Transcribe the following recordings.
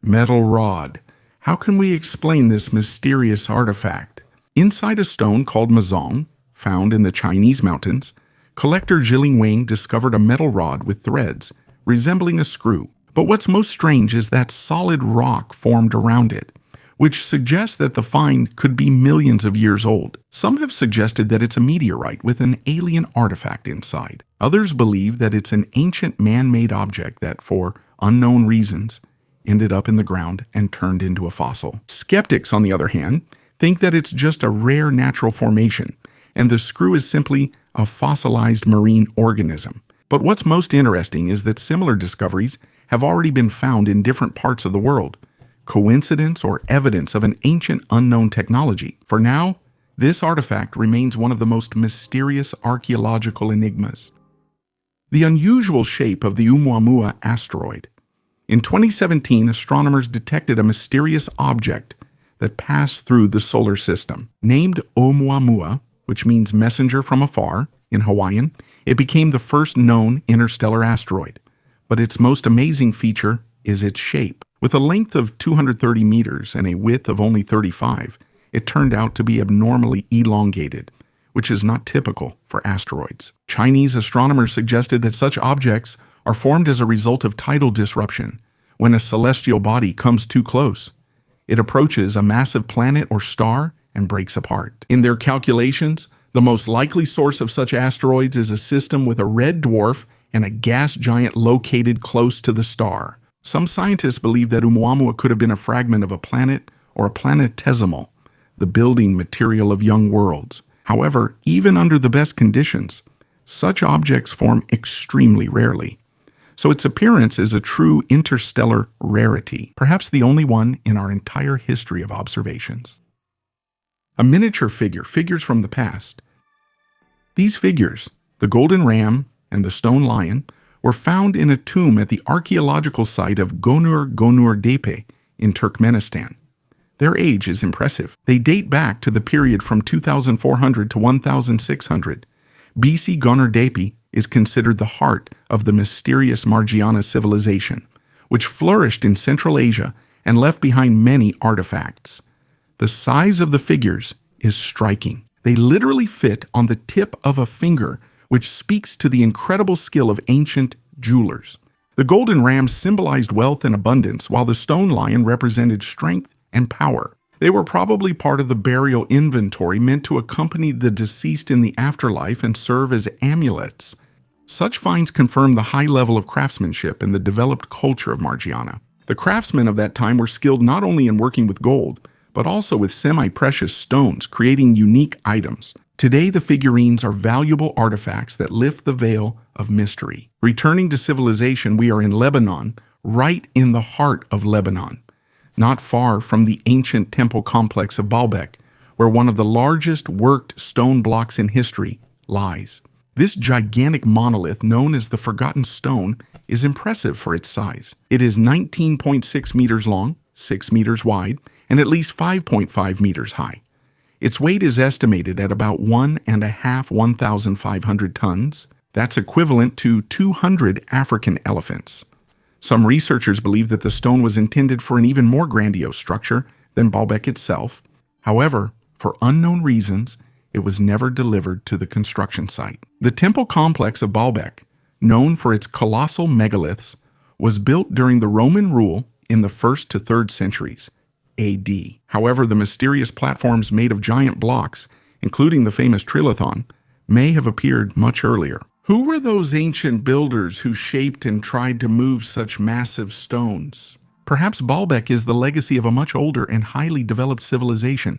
Metal rod. How can we explain this mysterious artifact? Inside a stone called mazong, found in the Chinese mountains, collector Zhiling Wang discovered a metal rod with threads, resembling a screw. But what's most strange is that solid rock formed around it, which suggests that the find could be millions of years old. Some have suggested that it's a meteorite with an alien artifact inside. Others believe that it's an ancient man-made object that, for unknown reasons, ended up in the ground and turned into a fossil. Skeptics, on the other hand, think that it's just a rare natural formation, and the screw is simply a fossilized marine organism. But what's most interesting is that similar discoveries have already been found in different parts of the world. Coincidence or evidence of an ancient unknown technology? For now, this artifact remains one of the most mysterious archaeological enigmas. The unusual shape of the Oumuamua asteroid. In 2017, astronomers detected a mysterious object that passed through the solar system. Named Oumuamua, which means messenger from afar in Hawaiian, it became the first known interstellar asteroid. But its most amazing feature is its shape. With a length of 230 meters and a width of only 35, it turned out to be abnormally elongated, which is not typical for asteroids. Chinese astronomers suggested that such objects are formed as a result of tidal disruption. When a celestial body comes too close, it approaches a massive planet or star and breaks apart. In their calculations, the most likely source of such asteroids is a system with a red dwarf and a gas giant located close to the star. Some scientists believe that Oumuamua could have been a fragment of a planet or a planetesimal, the building material of young worlds. However, even under the best conditions, such objects form extremely rarely. So its appearance is a true interstellar rarity, perhaps the only one in our entire history of observations. A miniature figure, figures from the past. These figures, the golden ram and the stone lion, were found in a tomb at the archaeological site of Gonur Depe in Turkmenistan. Their age is impressive. They date back to the period from 2400 to 1600. BC Gonur Depe is considered the heart of the mysterious Margiana civilization, which flourished in Central Asia and left behind many artifacts. The size of the figures is striking. They literally fit on the tip of a finger, which speaks to the incredible skill of ancient jewelers. The golden ram symbolized wealth and abundance, while the stone lion represented strength and power. They were probably part of the burial inventory meant to accompany the deceased in the afterlife and serve as amulets. Such finds confirm the high level of craftsmanship and the developed culture of Margiana. The craftsmen of that time were skilled not only in working with gold, but also with semi-precious stones, creating unique items. Today, the figurines are valuable artifacts that lift the veil of mystery. Returning to civilization, we are in Lebanon, right in the heart of Lebanon, not far from the ancient temple complex of Baalbek, where one of the largest worked stone blocks in history lies. This gigantic monolith, known as the Forgotten Stone, is impressive for its size. It is 19.6 meters long, 6 meters wide, and at least 5.5 meters high. Its weight is estimated at about 1,500 tons. That's equivalent to 200 African elephants. Some researchers believe that the stone was intended for an even more grandiose structure than Baalbek itself. However, for unknown reasons, it was never delivered to the construction site. The temple complex of Baalbek, known for its colossal megaliths, was built during the Roman rule in the 1st to 3rd centuries AD. However, the mysterious platforms made of giant blocks, including the famous trilithon, may have appeared much earlier. Who were those ancient builders who shaped and tried to move such massive stones? Perhaps Baalbek is the legacy of a much older and highly developed civilization,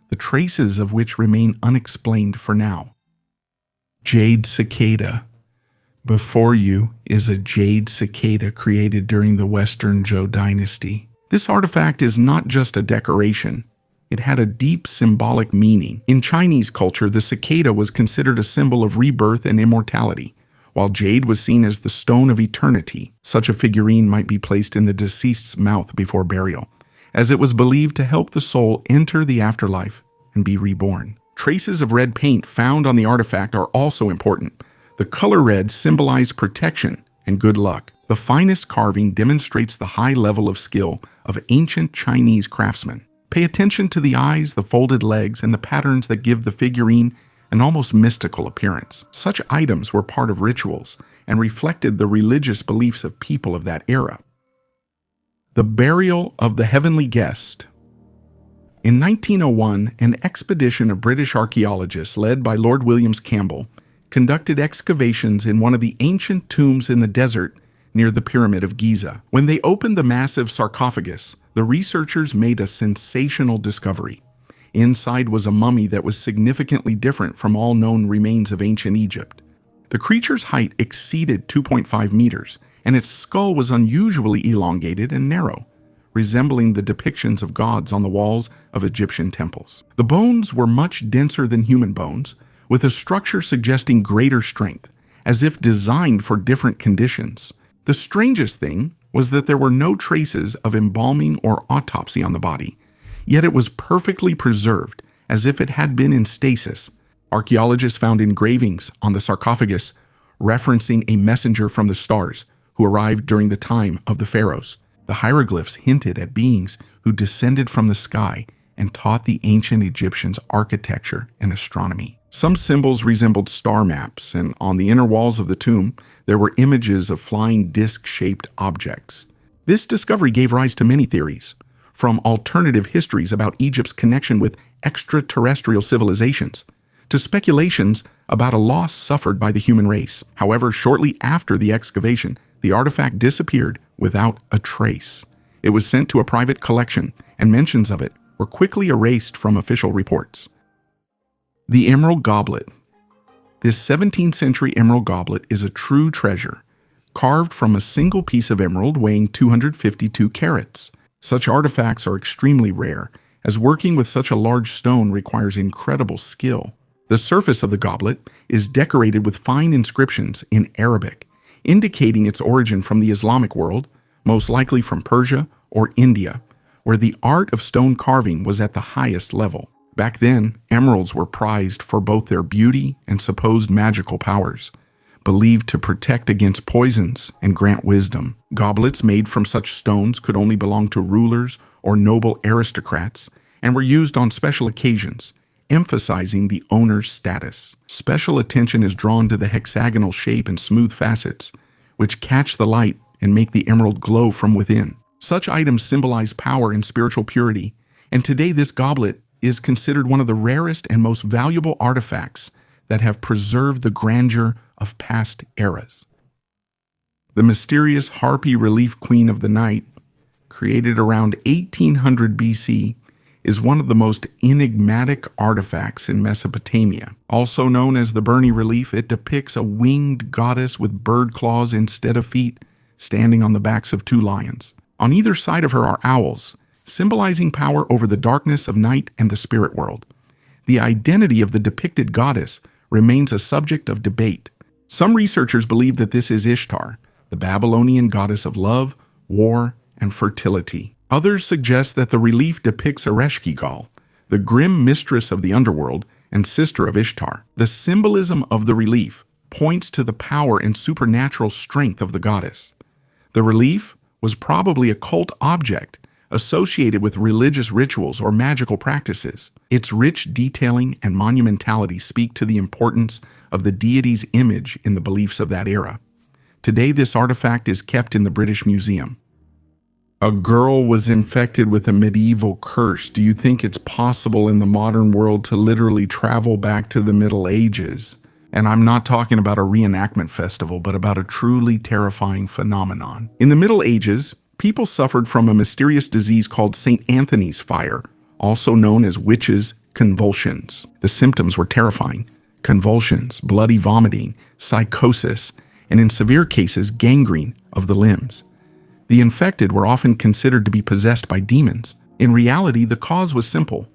the traces of which remain unexplained for now. Jade cicada. Before you is a jade cicada created during the Western Zhou dynasty. This artifact is not just a decoration. It had a deep symbolic meaning. In Chinese culture, the cicada was considered a symbol of rebirth and immortality, while jade was seen as the stone of eternity. Such a figurine might be placed in the deceased's mouth before burial, as it was believed to help the soul enter the afterlife and be reborn. Traces of red paint found on the artifact are also important. The color red symbolized protection and good luck. The finest carving demonstrates the high level of skill of ancient Chinese craftsmen. Pay attention to the eyes, the folded legs, and the patterns that give the figurine an almost mystical appearance. Such items were part of rituals and reflected the religious beliefs of people of that era. The burial of the heavenly guest. In 1901, an expedition of British archaeologists led by Lord Williams Campbell conducted excavations in one of the ancient tombs in the desert near the Pyramid of Giza. When they opened the massive sarcophagus, the researchers made a sensational discovery. Inside was a mummy that was significantly different from all known remains of ancient Egypt. The creature's height exceeded 2.5 meters, and its skull was unusually elongated and narrow, resembling the depictions of gods on the walls of Egyptian temples. The bones were much denser than human bones, with a structure suggesting greater strength, as if designed for different conditions. The strangest thing was that there were no traces of embalming or autopsy on the body, yet it was perfectly preserved, as if it had been in stasis. Archaeologists found engravings on the sarcophagus referencing a messenger from the stars who arrived during the time of the pharaohs. The hieroglyphs hinted at beings who descended from the sky and taught the ancient Egyptians architecture and astronomy. Some symbols resembled star maps, and on the inner walls of the tomb, there were images of flying disc-shaped objects. This discovery gave rise to many theories, from alternative histories about Egypt's connection with extraterrestrial civilizations, to speculations about a loss suffered by the human race. However, shortly after the excavation, the artifact disappeared without a trace. It was sent to a private collection, and mentions of it were quickly erased from official reports. The Emerald Goblet. This 17th century emerald goblet is a true treasure, carved from a single piece of emerald weighing 252 carats. Such artifacts are extremely rare, as working with such a large stone requires incredible skill. The surface of the goblet is decorated with fine inscriptions in Arabic, indicating its origin from the Islamic world, most likely from Persia or India, where the art of stone carving was at the highest level. Back then, emeralds were prized for both their beauty and supposed magical powers, believed to protect against poisons and grant wisdom. Goblets made from such stones could only belong to rulers or noble aristocrats and were used on special occasions, emphasizing the owner's status. Special attention is drawn to the hexagonal shape and smooth facets, which catch the light and make the emerald glow from within. Such items symbolize power and spiritual purity, and today this goblet is considered one of the rarest and most valuable artifacts that have preserved the grandeur of past eras. The mysterious harpy relief queen of the night, created around 1800 BC, is one of the most enigmatic artifacts in Mesopotamia. Also known as the Burney relief, it depicts a winged goddess with bird claws instead of feet, standing on the backs of two lions. On either side of her are owls, symbolizing power over the darkness of night and the spirit world. The identity of the depicted goddess remains a subject of debate. Some researchers believe that this is Ishtar, the Babylonian goddess of love, war, and fertility. Others suggest that the relief depicts Ereshkigal, the grim mistress of the underworld and sister of Ishtar. The symbolism of the relief points to the power and supernatural strength of the goddess. The relief was probably a cult object associated with religious rituals or magical practices. Its rich detailing and monumentality speak to the importance of the deity's image in the beliefs of that era. Today, this artifact is kept in the British Museum. A girl was infected with a medieval curse. Do you think it's possible in the modern world to literally travel back to the Middle Ages? And I'm not talking about a reenactment festival, but about a truly terrifying phenomenon. In the Middle Ages, people suffered from a mysterious disease called St. Anthony's fire, also known as witches' convulsions. The symptoms were terrifying: convulsions, bloody vomiting, psychosis, and in severe cases, gangrene of the limbs. The infected were often considered to be possessed by demons. In reality, the cause was simple: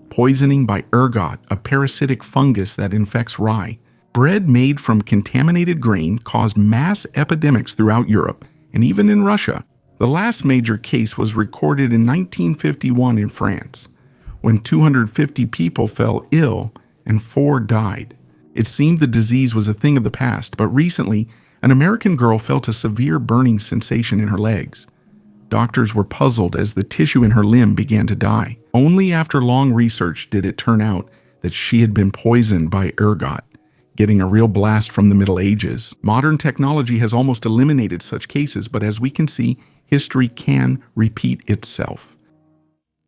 poisoning by ergot, a parasitic fungus that infects rye. Bread made from contaminated grain caused mass epidemics throughout Europe and even in Russia. The last major case was recorded in 1951 in France, when 250 people fell ill and 4 died. It seemed the disease was a thing of the past, but recently, An American girl felt a severe burning sensation in her legs. Doctors were puzzled as the tissue in her limb began to die. Only after long research did it turn out that she had been poisoned by ergot, getting a real blast from the Middle Ages. Modern technology has almost eliminated such cases, but as we can see, history can repeat itself.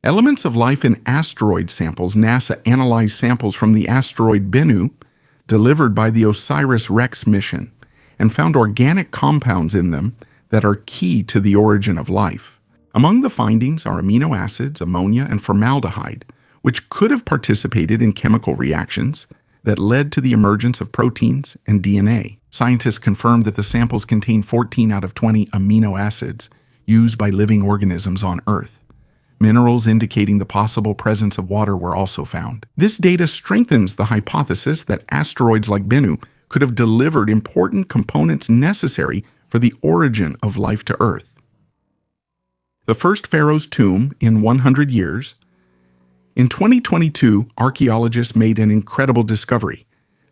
Elements of life in asteroid samples. NASA analyzed samples from the asteroid Bennu, delivered by the OSIRIS-REx mission, and found organic compounds in them that are key to the origin of life. Among the findings are amino acids, ammonia, and formaldehyde, which could have participated in chemical reactions that led to the emergence of proteins and DNA. Scientists confirmed that the samples contain 14 out of 20 amino acids used by living organisms on Earth. Minerals indicating the possible presence of water were also found. This data strengthens the hypothesis that asteroids like Bennu could have delivered important components necessary for the origin of life to Earth. The first pharaoh's tomb in 100 years. In 2022, archaeologists made an incredible discovery.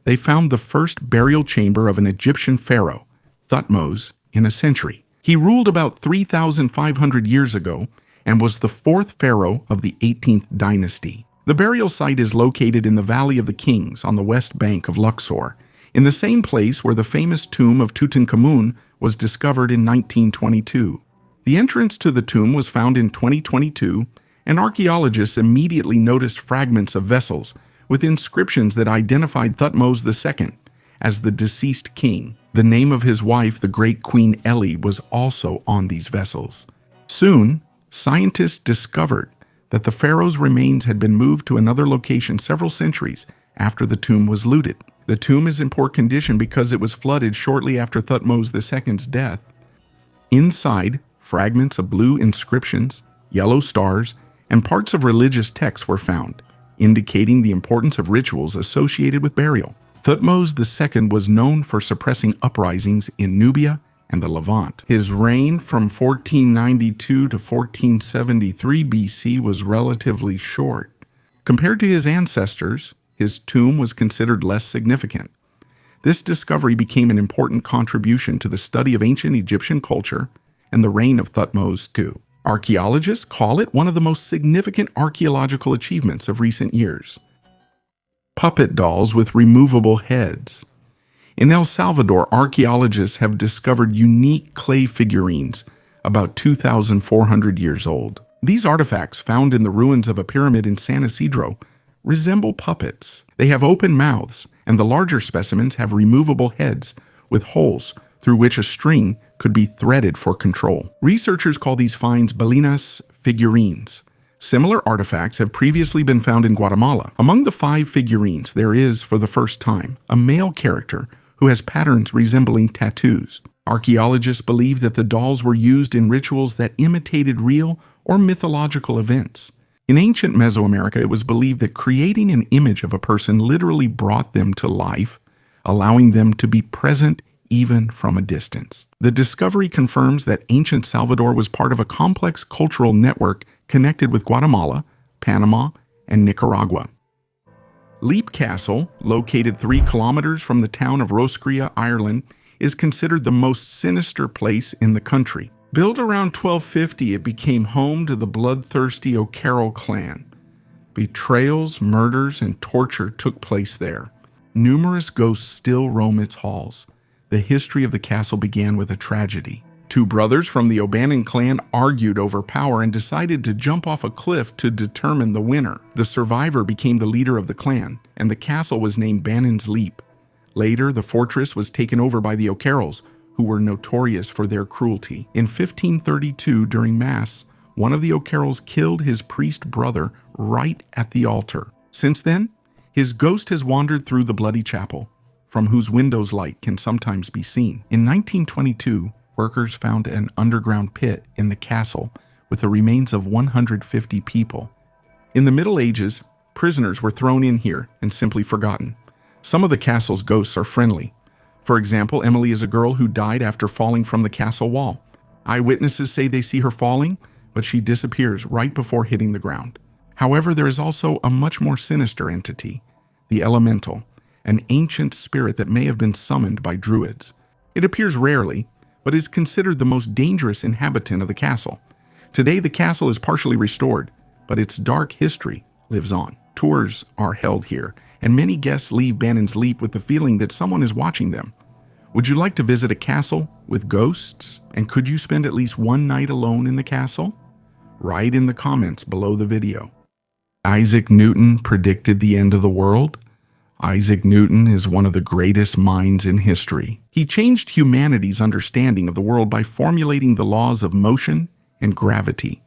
They found the first burial chamber of an Egyptian pharaoh, Thutmose, in a century. He ruled about 3,500 years ago and was the fourth pharaoh of the 18th dynasty. The burial site is located in the Valley of the Kings on the west bank of Luxor, in the same place where the famous tomb of Tutankhamun was discovered in 1922. The entrance to the tomb was found in 2022, and archaeologists immediately noticed fragments of vessels with inscriptions that identified Thutmose II as the deceased king. The name of his wife, the great Queen Eli, was also on these vessels. Soon, scientists discovered that the pharaoh's remains had been moved to another location several centuries after the tomb was looted. The tomb is in poor condition because it was flooded shortly after Thutmose II's death. Inside, fragments of blue inscriptions, yellow stars, and parts of religious texts were found, indicating the importance of rituals associated with burial. Thutmose II was known for suppressing uprisings in Nubia and the Levant. His reign from 1492 to 1473 BC was relatively short. Compared to his ancestors, his tomb was considered less significant. This discovery became an important contribution to the study of ancient Egyptian culture and the reign of Thutmose II. Archaeologists call it one of the most significant archaeological achievements of recent years. Puppet dolls with removable heads. In El Salvador, archaeologists have discovered unique clay figurines about 2,400 years old. These artifacts, found in the ruins of a pyramid in San Isidro, resemble puppets. They have open mouths, and the larger specimens have removable heads with holes through which a string could be threaded for control. Researchers call these finds Balinas figurines. Similar artifacts have previously been found in Guatemala. Among the 5 figurines, there is, for the first time, a male character who has patterns resembling tattoos. Archaeologists believe that the dolls were used in rituals that imitated real or mythological events. In ancient Mesoamerica, it was believed that creating an image of a person literally brought them to life, allowing them to be present even from a distance. The discovery confirms that ancient Salvador was part of a complex cultural network connected with Guatemala, Panama, and Nicaragua. Leap Castle, located 3 kilometers from the town of Roscrea, Ireland, is considered the most sinister place in the country. Built around 1250, it became home to the bloodthirsty O'Carroll clan. Betrayals, murders, and torture took place there. Numerous ghosts still roam its halls. The history of the castle began with a tragedy. 2 brothers from the O'Bannon clan argued over power and decided to jump off a cliff to determine the winner. The survivor became the leader of the clan, and the castle was named Bannon's Leap. Later, the fortress was taken over by the O'Carrolls, who were notorious for their cruelty. In 1532, during Mass, one of the O'Carrolls killed his priest brother right at the altar. Since then, his ghost has wandered through the bloody chapel, from whose windows light can sometimes be seen. In 1922, workers found an underground pit in the castle with the remains of 150 people. In the Middle Ages, prisoners were thrown in here and simply forgotten. Some of the castle's ghosts are friendly. For example, Emily is a girl who died after falling from the castle wall. Eyewitnesses say they see her falling, but she disappears right before hitting the ground. However, there is also a much more sinister entity, the Elemental, an ancient spirit that may have been summoned by druids. It appears rarely, but is considered the most dangerous inhabitant of the castle. Today, the castle is partially restored, but its dark history lives on. Tours are held here, and many guests leave Bannon's Leap with the feeling that someone is watching them. Would you like to visit a castle with ghosts? And could you spend at least one night alone in the castle? Write in the comments below the video. Isaac Newton predicted the end of the world? Isaac Newton is one of the greatest minds in history. He changed humanity's understanding of the world by formulating the laws of motion and gravity.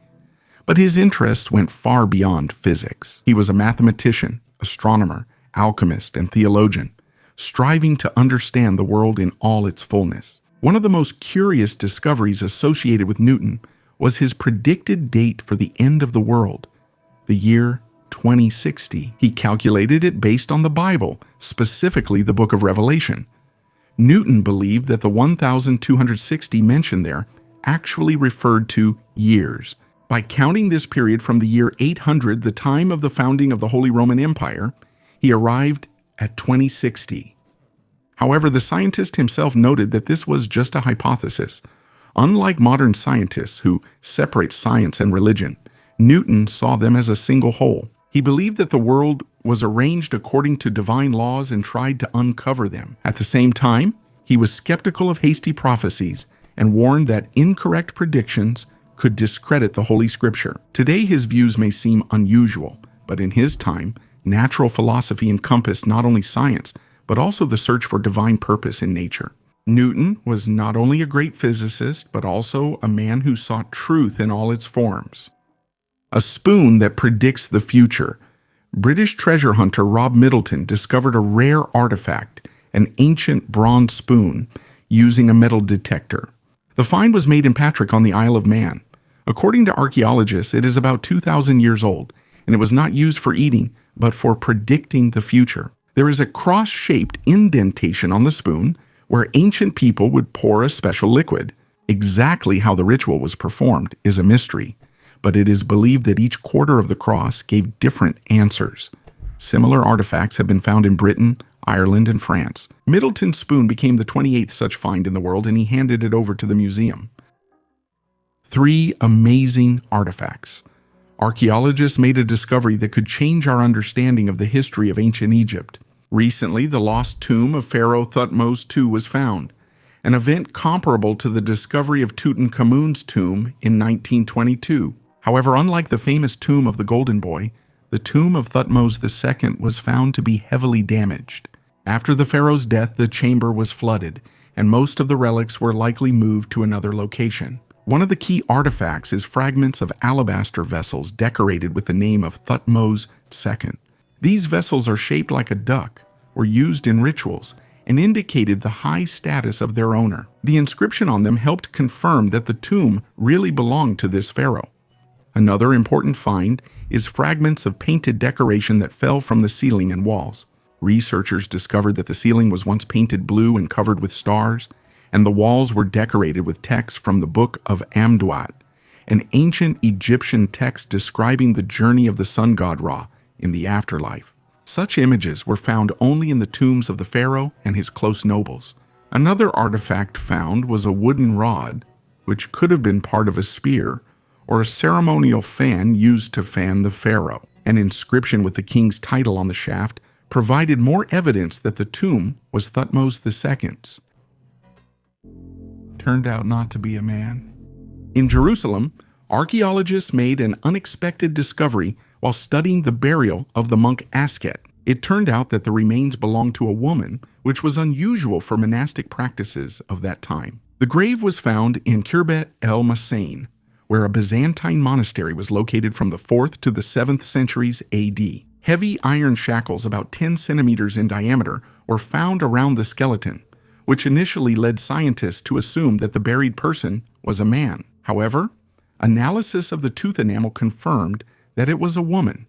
But his interests went far beyond physics. He was a mathematician, astronomer, alchemist, and theologian, striving to understand the world in all its fullness. One of the most curious discoveries associated with Newton was his predicted date for the end of the world, the year 2060. He calculated it based on the Bible, specifically the book of Revelation. Newton believed that the 1260 mentioned there actually referred to years. By counting this period from the year 800, the time of the founding of the Holy Roman Empire, he arrived at 2060. However, the scientist himself noted that this was just a hypothesis. Unlike modern scientists who separate science and religion, Newton saw them as a single whole. He believed that the world was arranged according to divine laws and tried to uncover them. At the same time, he was skeptical of hasty prophecies and warned that incorrect predictions could discredit the Holy Scripture. Today, his views may seem unusual, but in his time, natural philosophy encompassed not only science, but also the search for divine purpose in nature. Newton was not only a great physicist, but also a man who sought truth in all its forms. A spoon that predicts the future. British treasure hunter Rob Middleton discovered a rare artifact, an ancient bronze spoon, using a metal detector. The find was made in Patrick on the Isle of Man. According to archaeologists, it is about 2,000 years old, and it was not used for eating, but for predicting the future. There is a cross-shaped indentation on the spoon where ancient people would pour a special liquid. Exactly how the ritual was performed is a mystery, but it is believed that each quarter of the cross gave different answers. Similar artifacts have been found in Britain, Ireland, and France. Middleton's spoon became the 28th such find in the world, and he handed it over to the museum. 3 amazing artifacts. Archaeologists made a discovery that could change our understanding of the history of ancient Egypt. Recently, the lost tomb of Pharaoh Thutmose II was found, an event comparable to the discovery of Tutankhamun's tomb in 1922. However, unlike the famous tomb of the Golden Boy, the tomb of Thutmose II was found to be heavily damaged. After the pharaoh's death, the chamber was flooded, and most of the relics were likely moved to another location. One of the key artifacts is fragments of alabaster vessels decorated with the name of Thutmose II. These vessels are shaped like a duck, were used in rituals, and indicated the high status of their owner. The inscription on them helped confirm that the tomb really belonged to this pharaoh. Another important find is fragments of painted decoration that fell from the ceiling and walls. Researchers discovered that the ceiling was once painted blue and covered with stars, and the walls were decorated with text from the Book of Amduat, an ancient Egyptian text describing the journey of the sun god Ra in the afterlife. Such images were found only in the tombs of the pharaoh and his close nobles. Another artifact found was a wooden rod, which could have been part of a spear or a ceremonial fan used to fan the pharaoh. An inscription with the king's title on the shaft provided more evidence that the tomb was Thutmose II's. Turned out not to be a man. In Jerusalem, archaeologists made an unexpected discovery while studying the burial of the monk Asket. It turned out that the remains belonged to a woman, which was unusual for monastic practices of that time. The grave was found in Khirbet el Masain, where a Byzantine monastery was located from the 4th to the 7th centuries AD. Heavy iron shackles about 10 centimeters in diameter were found around the skeleton, which initially led scientists to assume that the buried person was a man. However, analysis of the tooth enamel confirmed that it was a woman.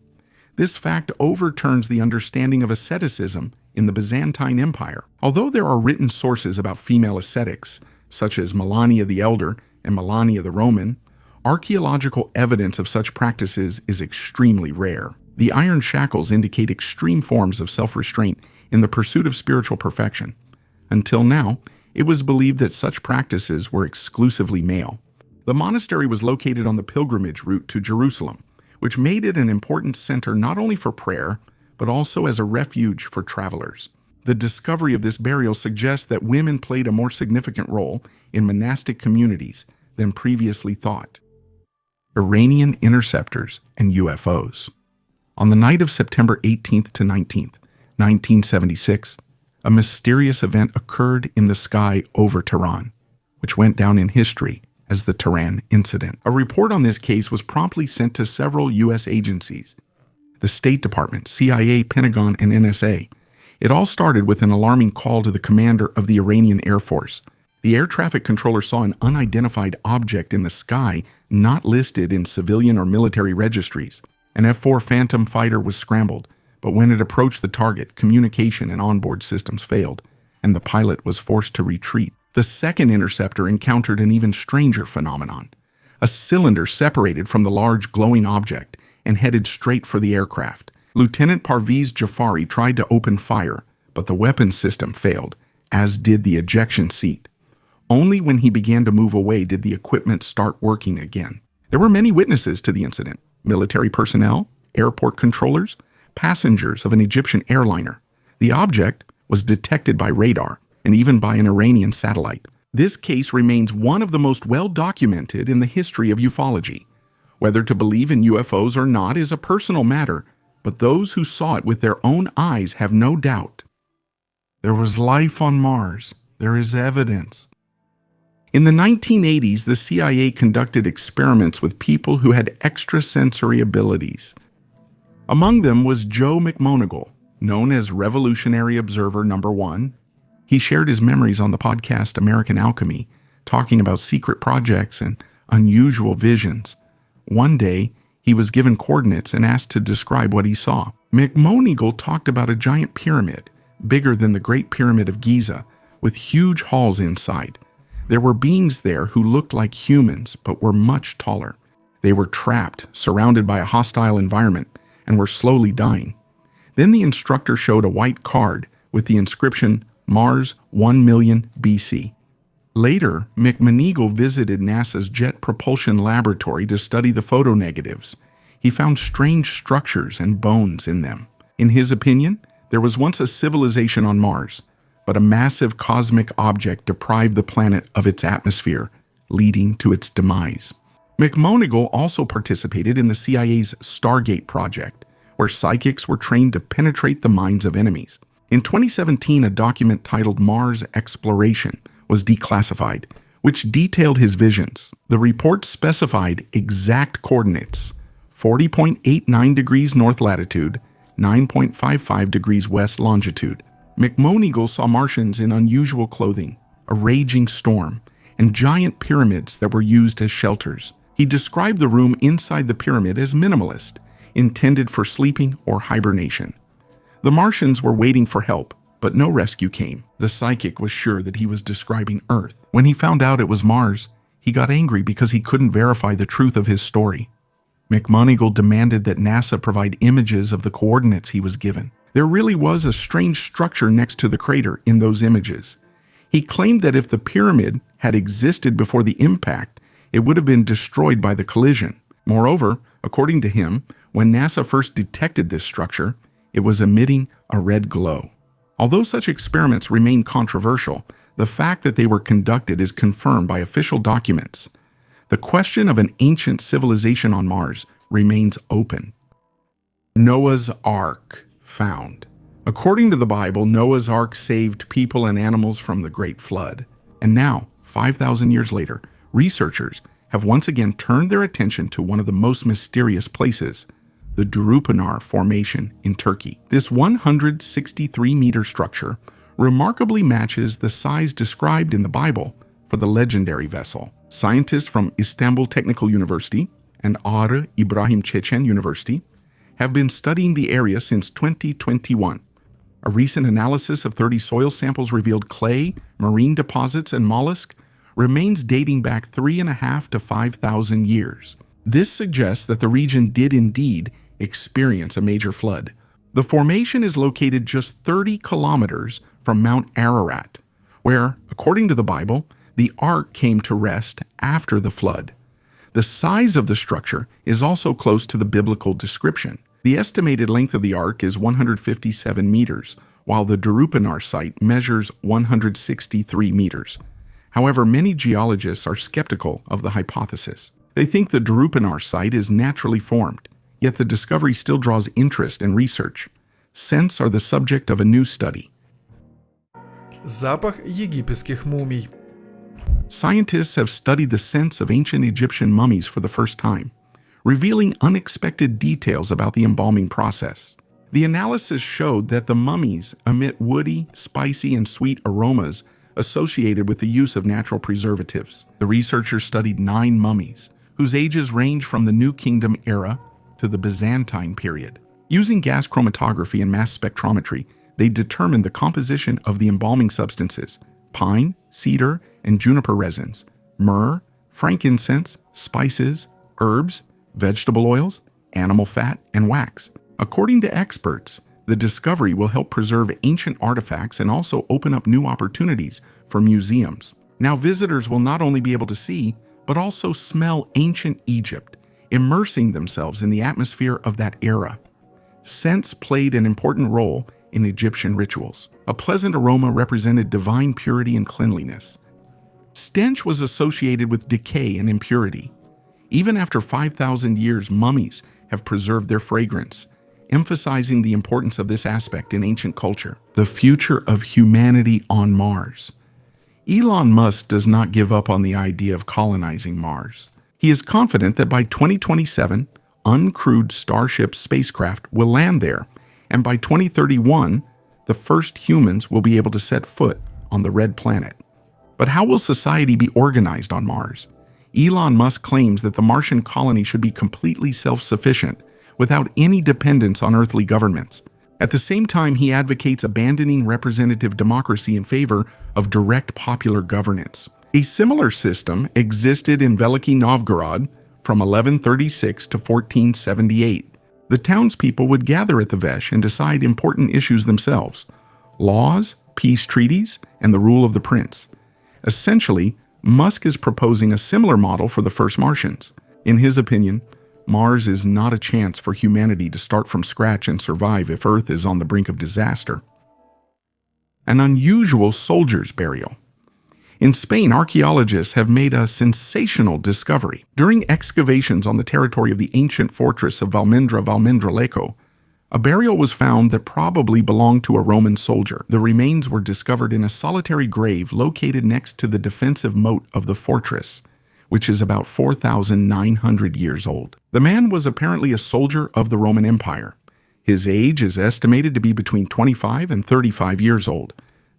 This fact overturns the understanding of asceticism in the Byzantine Empire. Although there are written sources about female ascetics, such as Melania the Elder and Melania the Roman, archaeological evidence of such practices is extremely rare. The iron shackles indicate extreme forms of self-restraint in the pursuit of spiritual perfection. Until now, It was believed that such practices were exclusively male. The monastery was located on the pilgrimage route to Jerusalem, which made it an important center not only for prayer, but also as a refuge for travelers. The discovery of this burial suggests that women played a more significant role in monastic communities than previously thought. Iranian interceptors and UFOs. On the night of September 18th to 19th, 1976, a mysterious event occurred in the sky over Tehran, which went down in history as the Tehran incident. A report on this case was promptly sent to several U.S. agencies, the State Department, CIA, Pentagon, and NSA. It all started with an alarming call to the commander of the Iranian Air Force. The air traffic controller saw an unidentified object in the sky not listed in civilian or military registries. An F-4 Phantom fighter was scrambled, but when it approached the target, communication and onboard systems failed, and the pilot was forced to retreat. The second interceptor encountered an even stranger phenomenon. A cylinder separated from the large glowing object and headed straight for the aircraft. Lieutenant Parviz Jafari tried to open fire, but the weapons system failed, as did the ejection seat. Only when he began to move away did the equipment start working again. There were many witnesses to the incident: military personnel, airport controllers, passengers of an Egyptian airliner. The object was detected by radar and even by an Iranian satellite. This case remains one of the most well-documented in the history of ufology. Whether to believe in UFOs or not is a personal matter, but those who saw it with their own eyes have no doubt. There was life on Mars. There is evidence. In the 1980s, the CIA conducted experiments with people who had extrasensory abilities. Among them was Joe McMoneagle, known as Revolutionary Observer Number 1. He shared his memories on the podcast American Alchemy, talking about secret projects and unusual visions. One day, he was given coordinates and asked to describe what he saw. McMoneagle talked about a giant pyramid, bigger than the Great Pyramid of Giza, with huge halls inside. There were beings there who looked like humans, but were much taller. They were trapped, surrounded by a hostile environment, and were slowly dying. Then the instructor showed a white card with the inscription, Mars 1 million BC. Later, McMoneagle visited NASA's Jet Propulsion Laboratory to study the photonegatives. He found strange structures and bones in them. In his opinion, there was once a civilization on Mars, but a massive cosmic object deprived the planet of its atmosphere, leading to its demise. McMoneagle also participated in the CIA's Stargate project, where psychics were trained to penetrate the minds of enemies. In 2017, a document titled Mars Exploration was declassified, which detailed his visions. The report specified exact coordinates: 40.89 degrees north latitude, 9.55 degrees west longitude. McMoneagle saw Martians in unusual clothing, a raging storm, and giant pyramids that were used as shelters. He described the room inside the pyramid as minimalist, intended for sleeping or hibernation. The Martians were waiting for help, but no rescue came. The psychic was sure that he was describing Earth. When he found out it was Mars, he got angry because he couldn't verify the truth of his story. McMoneagle demanded that NASA provide images of the coordinates he was given. There really was a strange structure next to the crater in those images. He claimed that if the pyramid had existed before the impact, it would have been destroyed by the collision. Moreover, according to him, when NASA first detected this structure, it was emitting a red glow. Although such experiments remain controversial, the fact that they were conducted is confirmed by official documents. The question of an ancient civilization on Mars remains open. Noah's Ark found. According to the Bible, Noah's Ark saved people and animals from the Great Flood. And now, 5,000 years later, researchers have once again turned their attention to one of the most mysterious places, the Durupinar Formation in Turkey. This 163-meter structure remarkably matches the size described in the Bible for the legendary vessel. Scientists from Istanbul Technical University and Ağrı İbrahim Çeçen University have been studying the area since 2021. A recent analysis of 30 soil samples revealed clay, marine deposits, and mollusk remains dating back 3,500 to 5,000 years. This suggests that the region did indeed experience a major flood. The formation is located just 30 kilometers from Mount Ararat, where, according to the Bible, the ark came to rest after the flood. The size of the structure is also close to the biblical description. The estimated length of the ark is 157 meters, while the Darupanar site measures 163 meters. However, many geologists are skeptical of the hypothesis. They think the Darupanar site is naturally formed, yet the discovery still draws interest and research. Scents are the subject of a new study. Запах єгипетських мумій. Scientists have studied the scents of ancient Egyptian mummies for the first time, revealing unexpected details about the embalming process. The analysis showed that the mummies emit woody, spicy, and sweet aromas associated with the use of natural preservatives. The researchers studied 9 mummies, whose ages range from the New Kingdom era to the Byzantine period. Using gas chromatography and mass spectrometry, they determined the composition of the embalming substances: pine, cedar, and juniper resins, myrrh, frankincense, spices, herbs, vegetable oils, animal fat, and wax. According to experts, the discovery will help preserve ancient artifacts and also open up new opportunities for museums. Now visitors will not only be able to see, but also smell ancient Egypt, immersing themselves in the atmosphere of that era. Scents played an important role in Egyptian rituals. A pleasant aroma represented divine purity and cleanliness. Stench was associated with decay and impurity. Even after 5,000 years, mummies have preserved their fragrance, emphasizing the importance of this aspect in ancient culture. The future of humanity on Mars. Elon Musk does not give up on the idea of colonizing Mars. He is confident that by 2027, uncrewed Starship spacecraft will land there, and by 2031, the first humans will be able to set foot on the red planet. But how will society be organized on Mars? Elon Musk claims that the Martian colony should be completely self-sufficient, without any dependence on earthly governments. At the same time, he advocates abandoning representative democracy in favor of direct popular governance. A similar system existed in Veliki Novgorod from 1136 to 1478. The townspeople would gather at the Vesh and decide important issues themselves: laws, peace treaties, and the rule of the prince. Essentially, Musk is proposing a similar model for the first Martians. In his opinion, Mars is not a chance for humanity to start from scratch and survive if Earth is on the brink of disaster. An unusual soldier's burial. In Spain, archaeologists have made a sensational discovery. During excavations on the territory of the ancient fortress of Valmendraleco, a burial was found that probably belonged to a Roman soldier. The remains were discovered in a solitary grave located next to the defensive moat of the fortress, which is about 4,900 years old. The man was apparently a soldier of the Roman Empire. His age is estimated to be between 25 and 35 years old.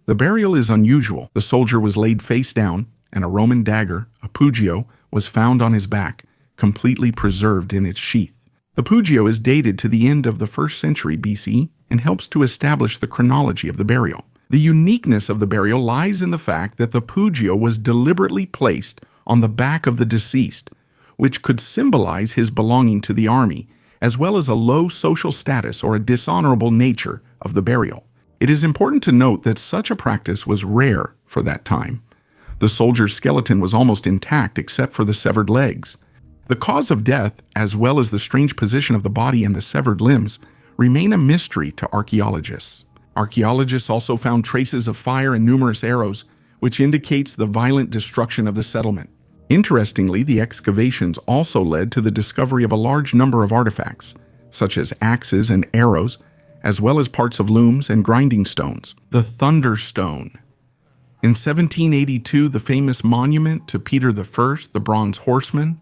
The burial is unusual. The soldier was laid face down, and a Roman dagger, a pugio, was found on his back, completely preserved in its sheath. The pugio is dated to the end of the 1st century BC and helps to establish the chronology of the burial. The uniqueness of the burial lies in the fact that the pugio was deliberately placed on the back of the deceased, which could symbolize his belonging to the army, as well as a low social status or a dishonorable nature of the burial. It is important to note that such a practice was rare for that time. The soldier's skeleton was almost intact except for the severed legs. The cause of death, as well as the strange position of the body and the severed limbs, remain a mystery to archaeologists. Archaeologists also found traces of fire and numerous arrows, which indicates the violent destruction of the settlement. Interestingly, the excavations also led to the discovery of a large number of artifacts, such as axes and arrows, as well as parts of looms and grinding stones. The Thunderstone. In 1782, the famous monument to Peter I, the Bronze Horseman,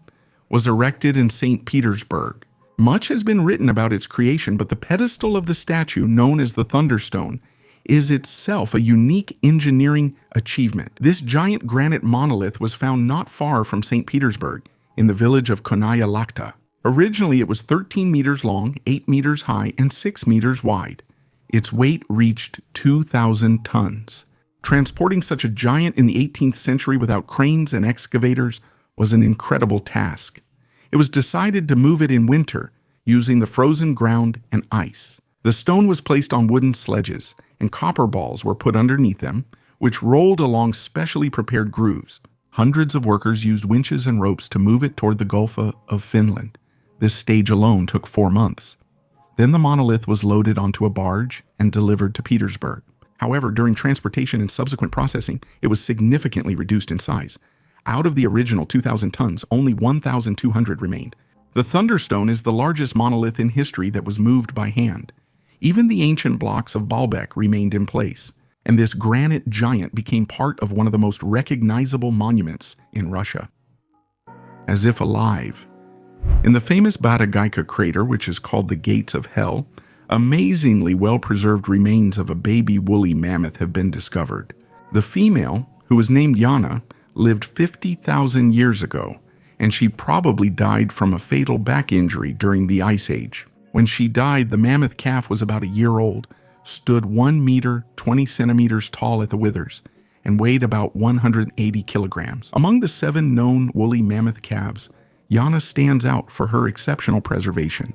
was erected in St. Petersburg. Much has been written about its creation, but the pedestal of the statue, known as the Thunderstone, is itself a unique engineering achievement. This giant granite monolith was found not far from St. Petersburg, in the village of Konaya Lakhta. Originally, it was 13 meters long, 8 meters high, and 6 meters wide. Its weight reached 2,000 tons. Transporting such a giant in the 18th century without cranes and excavators was an incredible task. It was decided to move it in winter, using the frozen ground and ice. The stone was placed on wooden sledges, and copper balls were put underneath them, which rolled along specially prepared grooves. Hundreds of workers used winches and ropes to move it toward the Gulf of Finland. This stage alone took 4 months. Then the monolith was loaded onto a barge and delivered to Petersburg. However, during transportation and subsequent processing, it was significantly reduced in size. Out of the original 2,000 tons, only 1,200 remained. The Thunderstone is the largest monolith in history that was moved by hand. Even the ancient blocks of Baalbek remained in place, and this granite giant became part of one of the most recognizable monuments in Russia. As if alive. In the famous Batagaika crater, which is called the Gates of Hell, amazingly well-preserved remains of a baby woolly mammoth have been discovered. The female, who was named Yana, lived 50,000 years ago, and she probably died from a fatal back injury during the Ice Age. When she died, the mammoth calf was about a year old, stood 1 meter 20 centimeters tall at the withers, and weighed about 180 kilograms. Among the 7 known woolly mammoth calves, Yana stands out for her exceptional preservation.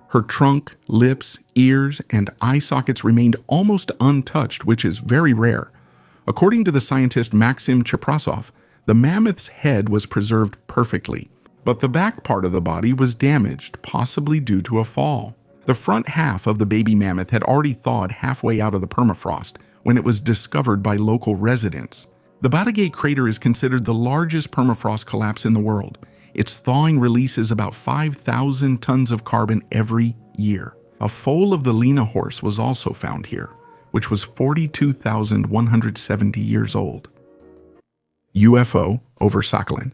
Her trunk, lips, ears, and eye sockets remained almost untouched, which is very rare. According to the scientist Maxim Cheprasov, the mammoth's head was preserved perfectly, but the back part of the body was damaged, possibly due to a fall. The front half of the baby mammoth had already thawed halfway out of the permafrost when it was discovered by local residents. The Batagay crater is considered the largest permafrost collapse in the world. Its thawing releases about 5,000 tons of carbon every year. A foal of the Lena horse was also found here, which was 42,170 years old. UFO over Sakhalin.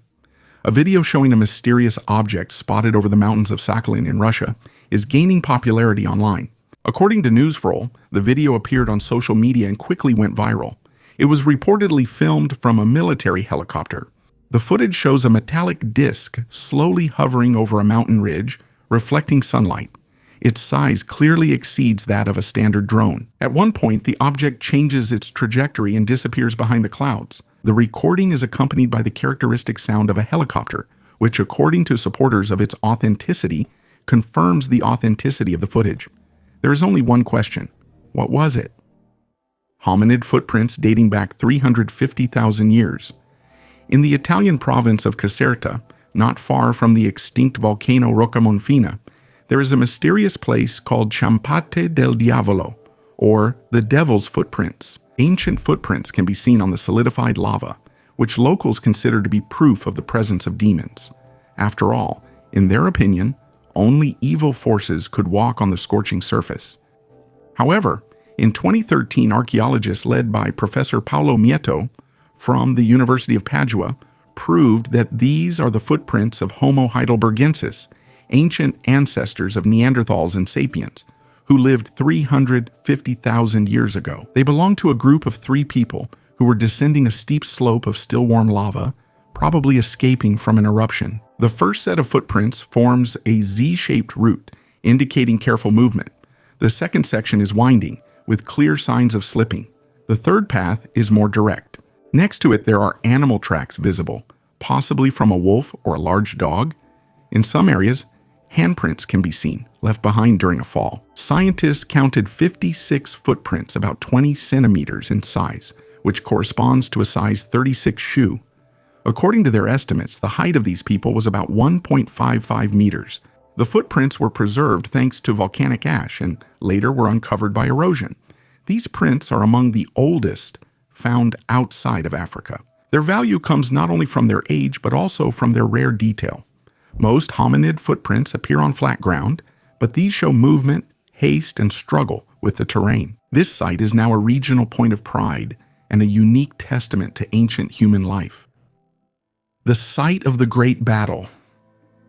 A video showing a mysterious object spotted over the mountains of Sakhalin in Russia is gaining popularity online. According to Newsroll, the video appeared on social media and quickly went viral. It was reportedly filmed from a military helicopter. The footage shows a metallic disc slowly hovering over a mountain ridge, reflecting sunlight. Its size clearly exceeds that of a standard drone. At one point, the object changes its trajectory and disappears behind the clouds. The recording is accompanied by the characteristic sound of a helicopter, which, according to supporters of its authenticity, confirms the authenticity of the footage. There is only one question. What was it? Hominid footprints dating back 350,000 years. In the Italian province of Caserta, not far from the extinct volcano Roccamonfina, there is a mysterious place called Ciampate del Diavolo, or the Devil's Footprints. Ancient footprints can be seen on the solidified lava, which locals consider to be proof of the presence of demons. After all, in their opinion, only evil forces could walk on the scorching surface. However, in 2013, archaeologists led by Professor Paolo Mieto from the University of Padua proved that these are the footprints of Homo heidelbergensis, ancient ancestors of Neanderthals and sapiens, who lived 350,000 years ago. They belong to a group of 3 people who were descending a steep slope of still warm lava, probably escaping from an eruption. The first set of footprints forms a Z-shaped route, indicating careful movement. The second section is winding, with clear signs of slipping. The third path is more direct. Next to it, there are animal tracks visible, possibly from a wolf or a large dog. In some areas, handprints can be seen, left behind during a fall. Scientists counted 56 footprints, about 20 centimeters in size, which corresponds to a size 36 shoe. According to their estimates, the height of these people was about 1.55 meters. The footprints were preserved thanks to volcanic ash and later were uncovered by erosion. These prints are among the oldest found outside of Africa. Their value comes not only from their age, but also from their rare detail. Most hominid footprints appear on flat ground, but these show movement, haste, and struggle with the terrain. This site is now a regional point of pride and a unique testament to ancient human life. The site of the Great Battle.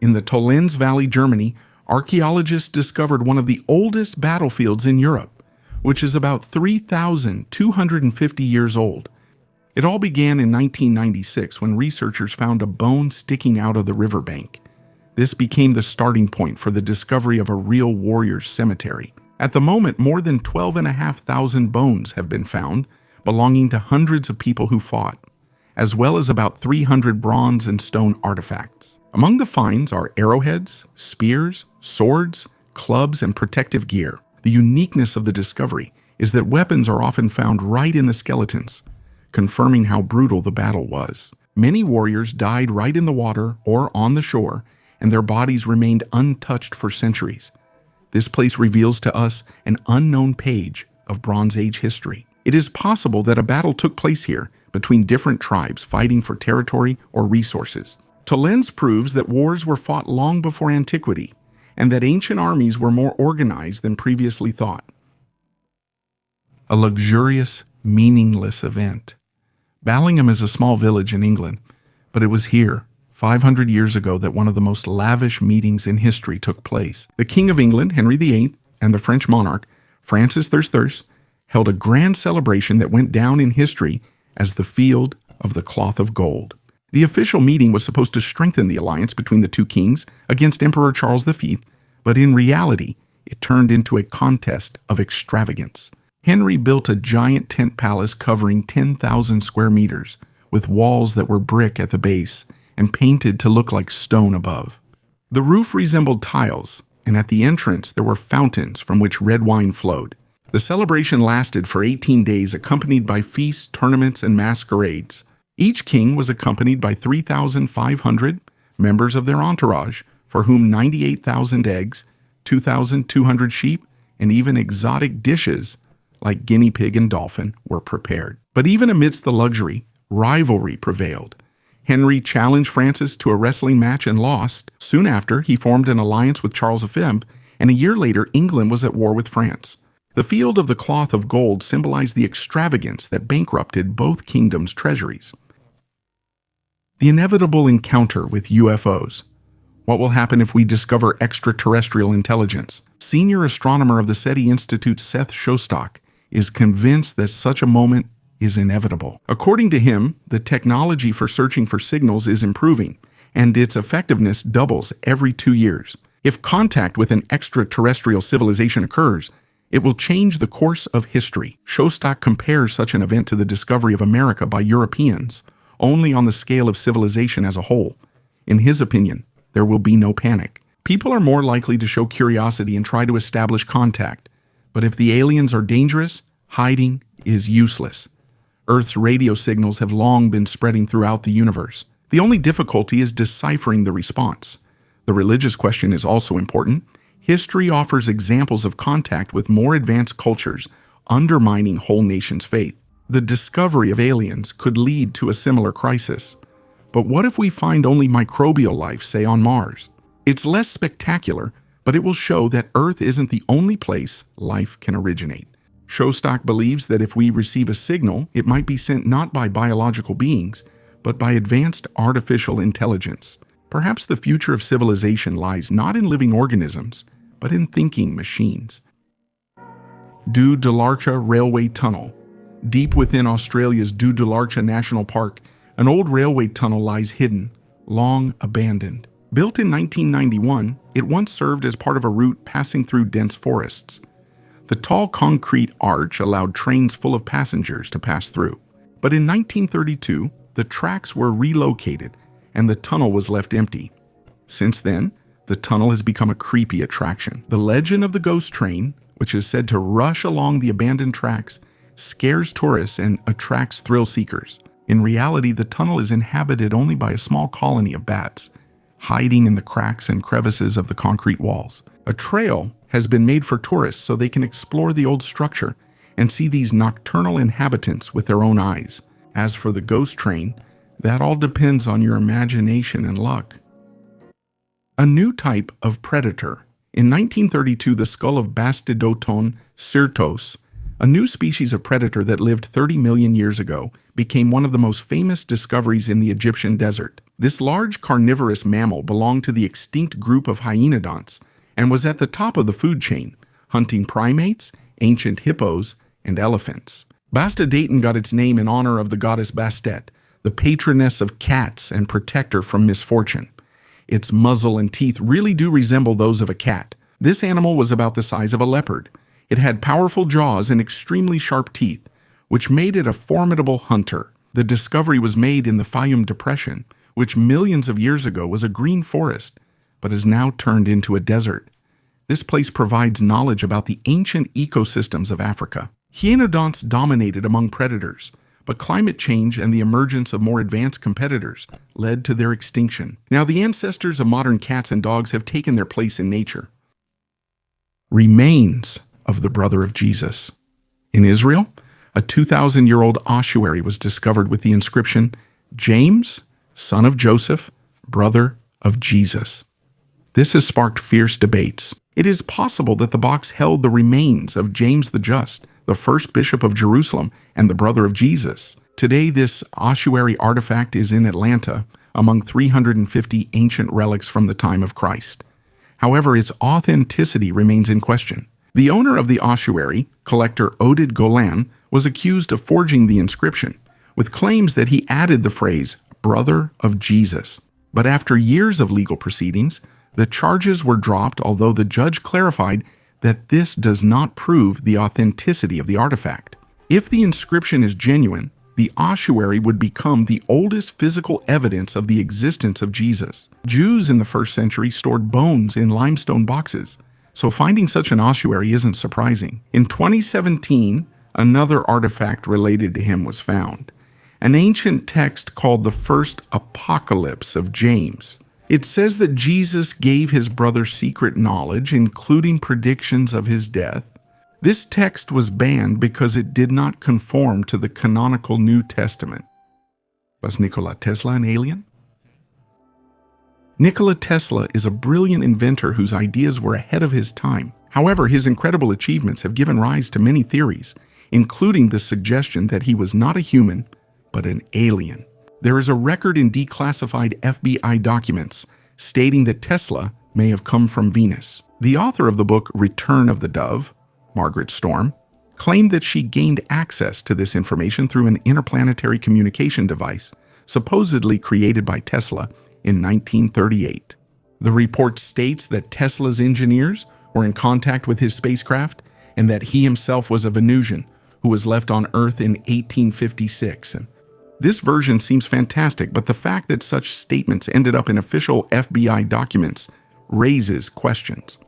In the Tollenz Valley, Germany, archaeologists discovered one of the oldest battlefields in Europe, which is about 3,250 years old. It all began in 1996 when researchers found a bone sticking out of the riverbank. This became the starting point for the discovery of a real warrior's cemetery. At the moment, more than 12,500 bones have been found, belonging to hundreds of people who fought, as well as about 300 bronze and stone artifacts. Among the finds are arrowheads, spears, swords, clubs, and protective gear. The uniqueness of the discovery is that weapons are often found right in the skeletons. confirming how brutal the battle was. Many warriors died right in the water or on the shore, and their bodies remained untouched for centuries. This place reveals to us an unknown page of Bronze Age history. It is possible that a battle took place here between different tribes fighting for territory or resources. Tollen's proves that wars were fought long before antiquity, and that ancient armies were more organized than previously thought. A luxurious, meaningless event. Ballingham is a small village in England, but it was here, 500 years ago, that one of the most lavish meetings in history took place. The King of England, Henry VIII, and the French monarch, Francis I, held a grand celebration that went down in history as the Field of the Cloth of Gold. The official meeting was supposed to strengthen the alliance between the two kings against Emperor Charles V, but in reality, it turned into a contest of extravagance. Henry built a giant tent palace covering 10,000 square meters, with walls that were brick at the base and painted to look like stone above. The roof resembled tiles, and at the entrance there were fountains from which red wine flowed. The celebration lasted for 18 days, accompanied by feasts, tournaments, and masquerades. Each king was accompanied by 3,500 members of their entourage, for whom 98,000 eggs, 2,200 sheep, and even exotic dishes like guinea pig and dolphin were prepared. But even amidst the luxury, rivalry prevailed. Henry challenged Francis to a wrestling match and lost. Soon after, he formed an alliance with Charles V, and a year later, England was at war with France. The Field of the Cloth of Gold symbolized the extravagance that bankrupted both kingdoms' treasuries. The inevitable encounter with UFOs. What will happen if we discover extraterrestrial intelligence? Senior astronomer of the SETI Institute, Seth Shostak, is convinced that such a moment is inevitable. According to him, the technology for searching for signals is improving, and its effectiveness doubles every 2 years. If contact with an extraterrestrial civilization occurs, it will change the course of history. Shostak compares such an event to the discovery of America by Europeans, only on the scale of civilization as a whole. In his opinion, there will be no panic. People are more likely to show curiosity and try to establish contact. But if the aliens are dangerous, hiding is useless. Earth's radio signals have long been spreading throughout the universe. The only difficulty is deciphering the response. The religious question is also important. History offers examples of contact with more advanced cultures, undermining whole nations' faith. The discovery of aliens could lead to a similar crisis. But what if we find only microbial life, say on Mars? It's less spectacular, but it will show that Earth isn't the only place life can originate. Shostak believes that if we receive a signal, it might be sent not by biological beings, but by advanced artificial intelligence. Perhaps the future of civilization lies not in living organisms, but in thinking machines. Dhu Dalarcha Railway Tunnel. Deep within Australia's Dhu Dalarcha National Park, an old railway tunnel lies hidden, long abandoned. Built in 1991, it once served as part of a route passing through dense forests. The tall concrete arch allowed trains full of passengers to pass through. But in 1932, the tracks were relocated and the tunnel was left empty. Since then, the tunnel has become a creepy attraction. The legend of the ghost train, which is said to rush along the abandoned tracks, scares tourists and attracts thrill seekers. In reality, the tunnel is inhabited only by a small colony of bats, hiding in the cracks and crevices of the concrete walls. A trail has been made for tourists so they can explore the old structure and see these nocturnal inhabitants with their own eyes. As for the ghost train, that all depends on your imagination and luck. A new type of predator. In 1932, the skull of Bastidoton cyrtos, a new species of predator that lived 30 million years ago, became one of the most famous discoveries in the Egyptian desert. This large carnivorous mammal belonged to the extinct group of hyenodonts and was at the top of the food chain, hunting primates, ancient hippos, and elephants. Bastidaton got its name in honor of the goddess Bastet, the patroness of cats and protector from misfortune. Its muzzle and teeth really do resemble those of a cat. This animal was about the size of a leopard. It had powerful jaws and extremely sharp teeth, which made it a formidable hunter. The discovery was made in the Fayum Depression, which millions of years ago was a green forest, but is now turned into a desert. This place provides knowledge about the ancient ecosystems of Africa. Hyenodonts dominated among predators, but climate change and the emergence of more advanced competitors led to their extinction. Now, the ancestors of modern cats and dogs have taken their place in nature. Remains of the brother of Jesus. In Israel, a 2,000-year-old ossuary was discovered with the inscription, James, son of Joseph, brother of Jesus. This has sparked fierce debates. It is possible that the box held the remains of James the Just, the first bishop of Jerusalem and the brother of Jesus. Today, this ossuary artifact is in Atlanta, among 350 ancient relics from the time of Christ. However, its authenticity remains in question. The owner of the ossuary, collector Oded Golan, was accused of forging the inscription, with claims that he added the phrase, brother of Jesus. But after years of legal proceedings, the charges were dropped, although the judge clarified that this does not prove the authenticity of the artifact. If the inscription is genuine, the ossuary would become the oldest physical evidence of the existence of Jesus. Jews in the first century stored bones in limestone boxes, so finding such an ossuary isn't surprising. In 2017, another artifact related to him was found, an ancient text called the First Apocalypse of James. It says that Jesus gave his brother secret knowledge, including predictions of his death. This text was banned because it did not conform to the canonical New Testament. Was Nikola Tesla an alien? Nikola Tesla is a brilliant inventor whose ideas were ahead of his time. However, his incredible achievements have given rise to many theories, including the suggestion that he was not a human, but an alien. There is a record in declassified FBI documents stating that Tesla may have come from Venus. The author of the book Return of the Dove, Margaret Storm, claimed that she gained access to this information through an interplanetary communication device supposedly created by Tesla in 1938. The report states that Tesla's engineers were in contact with his spacecraft and that he himself was a Venusian who was left on Earth in 1856. This version seems fantastic, but the fact that such statements ended up in official FBI documents raises questions.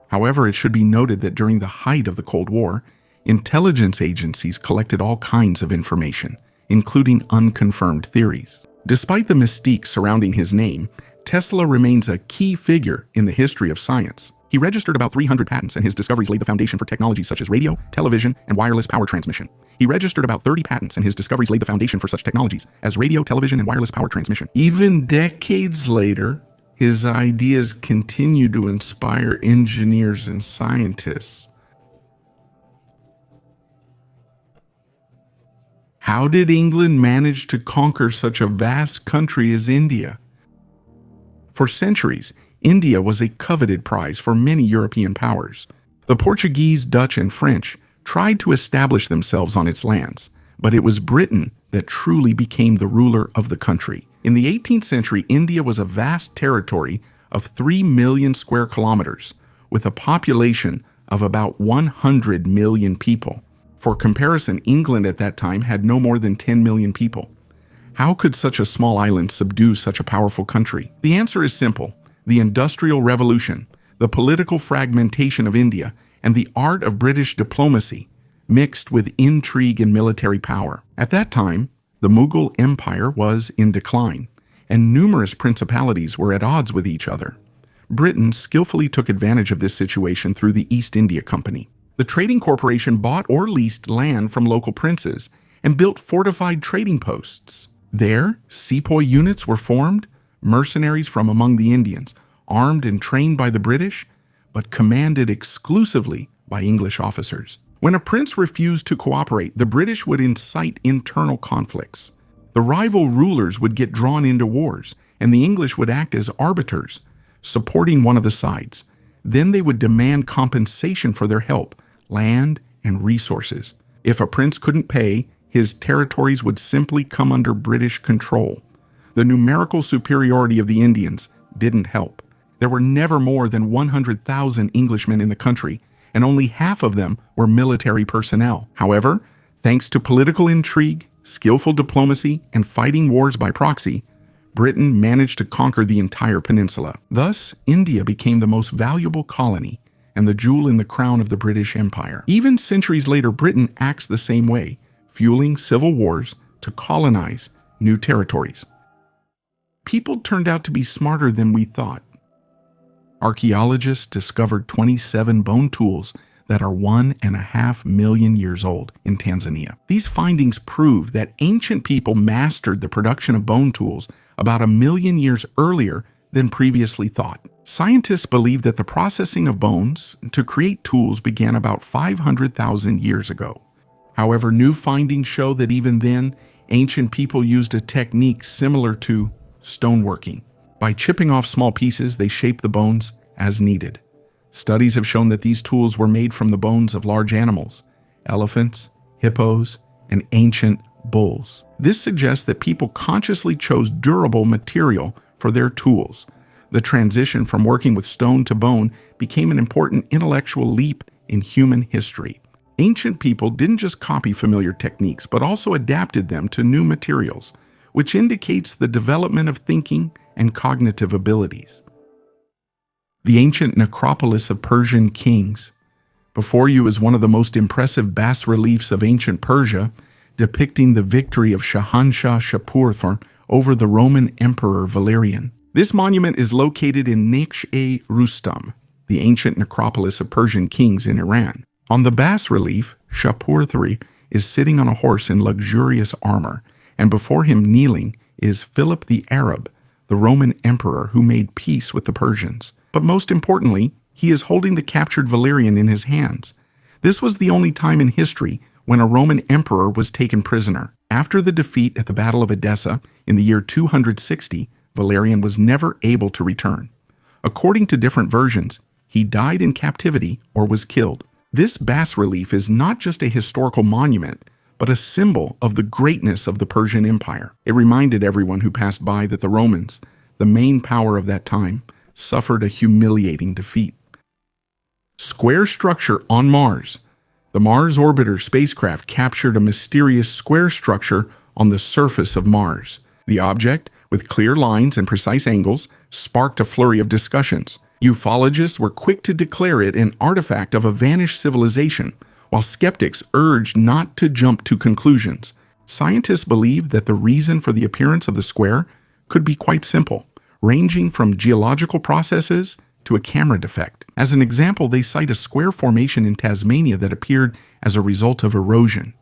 However, it should be noted that during the height of the Cold War, intelligence agencies collected all kinds of information, including unconfirmed theories. Despite the mystique surrounding his name, Tesla remains a key figure in the history of science. He registered about 300 patents, and his discoveries laid the foundation for technologies such as radio, television, and wireless power transmission. He registered about 30 patents, and his discoveries laid the foundation for such technologies as radio, television, and wireless power transmission. Even decades later, his ideas continue to inspire engineers and scientists. How did England manage to conquer such a vast country as India? For centuries, India was a coveted prize for many European powers. The Portuguese, Dutch, and French tried to establish themselves on its lands, but it was Britain that truly became the ruler of the country. In the 18th century, India was a vast territory of 3 million square kilometers, with a population of about 100 million people. For comparison, England at that time had no more than 10 million people. How could such a small island subdue such a powerful country? The answer is simple. The Industrial Revolution, the political fragmentation of India, and the art of British diplomacy mixed with intrigue and military power. At that time, the Mughal Empire was in decline, and numerous principalities were at odds with each other. Britain skillfully took advantage of this situation through the East India Company. The trading corporation bought or leased land from local princes and built fortified trading posts. There, sepoy units were formed, mercenaries from among the Indians, armed and trained by the British, but commanded exclusively by English officers. When a prince refused to cooperate, the British would incite internal conflicts. The rival rulers would get drawn into wars, and the English would act as arbiters, supporting one of the sides. Then they would demand compensation for their help, land, and resources. If a prince couldn't pay, his territories would simply come under British control. The numerical superiority of the Indians didn't help. There were never more than 100,000 Englishmen in the country, and only half of them were military personnel. However, thanks to political intrigue, skillful diplomacy, and fighting wars by proxy, Britain managed to conquer the entire peninsula. Thus, India became the most valuable colony and the jewel in the crown of the British Empire. Even centuries later, Britain acts the same way, fueling civil wars to colonize new territories. People turned out to be smarter than we thought. Archaeologists discovered 27 bone tools that are 1.5 million years old in Tanzania. These findings prove that ancient people mastered the production of bone tools about 1 million years earlier than previously thought. Scientists believe that the processing of bones to create tools began about 500,000 years ago. However, new findings show that even then, ancient people used a technique similar to stoneworking. By chipping off small pieces, they shaped the bones as needed. Studies have shown that these tools were made from the bones of large animals, elephants, hippos, and ancient bulls. This suggests that people consciously chose durable material for their tools. The transition from working with stone to bone became an important intellectual leap in human history. Ancient people didn't just copy familiar techniques, but also adapted them to new materials, which indicates the development of thinking and cognitive abilities. The ancient necropolis of Persian kings. Before you is one of the most impressive bas-reliefs of ancient Persia, depicting the victory of Shahanshah Shapur over the Roman Emperor Valerian. This monument is located in Naksh-e-Rustam, the ancient necropolis of Persian kings in Iran. On the bas-relief, Shapur III is sitting on a horse in luxurious armor, and before him kneeling is Philip the Arab, the Roman emperor who made peace with the Persians. But most importantly, he is holding the captured Valerian in his hands. This was the only time in history when a Roman emperor was taken prisoner. After the defeat at the Battle of Edessa in the year 260, Valerian was never able to return. According to different versions, he died in captivity or was killed. This bas-relief is not just a historical monument, but a symbol of the greatness of the Persian Empire. It reminded everyone who passed by that the Romans, the main power of that time, suffered a humiliating defeat. Square structure on Mars. The Mars Orbiter spacecraft captured a mysterious square structure on the surface of Mars. The object, with clear lines and precise angles, sparked a flurry of discussions. Ufologists were quick to declare it an artifact of a vanished civilization, while skeptics urged not to jump to conclusions. Scientists believe that the reason for the appearance of the square could be quite simple, ranging from geological processes to a camera defect. As an example, they cite a square formation in Tasmania that appeared as a result of erosion.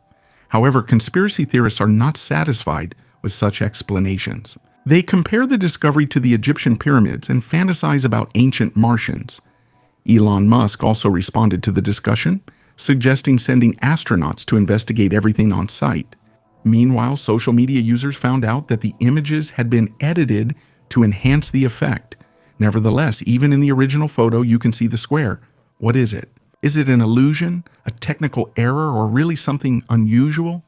However, conspiracy theorists are not satisfied with such explanations. They compare the discovery to the Egyptian pyramids and fantasize about ancient Martians. Elon Musk also responded to the discussion, suggesting sending astronauts to investigate everything on site. Meanwhile, social media users found out that the images had been edited to enhance the effect. Nevertheless, even in the original photo, you can see the square. What is it? Is it an illusion, a technical error, or really something unusual?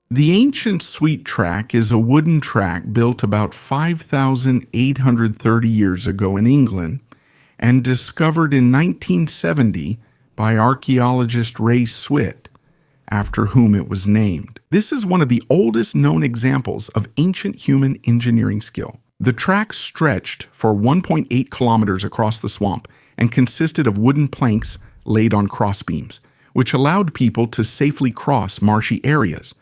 The ancient Sweet Track is a wooden track built about 5,830 years ago in England and discovered in 1970 by archaeologist Ray Switt, after whom it was named. This is one of the oldest known examples of ancient human engineering skill. The track stretched for 1.8 kilometers across the swamp and consisted of wooden planks laid on crossbeams, which allowed people to safely cross marshy areas.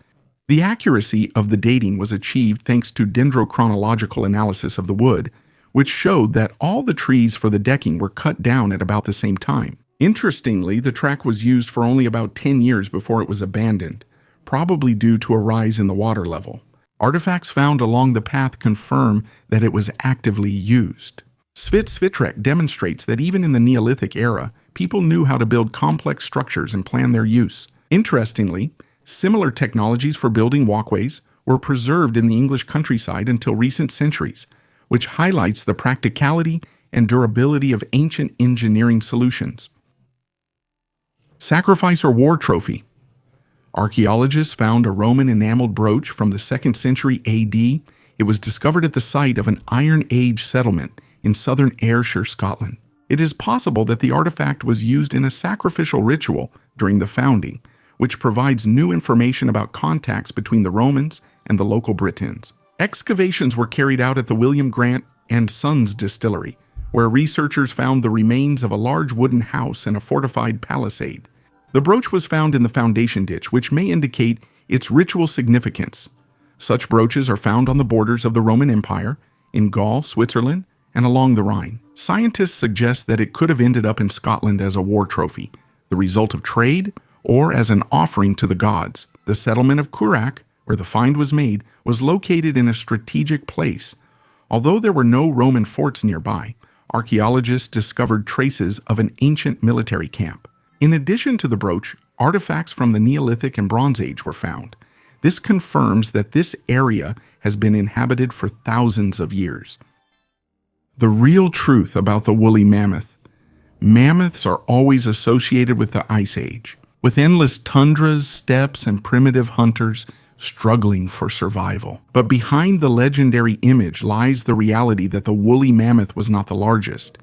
The accuracy of the dating was achieved thanks to dendrochronological analysis of the wood, which showed that all the trees for the decking were cut down at about the same time. Interestingly, the track was used for only about 10 years before it was abandoned, probably due to a rise in the water level. Artifacts found along the path confirm that it was actively used. Svitrek demonstrates that even in the Neolithic era, people knew how to build complex structures and plan their use. Interestingly, similar technologies for building walkways were preserved in the English countryside until recent centuries, which highlights the practicality and durability of ancient engineering solutions. Sacrifice or war trophy. Archaeologists found a Roman enameled brooch from the 2nd century AD. It was discovered at the site of an Iron Age settlement in southern Ayrshire, Scotland. It is possible that the artifact was used in a sacrificial ritual during the founding, which provides new information about contacts between the Romans and the local Britons. Excavations were carried out at the William Grant and Sons distillery, where researchers found the remains of a large wooden house and a fortified palisade. The brooch was found in the foundation ditch, which may indicate its ritual significance. Such brooches are found on the borders of the Roman Empire, in Gaul, Switzerland, and along the Rhine. Scientists suggest that it could have ended up in Scotland as a war trophy, the result of trade, or as an offering to the gods. The settlement of Curak, where the find was made, was located in a strategic place. Although there were no Roman forts nearby, archaeologists discovered traces of an ancient military camp. In addition to the brooch, artifacts from the Neolithic and Bronze Age were found. This confirms that this area has been inhabited for thousands of years. The real truth about the woolly mammoth. Mammoths are always associated with the Ice Age, with endless tundras, steppes, and primitive hunters struggling for survival. But behind the legendary image lies the reality that the woolly mammoth was not the largest,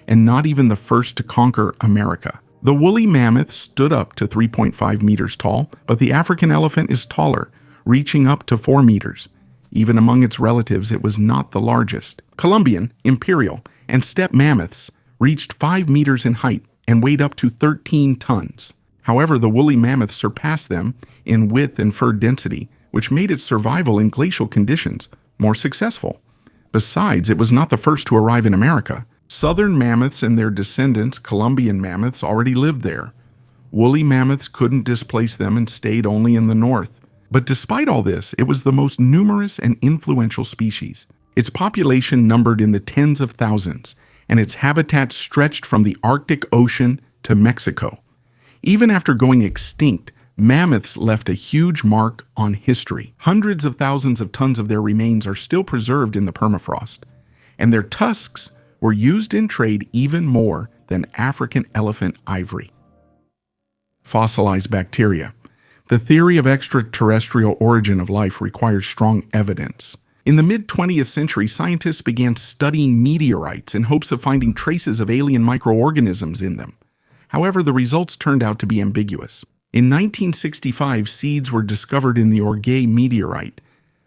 and not even the first to conquer America. The woolly mammoth stood up to 3.5 meters tall, but the African elephant is taller, reaching up to 4 meters. Even among its relatives, it was not the largest. Columbian, imperial, and steppe mammoths reached 5 meters in height and weighed up to 13 tons. However, the woolly mammoth surpassed them in width and fur density, which made its survival in glacial conditions more successful. Besides, it was not the first to arrive in America. Southern mammoths and their descendants, Columbian mammoths, already lived there. Woolly mammoths couldn't displace them and stayed only in the north. But despite all this, it was the most numerous and influential species. Its population numbered in the tens of thousands, and its habitat stretched from the Arctic Ocean to Mexico. Even after going extinct, mammoths left a huge mark on history. Hundreds of thousands of tons of their remains are still preserved in the permafrost, and their tusks were used in trade even more than African elephant ivory. Fossilized bacteria. The theory of extraterrestrial origin of life requires strong evidence. In the mid-20th century, scientists began studying meteorites in hopes of finding traces of alien microorganisms in them. However, the results turned out to be ambiguous. In 1965, seeds were discovered in the Orgueil meteorite,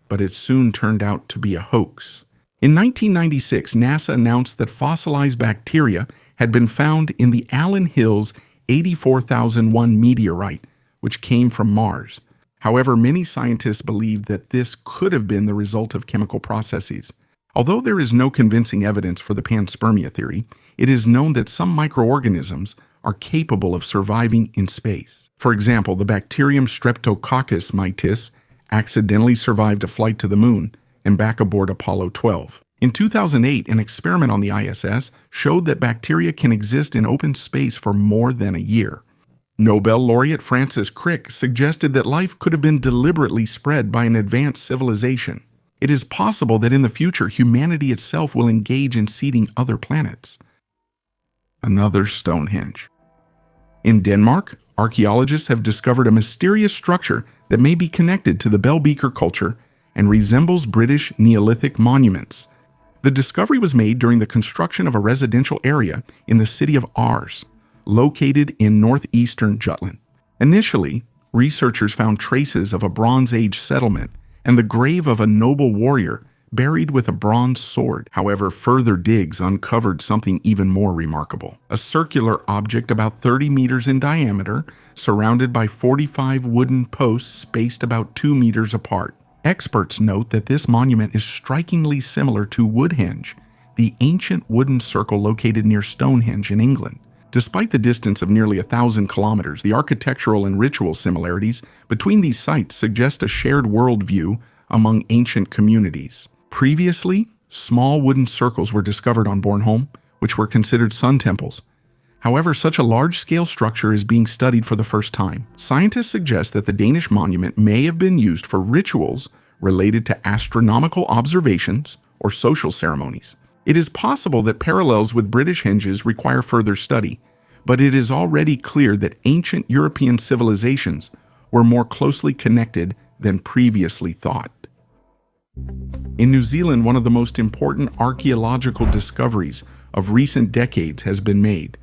but it soon turned out to be a hoax. In 1996, NASA announced that fossilized bacteria had been found in the Allen Hills 84001 meteorite, which came from Mars. However, many scientists believe that this could have been the result of chemical processes. Although there is no convincing evidence for the panspermia theory, it is known that some microorganisms are capable of surviving in space. For example, the bacterium Streptococcus mitis accidentally survived a flight to the moon and back aboard Apollo 12. In 2008, an experiment on the ISS showed that bacteria can exist in open space for more than a year. Nobel laureate Francis Crick suggested that life could have been deliberately spread by an advanced civilization. It is possible that in the future, humanity itself will engage in seeding other planets. Another Stonehenge. In Denmark, archaeologists have discovered a mysterious structure that may be connected to the Bell Beaker culture and resembles British Neolithic monuments. The discovery was made during the construction of a residential area in the city of Aars, located in northeastern Jutland. Initially, researchers found traces of a Bronze Age settlement and the grave of a noble warrior buried with a bronze sword. However, further digs uncovered something even more remarkable. A circular object about 30 meters in diameter, surrounded by 45 wooden posts spaced about 2 meters apart. Experts note that this monument is strikingly similar to Woodhenge, the ancient wooden circle located near Stonehenge in England. Despite the distance of nearly 1,000 kilometers, the architectural and ritual similarities between these sites suggest a shared worldview among ancient communities. Previously, small wooden circles were discovered on Bornholm, which were considered sun temples. However, such a large-scale structure is being studied for the first time. Scientists suggest that the Danish monument may have been used for rituals related to astronomical observations or social ceremonies. It is possible that parallels with British henges require further study, but it is already clear that ancient European civilizations were more closely connected than previously thought. In New Zealand, one of the most important archaeological discoveries of recent decades has been made: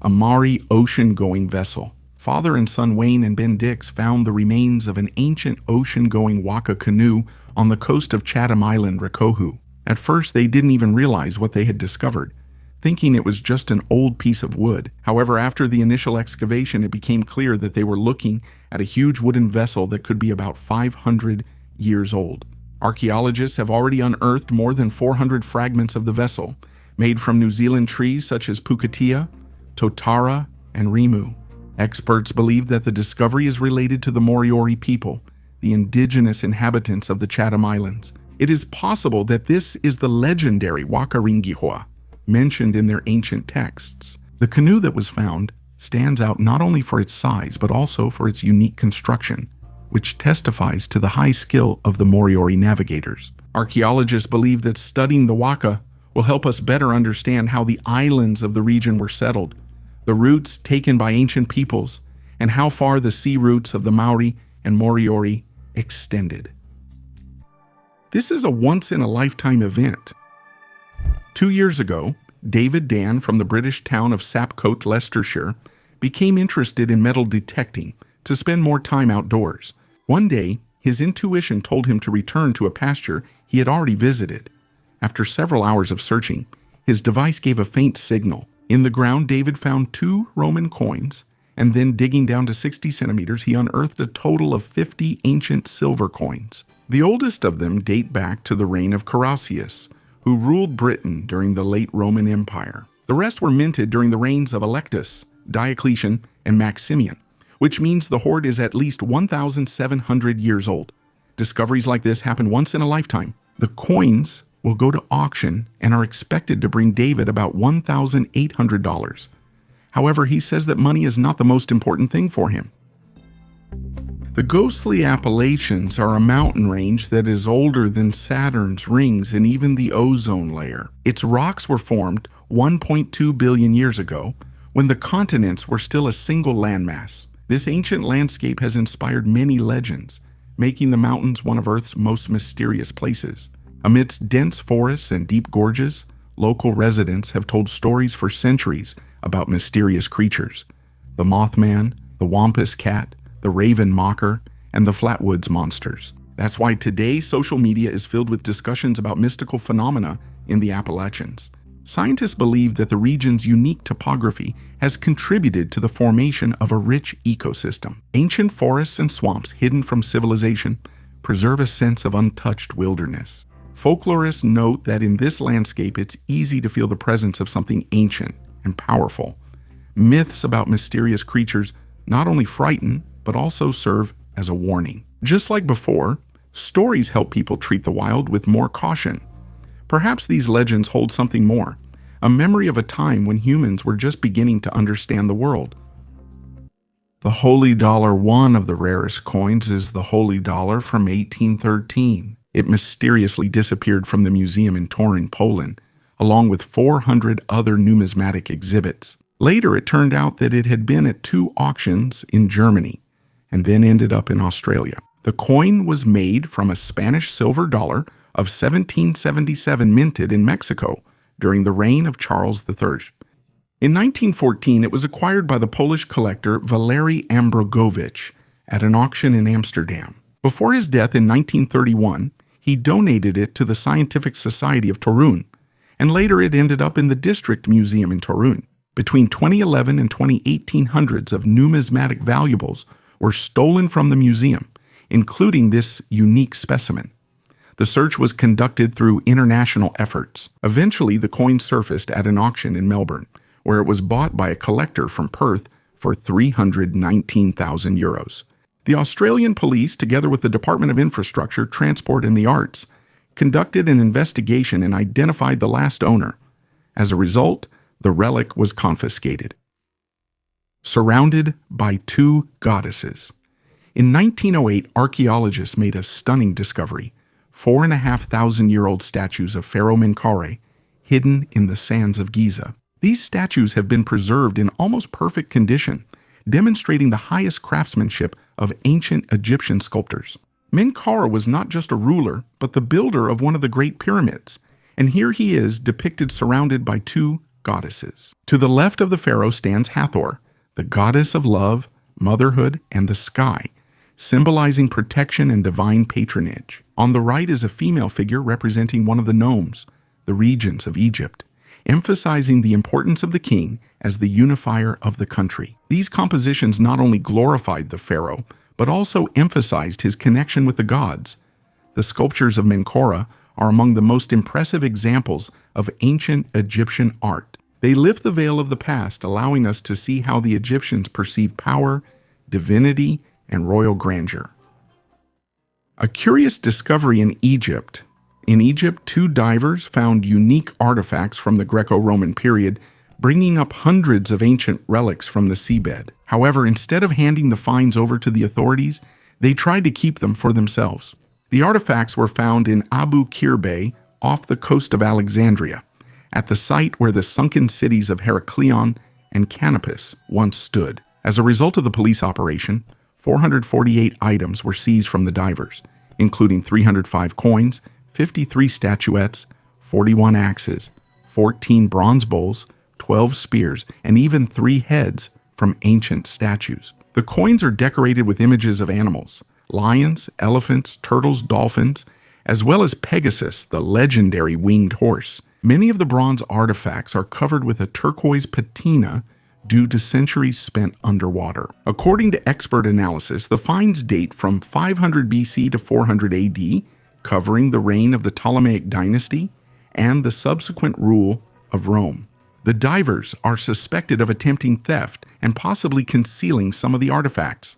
a Maori ocean-going vessel. Father and son Wayne and Ben Dix found the remains of an ancient ocean-going waka canoe on the coast of Chatham Island, Rikohu. At first, they didn't even realize what they had discovered. thinking it was just an old piece of wood. However, after the initial excavation, it became clear that they were looking at a huge wooden vessel that could be about 500 years old. Archaeologists have already unearthed more than 400 fragments of the vessel, made from New Zealand trees such as pukatea, totara, and rimu. Experts believe that the discovery is related to the Moriori people, the indigenous inhabitants of the Chatham Islands. It is possible that this is the legendary Wakaringihua, mentioned in their ancient texts. The canoe that was found stands out not only for its size, but also for its unique construction, which testifies to the high skill of the Moriori navigators. Archaeologists believe that studying the Waka will help us better understand how the islands of the region were settled, the routes taken by ancient peoples, and how far the sea routes of the Maori and Moriori extended. This is a once-in-a-lifetime event. 2 years ago, David Dan from the British town of Sapcote, Leicestershire, became interested in metal detecting to spend more time outdoors. One day, his intuition told him to return to a pasture he had already visited. After several hours of searching, his device gave a faint signal. In the ground, David found 2 Roman coins, and then digging down to 60 centimeters, he unearthed a total of 50 ancient silver coins. The oldest of them date back to the reign of Carausius, who ruled Britain during the late Roman Empire. The rest were minted during the reigns of Electus, Diocletian, and Maximian, which means the hoard is at least 1,700 years old. Discoveries like this happen once in a lifetime. The coins will go to auction and are expected to bring David about $1,800. However, he says that money is not the most important thing for him. The ghostly Appalachians are a mountain range that is older than Saturn's rings and even the ozone layer. Its rocks were formed 1.2 billion years ago, when the continents were still a single landmass. This ancient landscape has inspired many legends, making the mountains one of Earth's most mysterious places. Amidst dense forests and deep gorges, local residents have told stories for centuries about mysterious creatures: the Mothman, the Wampus Cat, the Raven Mocker, and the Flatwoods Monsters. That's why today social media is filled with discussions about mystical phenomena in the Appalachians. Scientists believe that the region's unique topography has contributed to the formation of a rich ecosystem. Ancient forests and swamps hidden from civilization preserve a sense of untouched wilderness. Folklorists note that in this landscape it's easy to feel the presence of something ancient and powerful. Myths about mysterious creatures not only frighten, but also serve as a warning. Just like before, stories help people treat the wild with more caution. Perhaps these legends hold something more, a memory of a time when humans were just beginning to understand the world. The Holy Dollar, one of the rarest coins, is the Holy Dollar from 1813. It mysteriously disappeared from the museum in Torun, Poland, along with 400 other numismatic exhibits. Later, it turned out that it had been at 2 auctions in Germany, and then ended up in Australia. The coin was made from a Spanish silver dollar of 1777 minted in Mexico during the reign of Charles III. In 1914, it was acquired by the Polish collector Valery Ambrogowicz at an auction in Amsterdam. Before his death in 1931, he donated it to the Scientific Society of Torun, and later it ended up in the District Museum in Torun. Between 2011 and 2018, hundreds of numismatic valuables were stolen from the museum, including this unique specimen. The search was conducted through international efforts. Eventually, the coin surfaced at an auction in Melbourne, where it was bought by a collector from Perth for €319,000. The Australian police, together with the Department of Infrastructure, Transport and the Arts, conducted an investigation and identified the last owner. As a result, the relic was confiscated. Surrounded by 2 goddesses. In 1908, archaeologists made a stunning discovery: 4,500-year-old statues of Pharaoh Menkaure hidden in the sands of Giza. These statues have been preserved in almost perfect condition, demonstrating the highest craftsmanship of ancient Egyptian sculptors. Menkaure was not just a ruler, but the builder of one of the Great Pyramids, and here he is depicted surrounded by 2 goddesses. To the left of the pharaoh stands Hathor, the goddess of love, motherhood, and the sky, symbolizing protection and divine patronage. On the right is a female figure representing one of the nomes, the regents of Egypt, emphasizing the importance of the king as the unifier of the country. These compositions not only glorified the pharaoh, but also emphasized his connection with the gods. The sculptures of Menkora are among the most impressive examples of ancient Egyptian art. They lift the veil of the past, allowing us to see how the Egyptians perceived power, divinity, and royal grandeur. A curious discovery in Egypt. In Egypt, 2 divers found unique artifacts from the Greco-Roman period, bringing up hundreds of ancient relics from the seabed. However, instead of handing the finds over to the authorities, they tried to keep them for themselves. The artifacts were found in Abu Qir Bay off the coast of Alexandria, at the site where the sunken cities of Heracleion and Canopus once stood. As a result of the police operation, 448 items were seized from the divers, including 305 coins, 53 statuettes, 41 axes, 14 bronze bowls, 12 spears, and even 3 heads from ancient statues. The coins are decorated with images of animals: lions, elephants, turtles, dolphins, as well as Pegasus, the legendary winged horse. Many of the bronze artifacts are covered with a turquoise patina due to centuries spent underwater. According to expert analysis, the finds date from 500 BC to 400 AD, covering the reign of the Ptolemaic dynasty and the subsequent rule of Rome. The divers are suspected of attempting theft and possibly concealing some of the artifacts.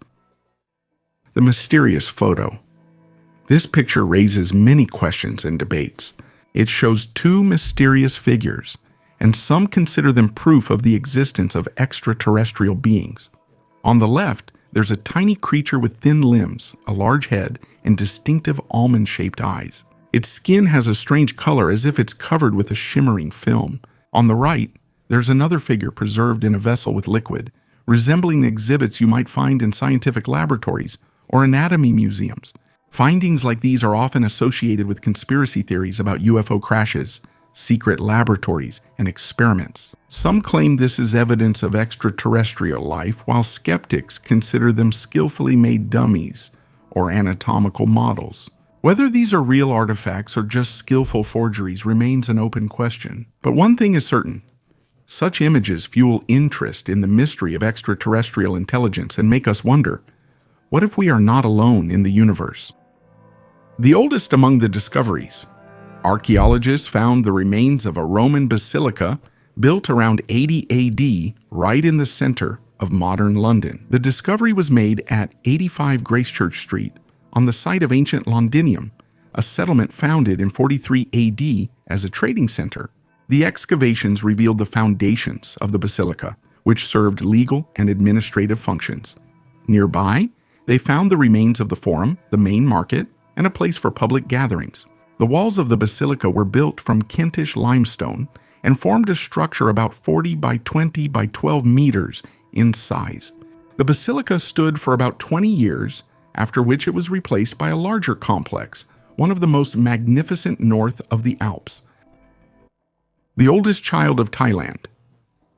The mysterious photo. This picture raises many questions and debates. It shows 2 mysterious figures, and some consider them proof of the existence of extraterrestrial beings. On the left, there's a tiny creature with thin limbs, a large head, and distinctive almond-shaped eyes. Its skin has a strange color as if it's covered with a shimmering film. On the right, there's another figure preserved in a vessel with liquid, resembling exhibits you might find in scientific laboratories or anatomy museums. Findings like these are often associated with conspiracy theories about UFO crashes, secret laboratories, and experiments. Some claim this is evidence of extraterrestrial life, while skeptics consider them skillfully made dummies or anatomical models. Whether these are real artifacts or just skillful forgeries remains an open question. But one thing is certain: such images fuel interest in the mystery of extraterrestrial intelligence and make us wonder, what if we are not alone in the universe? The oldest among the discoveries. Archaeologists found the remains of a Roman basilica built around 80 AD right in the center of modern London. The discovery was made at 85 Gracechurch Street on the site of ancient Londinium, a settlement founded in 43 AD as a trading center. The excavations revealed the foundations of the basilica, which served legal and administrative functions. Nearby, they found the remains of the forum, the main market, and a place for public gatherings. The walls of the basilica were built from Kentish limestone and formed a structure about 40 by 20 by 12 meters in size. The basilica stood for about 20 years, after which it was replaced by a larger complex, one of the most magnificent north of the Alps. The oldest child of Thailand.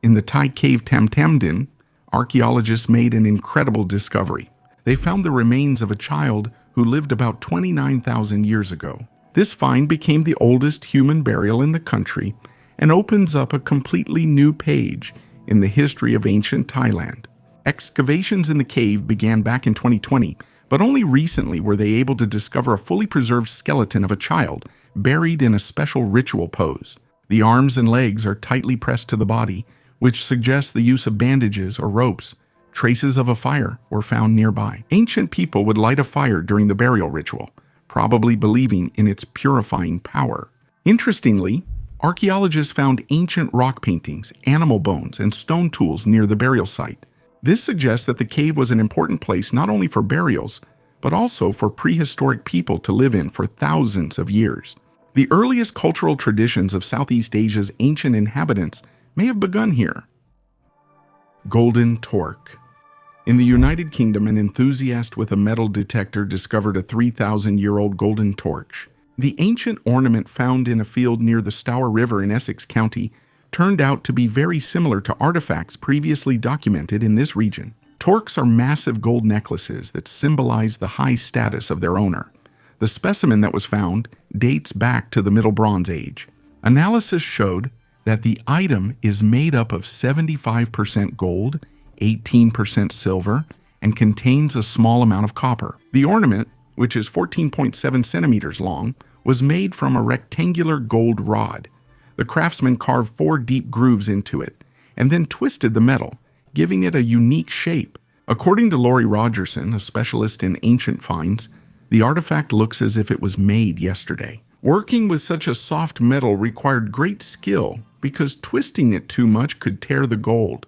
In the Thai cave Tam Tam Din, archaeologists made an incredible discovery. They found the remains of a child who lived about 29,000 years ago. This find became the oldest human burial in the country and opens up a completely new page in the history of ancient Thailand. Excavations in the cave began back in 2020, but only recently were they able to discover a fully preserved skeleton of a child buried in a special ritual pose. The arms and legs are tightly pressed to the body, which suggests the use of bandages or ropes. Traces of a fire were found nearby. Ancient people would light a fire during the burial ritual, probably believing in its purifying power. Interestingly, archaeologists found ancient rock paintings, animal bones, and stone tools near the burial site. This suggests that the cave was an important place not only for burials, but also for prehistoric people to live in for thousands of years. The earliest cultural traditions of Southeast Asia's ancient inhabitants may have begun here. Golden torque. In the United Kingdom, an enthusiast with a metal detector discovered a 3,000-year-old golden torch. The ancient ornament found in a field near the Stour River in Essex County turned out to be very similar to artifacts previously documented in this region. Torques are massive gold necklaces that symbolize the high status of their owner. The specimen that was found dates back to the Middle Bronze Age. Analysis showed that the item is made up of 75% gold, 18% silver, and contains a small amount of copper. The ornament, which is 14.7 centimeters long, was made from a rectangular gold rod. The craftsman carved 4 deep grooves into it and then twisted the metal, giving it a unique shape. According to Laurie Rogerson, a specialist in ancient finds, the artifact looks as if it was made yesterday. Working with such a soft metal required great skill because twisting it too much could tear the gold.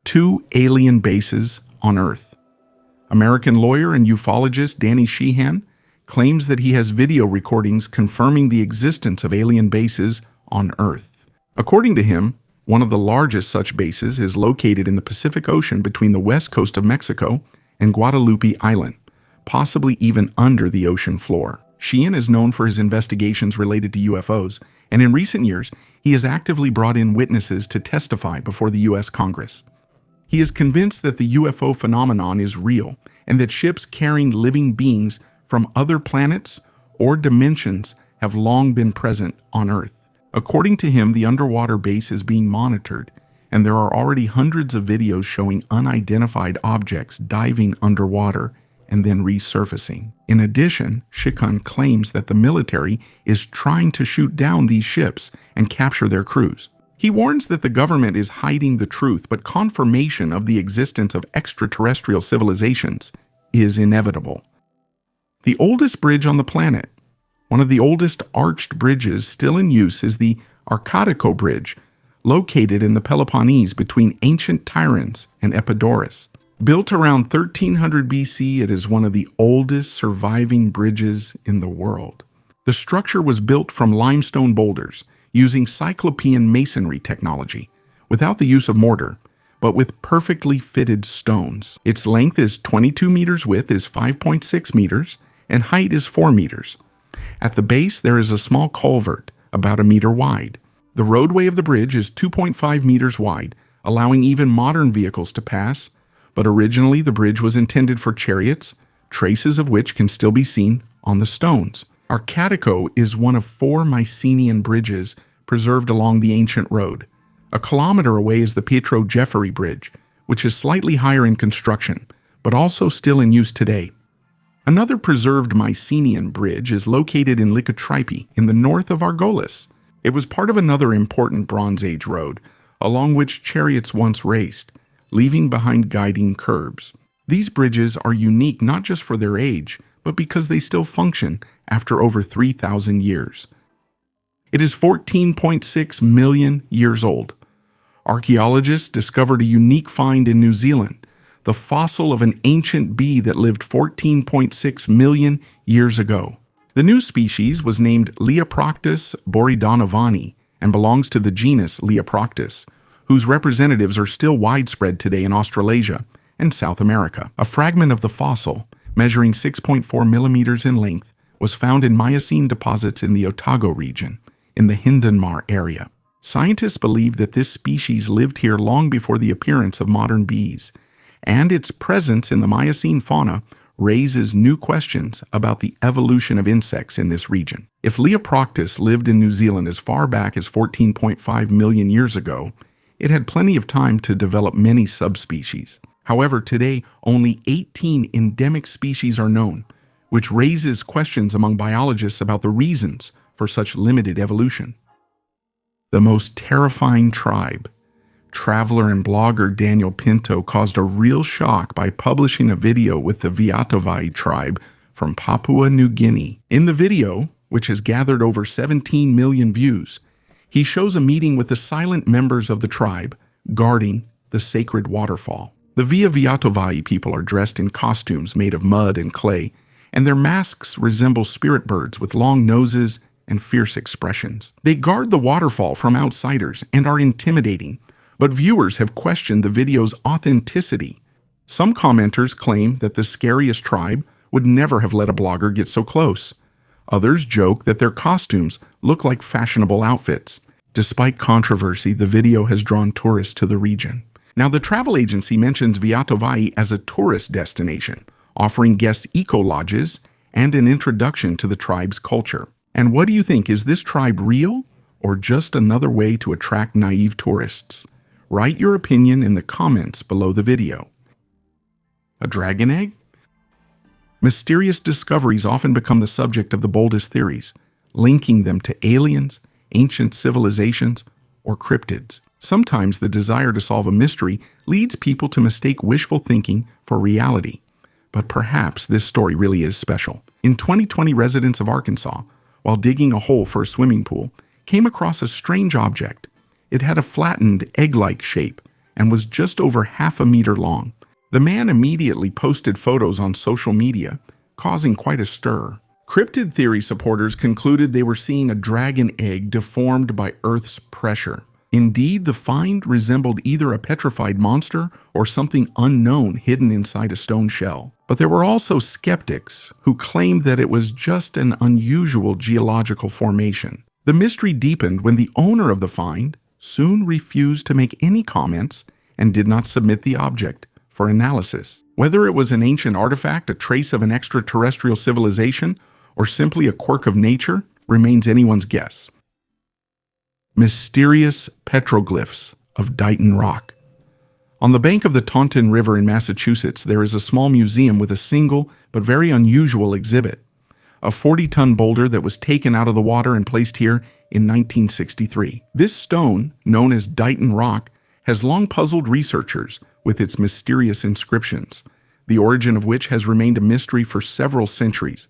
2 alien bases on Earth. American lawyer and ufologist Danny Sheehan claims that he has video recordings confirming the existence of alien bases on Earth. According to him, one of the largest such bases is located in the Pacific Ocean between the west coast of Mexico and Guadalupe Island, possibly even under the ocean floor. Sheehan is known for his investigations related to UFOs, and in recent years, he has actively brought in witnesses to testify before the U.S. Congress. He is convinced that the UFO phenomenon is real and that ships carrying living beings from other planets or dimensions have long been present on Earth. According to him, the underwater base is being monitored, and there are already hundreds of videos showing unidentified objects diving underwater and then resurfacing. In addition, Sheehan claims that the military is trying to shoot down these ships and capture their crews. He warns that the government is hiding the truth, but confirmation of the existence of extraterrestrial civilizations is inevitable. The oldest bridge on the planet. One of the oldest arched bridges still in use is the Archaeological bridge, located in the Peloponnese between ancient Tiryns and Epidaurus. Built around 1300 BC, it is one of the oldest surviving bridges in the world. The structure was built from limestone boulders, using Cyclopean masonry technology, without the use of mortar, but with perfectly fitted stones. Its length is 22 meters, width is 5.6 meters, and height is 4 meters. At the base, there is a small culvert, about a meter wide. The roadway of the bridge is 2.5 meters wide, allowing even modern vehicles to pass, but originally the bridge was intended for chariots, traces of which can still be seen on the stones. Archaeological is one of 4 Mycenaean bridges preserved along the ancient road. A kilometer away is the Pietro Jefferi Bridge, which is slightly higher in construction, but also still in use today. Another preserved Mycenaean bridge is located in Lykotripe in the north of Argolis. It was part of another important Bronze Age road, along which chariots once raced, leaving behind guiding curbs. These bridges are unique not just for their age, but because they still function after over 3,000 years. It is 14.6 million years old. Archaeologists discovered a unique find in New Zealand, the fossil of an ancient bee that lived 14.6 million years ago. The new species was named Leoproctus boredonovani and belongs to the genus Leoproctus, whose representatives are still widespread today in Australasia and South America. A fragment of the fossil, measuring 6.4 millimeters in length, was found in Miocene deposits in the Otago region, in the Hindenmar area. Scientists believe that this species lived here long before the appearance of modern bees, and its presence in the Miocene fauna raises new questions about the evolution of insects in this region. If Leoproctus lived in New Zealand as far back as 14.5 million years ago, it had plenty of time to develop many subspecies. However, today, only 18 endemic species are known, which raises questions among biologists about the reasons for such limited evolution. The most terrifying tribe. Traveler and blogger Daniel Pinto caused a real shock by publishing a video with the Viatovai tribe from Papua New Guinea. In the video, which has gathered over 17 million views, he shows a meeting with the silent members of the tribe guarding the sacred waterfall. The Viatovai people are dressed in costumes made of mud and clay, and their masks resemble spirit birds with long noses and fierce expressions. They guard the waterfall from outsiders and are intimidating, but viewers have questioned the video's authenticity. Some commenters claim that the scariest tribe would never have let a blogger get so close. Others joke that their costumes look like fashionable outfits. Despite controversy, the video has drawn tourists to the region. Now, the travel agency mentions Viatovai as a tourist destination, offering guests eco-lodges and an introduction to the tribe's culture. And what do you think? Is this tribe real, or just another way to attract naive tourists? Write your opinion in the comments below the video. A dragon egg? Mysterious discoveries often become the subject of the boldest theories, linking them to aliens, ancient civilizations, or cryptids. Sometimes the desire to solve a mystery leads people to mistake wishful thinking for reality. But perhaps this story really is special. In 2020, residents of Arkansas, while digging a hole for a swimming pool, came across a strange object. It had a flattened, egg-like shape and was just over half a meter long. The man immediately posted photos on social media, causing quite a stir. Cryptid theory supporters concluded they were seeing a dragon egg deformed by Earth's pressure. Indeed, the find resembled either a petrified monster or something unknown hidden inside a stone shell. But there were also skeptics who claimed that it was just an unusual geological formation. The mystery deepened when the owner of the find soon refused to make any comments and did not submit the object for analysis. Whether it was an ancient artifact, a trace of an extraterrestrial civilization, or simply a quirk of nature remains anyone's guess. Mysterious petroglyphs of Dighton Rock. On the bank of the Taunton River in Massachusetts, there is a small museum with a single but very unusual exhibit, a 40-ton boulder that was taken out of the water and placed here in 1963. This stone, known as Dighton Rock, has long puzzled researchers with its mysterious inscriptions, the origin of which has remained a mystery for several centuries.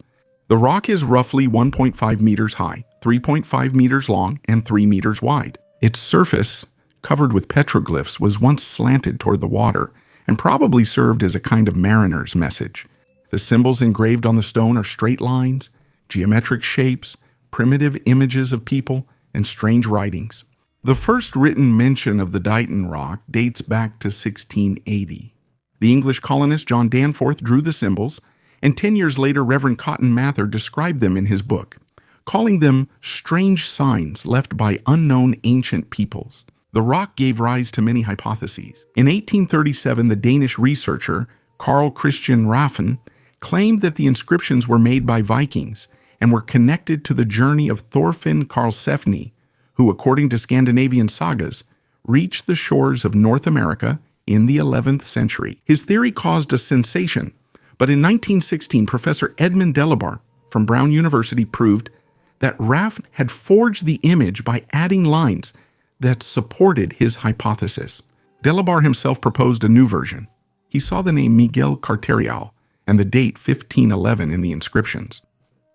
The rock is roughly 1.5 meters high, 3.5 meters long, and 3 meters wide. Its surface, covered with petroglyphs, was once slanted toward the water and probably served as a kind of mariner's message. The symbols engraved on the stone are straight lines, geometric shapes, primitive images of people, and strange writings. The first written mention of the Dighton Rock dates back to 1680. The English colonist John Danforth drew the symbols, and 10 years later Reverend Cotton Mather described them in his book, calling them strange signs left by unknown ancient peoples. The rock gave rise to many hypotheses. In 1837, the Danish researcher Carl Christian Raffen claimed that the inscriptions were made by Vikings and were connected to the journey of Thorfinn Karlsefni, who, according to Scandinavian sagas, reached the shores of North America in the 11th century. His theory caused a sensation, but in 1916, Professor Edmund Delabar from Brown University proved that Raffen had forged the image by adding lines that supported his hypothesis. Delabar himself proposed a new version. He saw the name Miguel Carterial and the date 1511 in the inscriptions.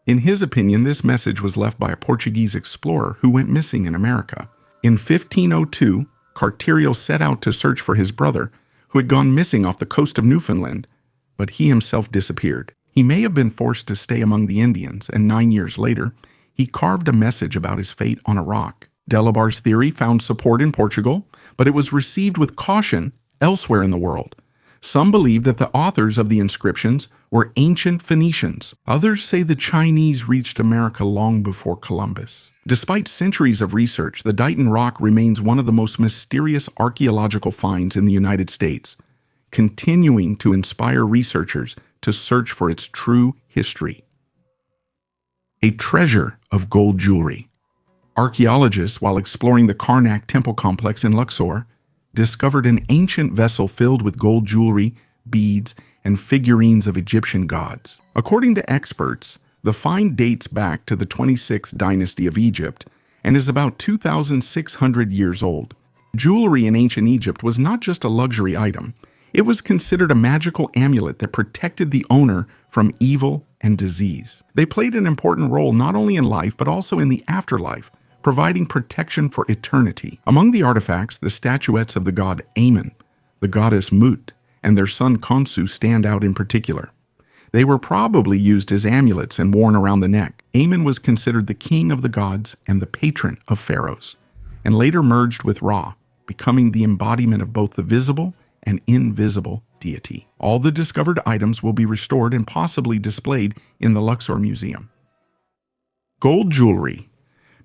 In his opinion, this message was left by a Portuguese explorer who went missing in America. In 1502, Carterial set out to search for his brother, who had gone missing off the coast of Newfoundland, but he himself disappeared. He may have been forced to stay among the Indians, and 9 years later, he carved a message about his fate on a rock. Delabar's theory found support in Portugal, but it was received with caution elsewhere in the world. Some believe that the authors of the inscriptions were ancient Phoenicians. Others say the Chinese reached America long before Columbus. Despite centuries of research, the Dighton Rock remains one of the most mysterious archaeological finds in the United States, continuing to inspire researchers to search for its true history. A treasure of gold jewelry. Archaeologists, while exploring the Karnak temple complex in Luxor, discovered an ancient vessel filled with gold jewelry, beads, and figurines of Egyptian gods. According to experts, the find dates back to the 26th dynasty of Egypt and is about 2,600 years old. Jewelry in ancient Egypt was not just a luxury item. It was considered a magical amulet that protected the owner from evil and disease. They played an important role not only in life but also in the afterlife, providing protection for eternity. Among the artifacts, the statuettes of the god Amun, the goddess Mut, and their son Khonsu stand out in particular. They were probably used as amulets and worn around the neck. Amun was considered the king of the gods and the patron of pharaohs, and later merged with Ra, becoming the embodiment of both the visible and invisible deity. All the discovered items will be restored and possibly displayed in the Luxor Museum. Gold jewelry.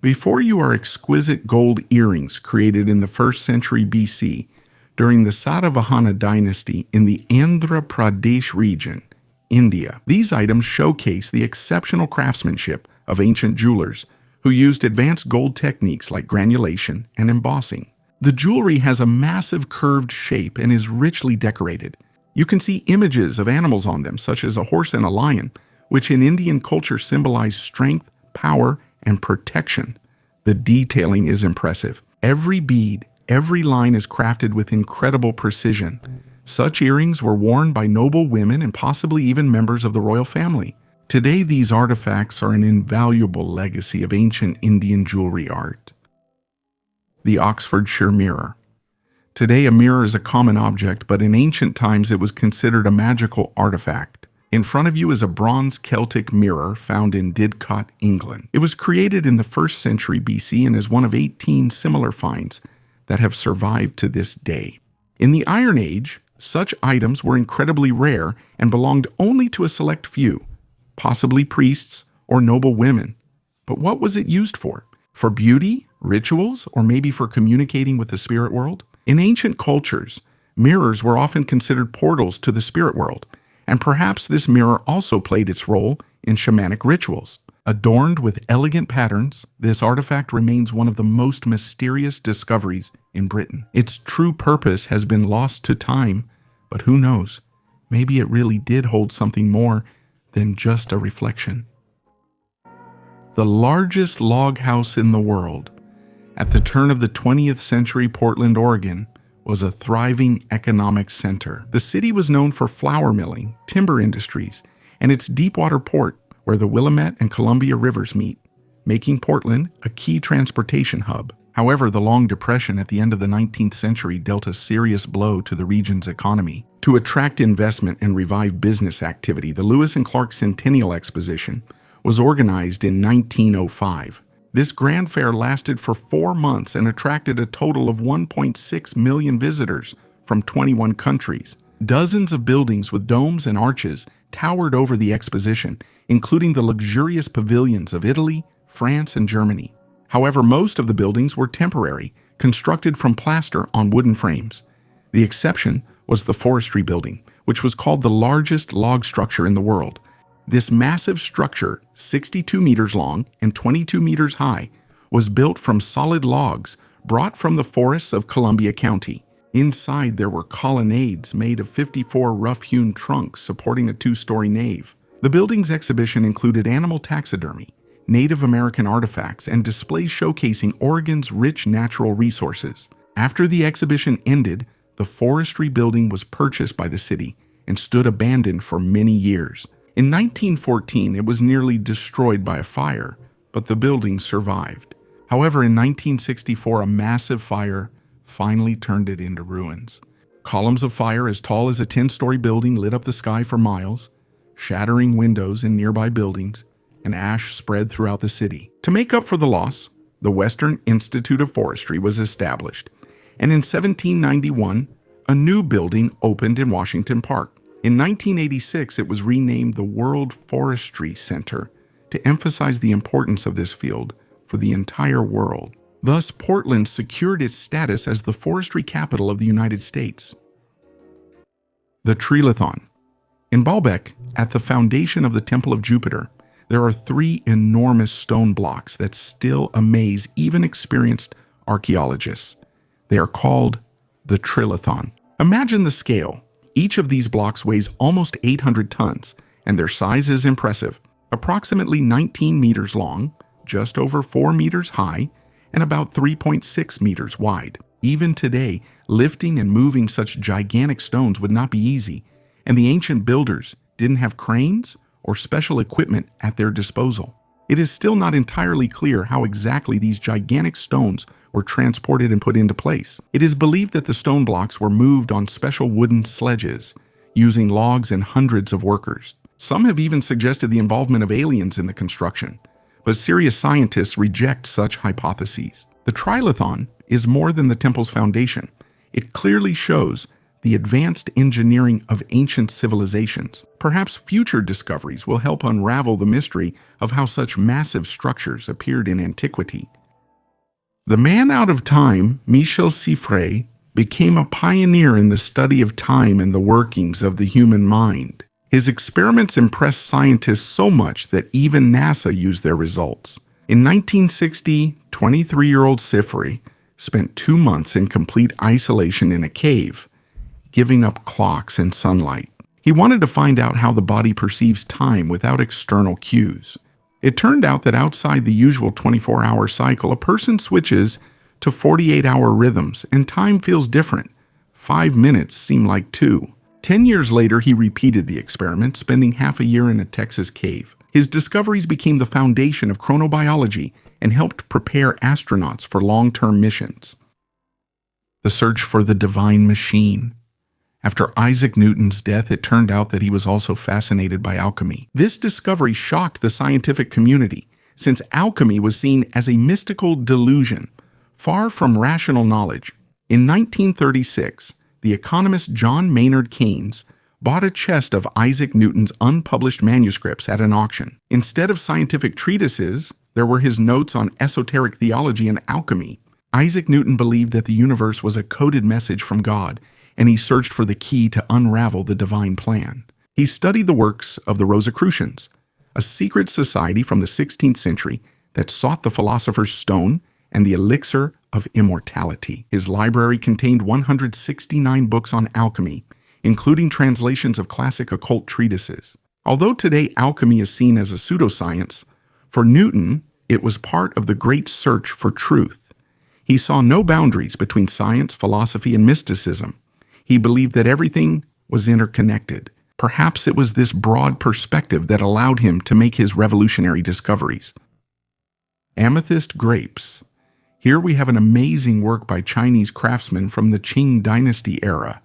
Before you are exquisite gold earrings created in the 1st century BC during the Satavahana dynasty in the Andhra Pradesh region, India. These items showcase the exceptional craftsmanship of ancient jewelers who used advanced gold techniques like granulation and embossing. The jewelry has a massive curved shape and is richly decorated. You can see images of animals on them, such as a horse and a lion, which in Indian culture symbolize strength, power, and protection. The detailing is impressive. Every bead, every line is crafted with incredible precision. Such earrings were worn by noble women and possibly even members of the royal family. Today, these artifacts are an invaluable legacy of ancient Indian jewelry art. The Oxfordshire mirror. Today, a mirror is a common object, but in ancient times it was considered a magical artifact. In front of you is a bronze Celtic mirror found in Didcot, England. It was created in the 1st century BC and is one of 18 similar finds that have survived to this day. In the Iron Age, such items were incredibly rare and belonged only to a select few, possibly priests or noble women. But what was it used for? For beauty, rituals, or maybe for communicating with the spirit world? In ancient cultures, mirrors were often considered portals to the spirit world, and perhaps this mirror also played its role in shamanic rituals. Adorned with elegant patterns, this artifact remains one of the most mysterious discoveries in Britain. Its true purpose has been lost to time, but who knows? Maybe it really did hold something more than just a reflection. The largest log house in the world. At the turn of the 20th century, Portland, Oregon, was a thriving economic center. The city was known for flour milling, timber industries, and its deepwater port, where the Willamette and Columbia rivers meet, making Portland a key transportation hub. However, the Long Depression at the end of the 19th century dealt a serious blow to the region's economy. To attract investment and revive business activity, the Lewis and Clark Centennial Exposition was organized in 1905. This grand fair lasted for 4 months and attracted a total of 1.6 million visitors from 21 countries. Dozens of buildings with domes and arches towered over the exposition, including the luxurious pavilions of Italy, France, and Germany. However, most of the buildings were temporary, constructed from plaster on wooden frames. The exception was the Forestry Building, which was called the largest log structure in the world. This massive structure, 62 meters long and 22 meters high, was built from solid logs brought from the forests of Columbia County. Inside, there were colonnades made of 54 rough-hewn trunks supporting a 2-story nave. The building's exhibition included animal taxidermy, Native American artifacts, and displays showcasing Oregon's rich natural resources. After the exhibition ended, the Forestry Building was purchased by the city and stood abandoned for many years. In 1914, it was nearly destroyed by a fire, but the building survived. However, in 1964, a massive fire finally turned it into ruins. Columns of fire as tall as a 10-story building lit up the sky for miles, shattering windows in nearby buildings, and ash spread throughout the city. To make up for the loss, the Western Institute of Forestry was established, and in 1791, a new building opened in Washington Park. In 1986, it was renamed the World Forestry Center to emphasize the importance of this field for the entire world. Thus, Portland secured its status as the forestry capital of the United States. The Trilithon. In Baalbek, at the foundation of the Temple of Jupiter, there are 3 enormous stone blocks that still amaze even experienced archaeologists. They are called the Trilithon. Imagine the scale. Each of these blocks weighs almost 800 tons, and their size is impressive. Approximately 19 meters long, just over 4 meters high, and about 3.6 meters wide. Even today, lifting and moving such gigantic stones would not be easy, and the ancient builders didn't have cranes or special equipment at their disposal. It is still not entirely clear how exactly these gigantic stones were transported and put into place. It is believed that the stone blocks were moved on special wooden sledges, using logs and hundreds of workers. Some have even suggested the involvement of aliens in the construction, but serious scientists reject such hypotheses. The Trilithon is more than the temple's foundation. It clearly shows the advanced engineering of ancient civilizations. Perhaps future discoveries will help unravel the mystery of how such massive structures appeared in antiquity. The man out of time, Michel Siffre, became a pioneer in the study of time and the workings of the human mind. His experiments impressed scientists so much that even NASA used their results. In 1960, 23-year-old Sifri spent 2 months in complete isolation in a cave, giving up clocks and sunlight. He wanted to find out how the body perceives time without external cues. It turned out that outside the usual 24-hour cycle, a person switches to 48-hour rhythms, and time feels different. 5 minutes seem like 2. 10 years later, he repeated the experiment, spending half a year in a Texas cave. His discoveries became the foundation of chronobiology and helped prepare astronauts for long-term missions. The search for the divine machine. After Isaac Newton's death, it turned out that he was also fascinated by alchemy. This discovery shocked the scientific community, since alchemy was seen as a mystical delusion, far from rational knowledge. In 1936, the economist John Maynard Keynes bought a chest of Isaac Newton's unpublished manuscripts at an auction. Instead of scientific treatises, there were his notes on esoteric theology and alchemy. Isaac Newton believed that the universe was a coded message from God, and he searched for the key to unravel the divine plan. He studied the works of the Rosicrucians, a secret society from the 16th century that sought the philosopher's stone and the elixir of immortality. His library contained 169 books on alchemy, including translations of classic occult treatises. Although today alchemy is seen as a pseudoscience, for Newton, it was part of the great search for truth. He saw no boundaries between science, philosophy, and mysticism. He believed that everything was interconnected. Perhaps it was this broad perspective that allowed him to make his revolutionary discoveries. Amethyst grapes. Here we have an amazing work by Chinese craftsmen from the Qing dynasty era,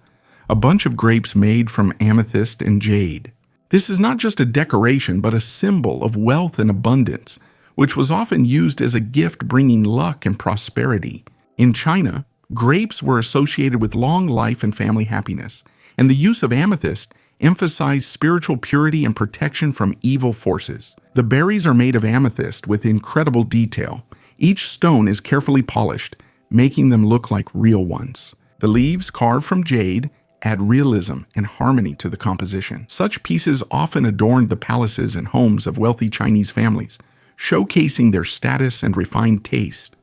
a bunch of grapes made from amethyst and jade. This is not just a decoration, but a symbol of wealth and abundance, which was often used as a gift bringing luck and prosperity. In China, grapes were associated with long life and family happiness, and the use of amethyst emphasized spiritual purity and protection from evil forces. The berries are made of amethyst with incredible detail. Each stone is carefully polished, making them look like real ones. The leaves, carved from jade, add realism and harmony to the composition. Such pieces often adorned the palaces and homes of wealthy Chinese families, showcasing their status and refined taste.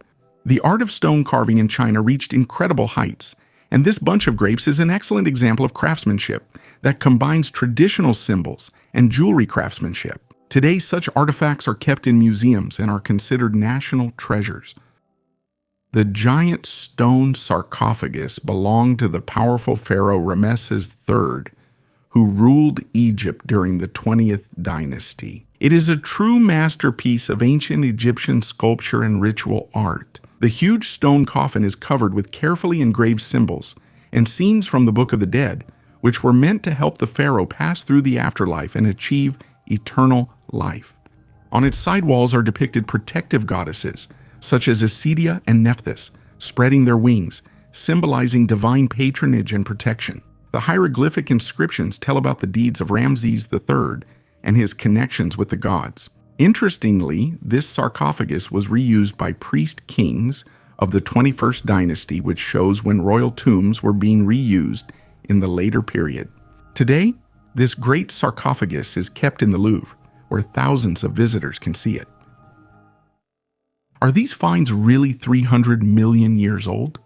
The art of stone carving in China reached incredible heights, and this bunch of grapes is an excellent example of craftsmanship that combines traditional symbols and jewelry craftsmanship. Today, such artifacts are kept in museums and are considered national treasures. The giant stone sarcophagus belonged to the powerful pharaoh Ramesses III, who ruled Egypt during the 20th dynasty. It is a true masterpiece of ancient Egyptian sculpture and ritual art. The huge stone coffin is covered with carefully engraved symbols and scenes from the Book of the Dead, which were meant to help the pharaoh pass through the afterlife and achieve eternal life. On its side walls are depicted protective goddesses, such as Isidia and Nephthys, spreading their wings, symbolizing divine patronage and protection. The hieroglyphic inscriptions tell about the deeds of Ramses III and his connections with the gods. Interestingly, this sarcophagus was reused by priest kings of the 21st dynasty, which shows when royal tombs were being reused in the later period. Today, this great sarcophagus is kept in the Louvre, where thousands of visitors can see it. Are these finds really 300 million years old?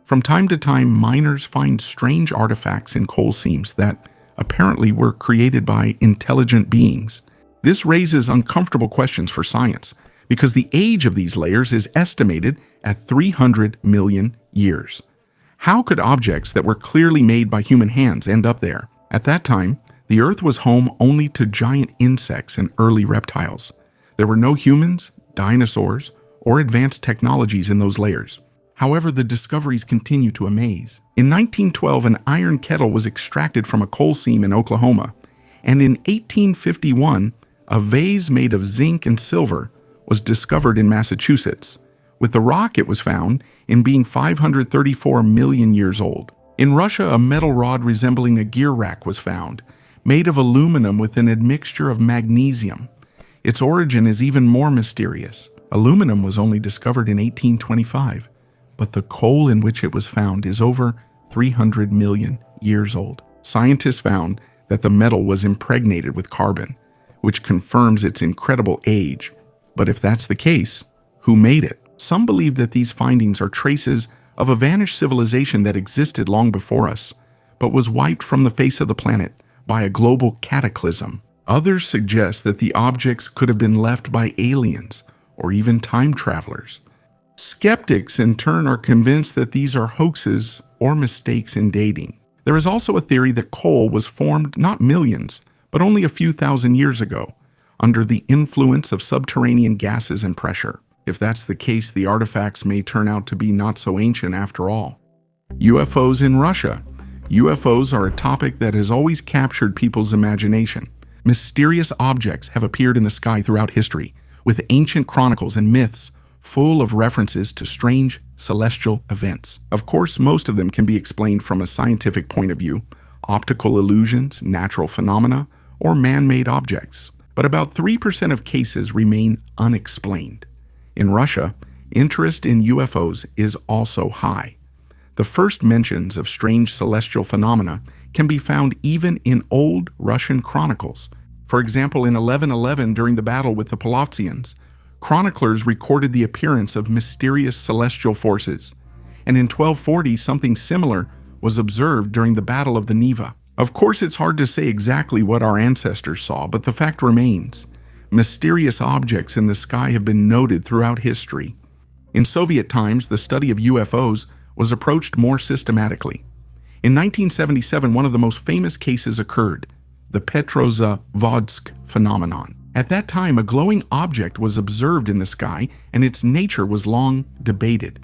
From time to time, miners find strange artifacts in coal seams that apparently were created by intelligent beings. This raises uncomfortable questions for science, because the age of these layers is estimated at 300 million years. How could objects that were clearly made by human hands end up there? At that time, the Earth was home only to giant insects and early reptiles. There were no humans, dinosaurs, or advanced technologies in those layers. However, the discoveries continue to amaze. In 1912, an iron kettle was extracted from a coal seam in Oklahoma, and in 1851, a vase made of zinc and silver was discovered in Massachusetts. With the rock, it was found in being 534 million years old. In Russia, a metal rod resembling a gear rack was found, made of aluminum with an admixture of magnesium. Its origin is even more mysterious. Aluminum was only discovered in 1825, but the coal in which it was found is over 300 million years old. Scientists found that the metal was impregnated with carbon, which confirms its incredible age. But if that's the case, who made it? Some believe that these findings are traces of a vanished civilization that existed long before us, but was wiped from the face of the planet by a global cataclysm. Others suggest that the objects could have been left by aliens or even time travelers. Skeptics, in turn, are convinced that these are hoaxes or mistakes in dating. There is also a theory that coal was formed not millions, but only a few thousand years ago, under the influence of subterranean gases and pressure. If that's the case, the artifacts may turn out to be not so ancient after all. UFOs in Russia. UFOs are a topic that has always captured people's imagination. Mysterious objects have appeared in the sky throughout history, with ancient chronicles and myths full of references to strange celestial events. Of course, most of them can be explained from a scientific point of view: optical illusions, natural phenomena, or man-made objects. But about 3% of cases remain unexplained. In Russia, interest in UFOs is also high. The first mentions of strange celestial phenomena can be found even in old Russian chronicles. For example, in 1111, during the battle with the Polovtsians, chroniclers recorded the appearance of mysterious celestial forces. And in 1240, something similar was observed during the Battle of the Neva. Of course, it's hard to say exactly what our ancestors saw, but the fact remains: mysterious objects in the sky have been noted throughout history. In Soviet times, the study of UFOs was approached more systematically. In 1977, one of the most famous cases occurred: the Petrozavodsk phenomenon. At that time, a glowing object was observed in the sky, and its nature was long debated.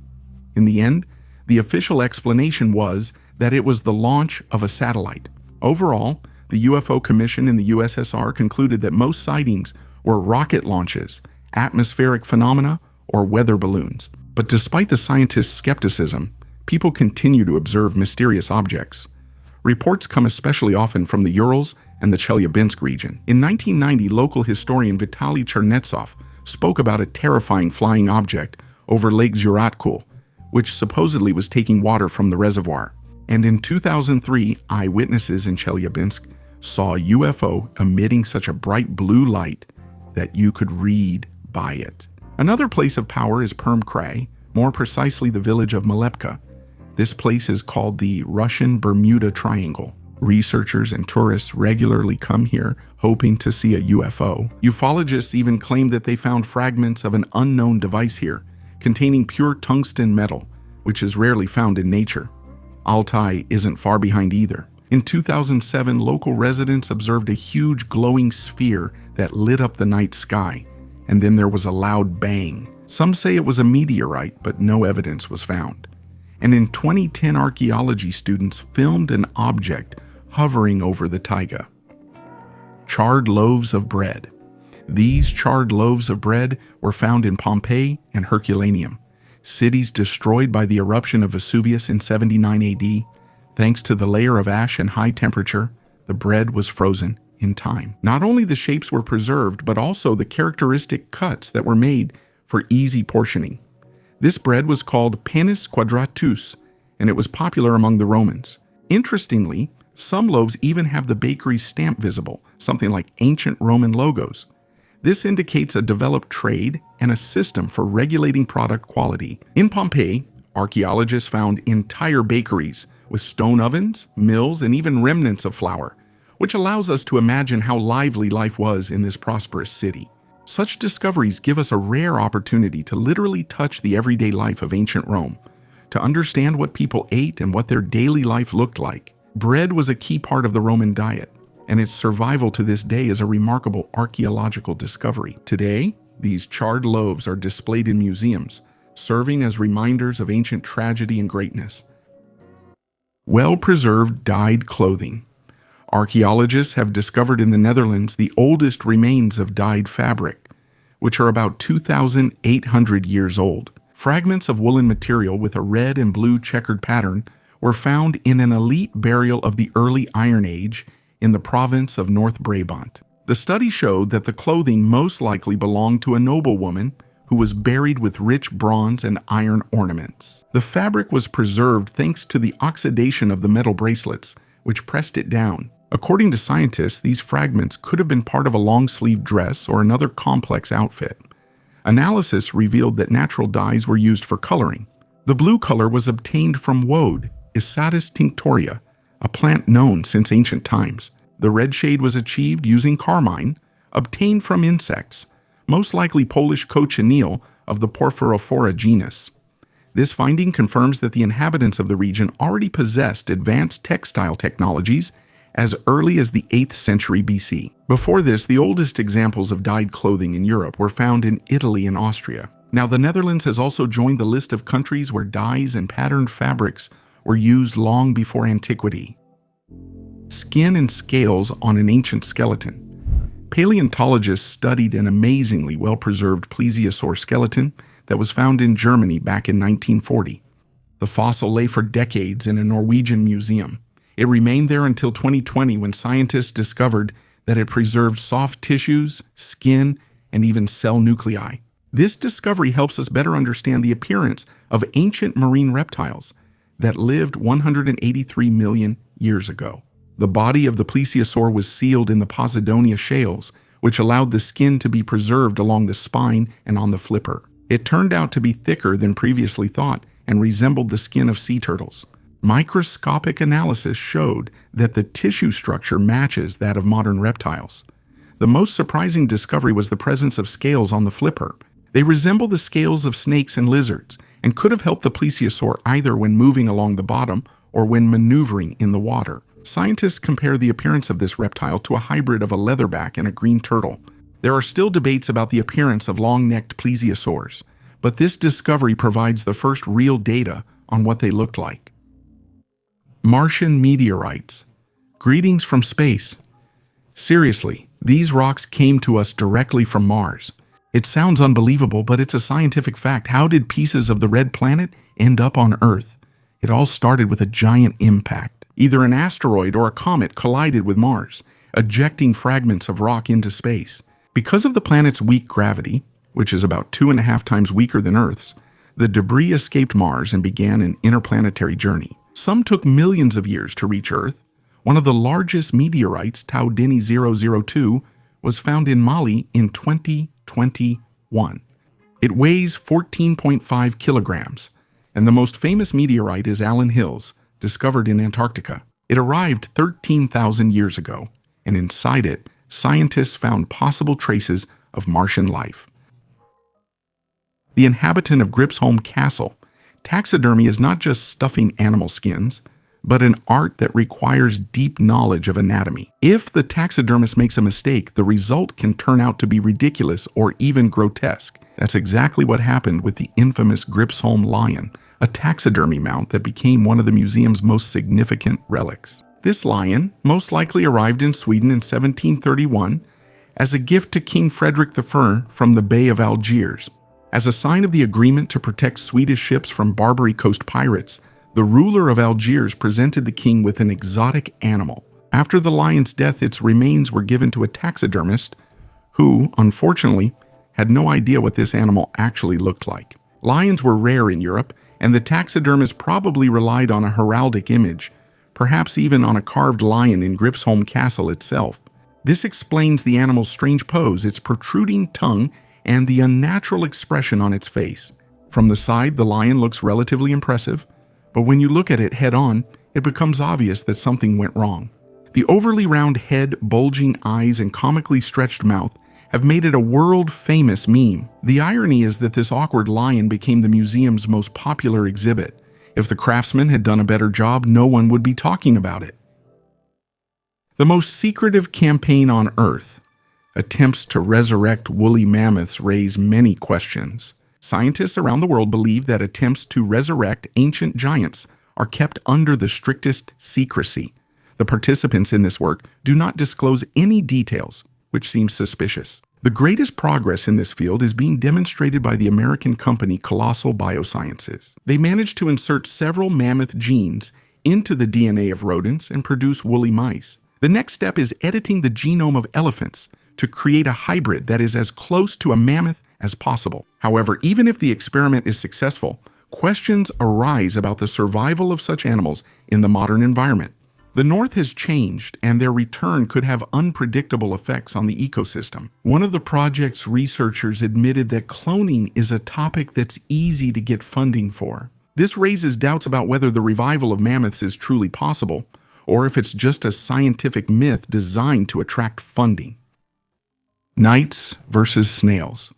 In the end, the official explanation was that it was the launch of a satellite. Overall, the UFO Commission in the USSR concluded that most sightings were rocket launches, atmospheric phenomena, or weather balloons. But despite the scientists' skepticism, people continue to observe mysterious objects. Reports come especially often from the Urals and the Chelyabinsk region. In 1990, local historian Vitaly Chernetsov spoke about a terrifying flying object over Lake Zhuratkul, which supposedly was taking water from the reservoir. And in 2003, eyewitnesses in Chelyabinsk saw a UFO emitting such a bright blue light that you could read by it. Another place of power is Perm Krai, more precisely the village of Malepka. This place is called the Russian Bermuda Triangle. Researchers and tourists regularly come here hoping to see a UFO. Ufologists even claim that they found fragments of an unknown device here, containing pure tungsten metal, which is rarely found in nature. Altai isn't far behind either. In 2007, local residents observed a huge glowing sphere that lit up the night sky, and then there was a loud bang. Some say it was a meteorite, but no evidence was found. And in 2010, archaeology students filmed an object hovering over the taiga. Charred loaves of bread. These charred loaves of bread were found in Pompeii and Herculaneum, cities destroyed by the eruption of Vesuvius in 79 AD. Thanks to the layer of ash and high temperature, the bread was frozen in time. Not only the shapes were preserved, but also the characteristic cuts that were made for easy portioning. This bread was called panis quadratus, and it was popular among the Romans. Interestingly, some loaves even have the bakery's stamp visible, something like ancient Roman logos. This indicates a developed trade and a system for regulating product quality. In Pompeii, archaeologists found entire bakeries with stone ovens, mills, and even remnants of flour, which allows us to imagine how lively life was in this prosperous city. Such discoveries give us a rare opportunity to literally touch the everyday life of ancient Rome, to understand what people ate and what their daily life looked like. Bread was a key part of the Roman diet, and its survival to this day is a remarkable archaeological discovery. Today, these charred loaves are displayed in museums, serving as reminders of ancient tragedy and greatness. Well-preserved dyed clothing. Archaeologists have discovered in the Netherlands the oldest remains of dyed fabric, which are about 2,800 years old. Fragments of woolen material with a red and blue checkered pattern were found in an elite burial of the early Iron Age in the province of North Brabant. The study showed that the clothing most likely belonged to a noblewoman who was buried with rich bronze and iron ornaments. The fabric was preserved thanks to the oxidation of the metal bracelets, which pressed it down. According to scientists, these fragments could have been part of a long-sleeved dress or another complex outfit. Analysis revealed that natural dyes were used for coloring. The blue color was obtained from woad, Isatis tinctoria, a plant known since ancient times. The red shade was achieved using carmine, obtained from insects, most likely Polish cochineal of the Porphyrophora genus. This finding confirms that the inhabitants of the region already possessed advanced textile technologies as early as the 8th century BC. Before this, the oldest examples of dyed clothing in Europe were found in Italy and Austria. Now, the Netherlands has also joined the list of countries where dyes and patterned fabrics were used long before antiquity. Skin and scales on an ancient skeleton. Paleontologists studied an amazingly well-preserved plesiosaur skeleton that was found in Germany back in 1940. The fossil lay for decades in a Norwegian museum. It remained there until 2020 when scientists discovered that it preserved soft tissues, skin, and even cell nuclei. This discovery helps us better understand the appearance of ancient marine reptiles that lived 183 million years ago. The body of the plesiosaur was sealed in the Posidonia shales, which allowed the skin to be preserved along the spine and on the flipper. It turned out to be thicker than previously thought and resembled the skin of sea turtles. Microscopic analysis showed that the tissue structure matches that of modern reptiles. The most surprising discovery was the presence of scales on the flipper. They resemble the scales of snakes and lizards and could have helped the plesiosaur either when moving along the bottom or when maneuvering in the water. Scientists compare the appearance of this reptile to a hybrid of a leatherback and a green turtle. There are still debates about the appearance of long-necked plesiosaurs, but this discovery provides the first real data on what they looked like. Martian meteorites. Greetings from space. Seriously, these rocks came to us directly from Mars. It sounds unbelievable, but it's a scientific fact. How did pieces of the red planet end up on Earth? It all started with a giant impact. Either an asteroid or a comet collided with Mars, ejecting fragments of rock into space. Because of the planet's weak gravity, which is about 2.5 times weaker than Earth's, the debris escaped Mars and began an interplanetary journey. Some took millions of years to reach Earth. One of the largest meteorites, Tau Dini 002, was found in Mali in 2021. It weighs 14.5 kilograms, and the most famous meteorite is Allen Hills, discovered in Antarctica. It arrived 13,000 years ago, and inside it, scientists found possible traces of Martian life. The inhabitant of Gripsholm Castle. Taxidermy is not just stuffing animal skins, but an art that requires deep knowledge of anatomy. If the taxidermist makes a mistake, the result can turn out to be ridiculous or even grotesque. That's exactly what happened with the infamous Gripsholm lion, a taxidermy mount that became one of the museum's most significant relics. This lion most likely arrived in Sweden in 1731 as a gift to King Frederick I from the Bay of Algiers. As a sign of the agreement to protect Swedish ships from Barbary Coast pirates, the ruler of Algiers presented the king with an exotic animal. After the lion's death, its remains were given to a taxidermist who, unfortunately, had no idea what this animal actually looked like. Lions were rare in Europe, and the taxidermist probably relied on a heraldic image, perhaps even on a carved lion in Gripsholm Castle itself. This explains the animal's strange pose, its protruding tongue, and the unnatural expression on its face. From the side, the lion looks relatively impressive, but when you look at it head-on, it becomes obvious that something went wrong. The overly round head, bulging eyes, and comically stretched mouth have made it a world-famous meme. The irony is that this awkward lion became the museum's most popular exhibit. If the craftsman had done a better job, no one would be talking about it. The most secretive campaign on Earth. Attempts to resurrect woolly mammoths raise many questions. Scientists around the world believe that attempts to resurrect ancient giants are kept under the strictest secrecy. The participants in this work do not disclose any details, which seems suspicious. The greatest progress in this field is being demonstrated by the American company Colossal Biosciences. They managed to insert several mammoth genes into the DNA of rodents and produce woolly mice. The next step is editing the genome of elephants to create a hybrid that is as close to a mammoth as possible. However, even if the experiment is successful, questions arise about the survival of such animals in the modern environment. The North has changed, and their return could have unpredictable effects on the ecosystem. One of the project's researchers admitted that cloning is a topic that's easy to get funding for. This raises doubts about whether the revival of mammoths is truly possible, or if it's just a scientific myth designed to attract funding. Knights versus snails.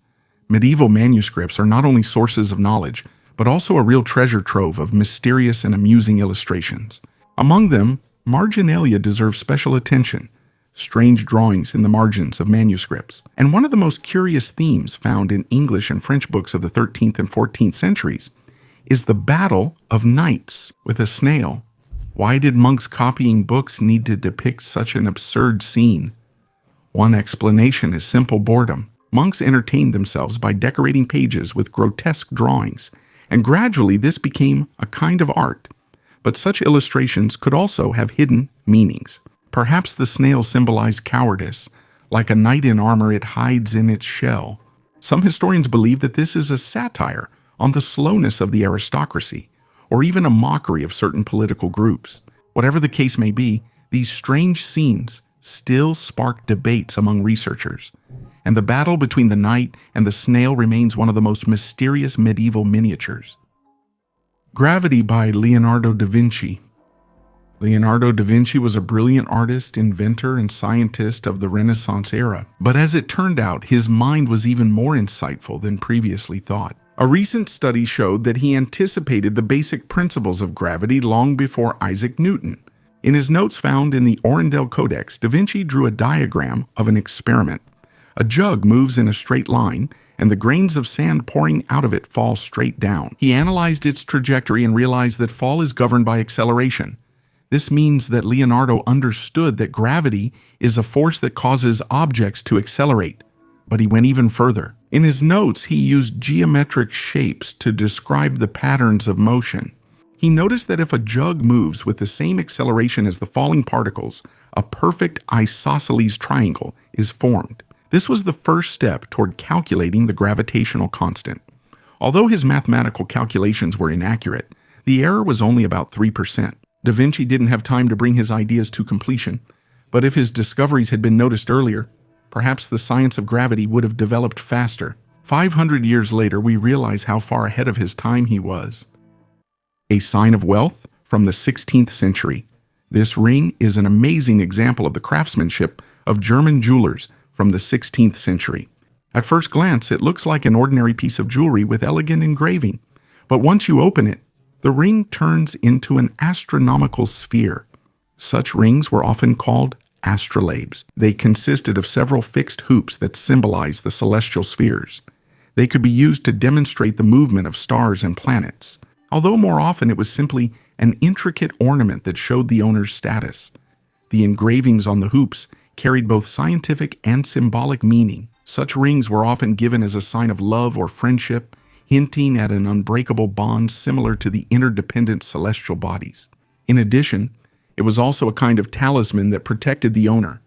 Medieval manuscripts are not only sources of knowledge, but also a real treasure trove of mysterious and amusing illustrations. Among them, marginalia deserves special attention, strange drawings in the margins of manuscripts. And one of the most curious themes found in English and French books of the 13th and 14th centuries is the battle of knights with a snail. Why did monks copying books need to depict such an absurd scene? One explanation is simple boredom. Monks entertained themselves by decorating pages with grotesque drawings, and gradually this became a kind of art. But such illustrations could also have hidden meanings. Perhaps the snail symbolized cowardice. Like a knight in armor, it hides in its shell. Some historians believe that this is a satire on the slowness of the aristocracy, or even a mockery of certain political groups. Whatever the case may be, these strange scenes still spark debates among researchers, and the battle between the knight and the snail remains one of the most mysterious medieval miniatures. Gravity by Leonardo da Vinci. Leonardo da Vinci was a brilliant artist, inventor, and scientist of the Renaissance era. But as it turned out, his mind was even more insightful than previously thought. A recent study showed that he anticipated the basic principles of gravity long before Isaac Newton. In his notes found in the Orendale Codex, da Vinci drew a diagram of an experiment. A jug moves in a straight line, and the grains of sand pouring out of it fall straight down. He analyzed its trajectory and realized that fall is governed by acceleration. This means that Leonardo understood that gravity is a force that causes objects to accelerate. But he went even further. In his notes, he used geometric shapes to describe the patterns of motion. He noticed that if a jug moves with the same acceleration as the falling particles, a perfect isosceles triangle is formed. This was the first step toward calculating the gravitational constant. Although his mathematical calculations were inaccurate, the error was only about 3%. Da Vinci didn't have time to bring his ideas to completion, but if his discoveries had been noticed earlier, perhaps the science of gravity would have developed faster. 500 years later, we realize how far ahead of his time he was. A sign of wealth from the 16th century. This ring is an amazing example of the craftsmanship of German jewelers from the 16th century. At first glance, it looks like an ordinary piece of jewelry with elegant engraving, but once you open it, the ring turns into an astronomical sphere. Such rings were often called astrolabes. They consisted of several fixed hoops that symbolized the celestial spheres. They could be used to demonstrate the movement of stars and planets, although more often it was simply an intricate ornament that showed the owner's status. The engravings on the hoops carried both scientific and symbolic meaning. Such rings were often given as a sign of love or friendship, hinting at an unbreakable bond similar to the interdependent celestial bodies. In addition, it was also a kind of talisman that protected the owner.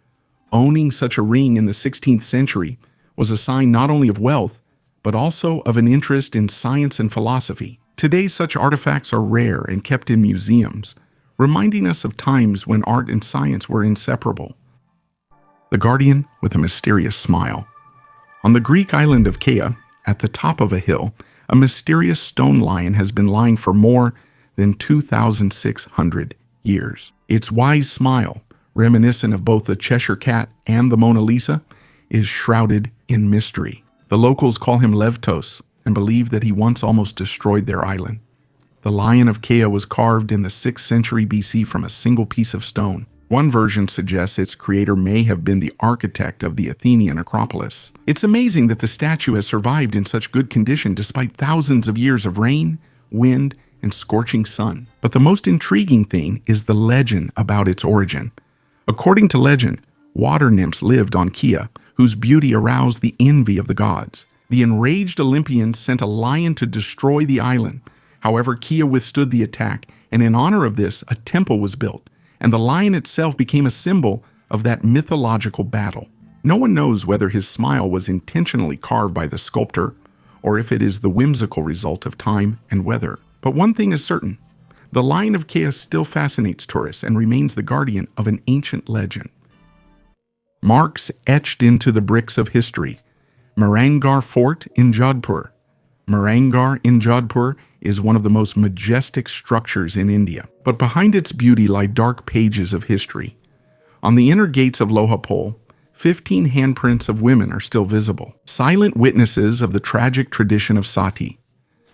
Owning such a ring in the 16th century was a sign not only of wealth, but also of an interest in science and philosophy. Today, such artifacts are rare and kept in museums, reminding us of times when art and science were inseparable. The Guardian with a mysterious smile. On the Greek island of Kea, at the top of a hill, a mysterious stone lion has been lying for more than 2,600 years. Its wise smile, reminiscent of both the Cheshire Cat and the Mona Lisa, is shrouded in mystery. The locals call him Levtos and believe that he once almost destroyed their island. The Lion of Kea was carved in the 6th century BC from a single piece of stone. One version suggests its creator may have been the architect of the Athenian Acropolis. It's amazing that the statue has survived in such good condition despite thousands of years of rain, wind, and scorching sun. But the most intriguing thing is the legend about its origin. According to legend, water nymphs lived on Kea, whose beauty aroused the envy of the gods. The enraged Olympians sent a lion to destroy the island. However, Kea withstood the attack, and in honor of this, a temple was built, and the lion itself became a symbol of that mythological battle. No one knows whether his smile was intentionally carved by the sculptor, or if it is the whimsical result of time and weather. But one thing is certain, The Lion of Chaos still fascinates tourists and remains the guardian of an ancient legend. Marks etched into the bricks of history. Mehrangarh Fort in Jodhpur. Mehrangarh in Jodhpur is one of the most majestic structures in India, but behind its beauty lie dark pages of history. On the inner gates of Lohapole, 15 handprints of women are still visible, silent witnesses of the tragic tradition of sati.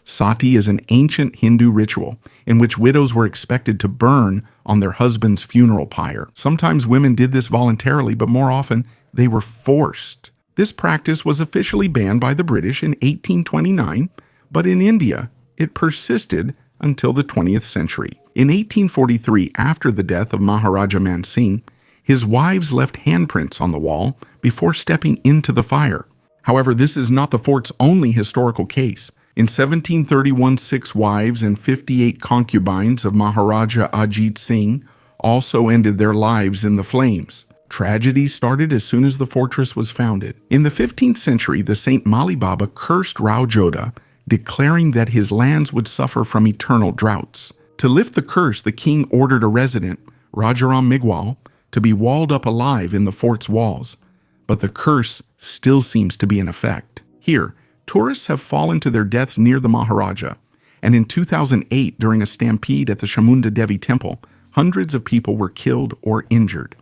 Sati is an ancient Hindu ritual in which widows were expected to burn on their husband's funeral pyre. Sometimes women did this voluntarily, but more often they were forced. This practice was officially banned by the British in 1829, but in India it persisted until the 20th century. In 1843, after the death of Maharaja Man Singh, his wives left handprints on the wall before stepping into the fire. However, this is not the fort's only historical case. In 1731, 6 wives and 58 concubines of Maharaja Ajit Singh also ended their lives in the flames. Tragedy started as soon as the fortress was founded. In the 15th century, the Saint Mali Baba cursed Rao Jodha, declaring that his lands would suffer from eternal droughts. To lift the curse, the king ordered a resident, Rajaram Migwal, to be walled up alive in the fort's walls. But the curse still seems to be in effect. Here, tourists have fallen to their deaths near the Maharaja, and in 2008, during a stampede at the Chamunda Devi temple, hundreds of people were killed or injured.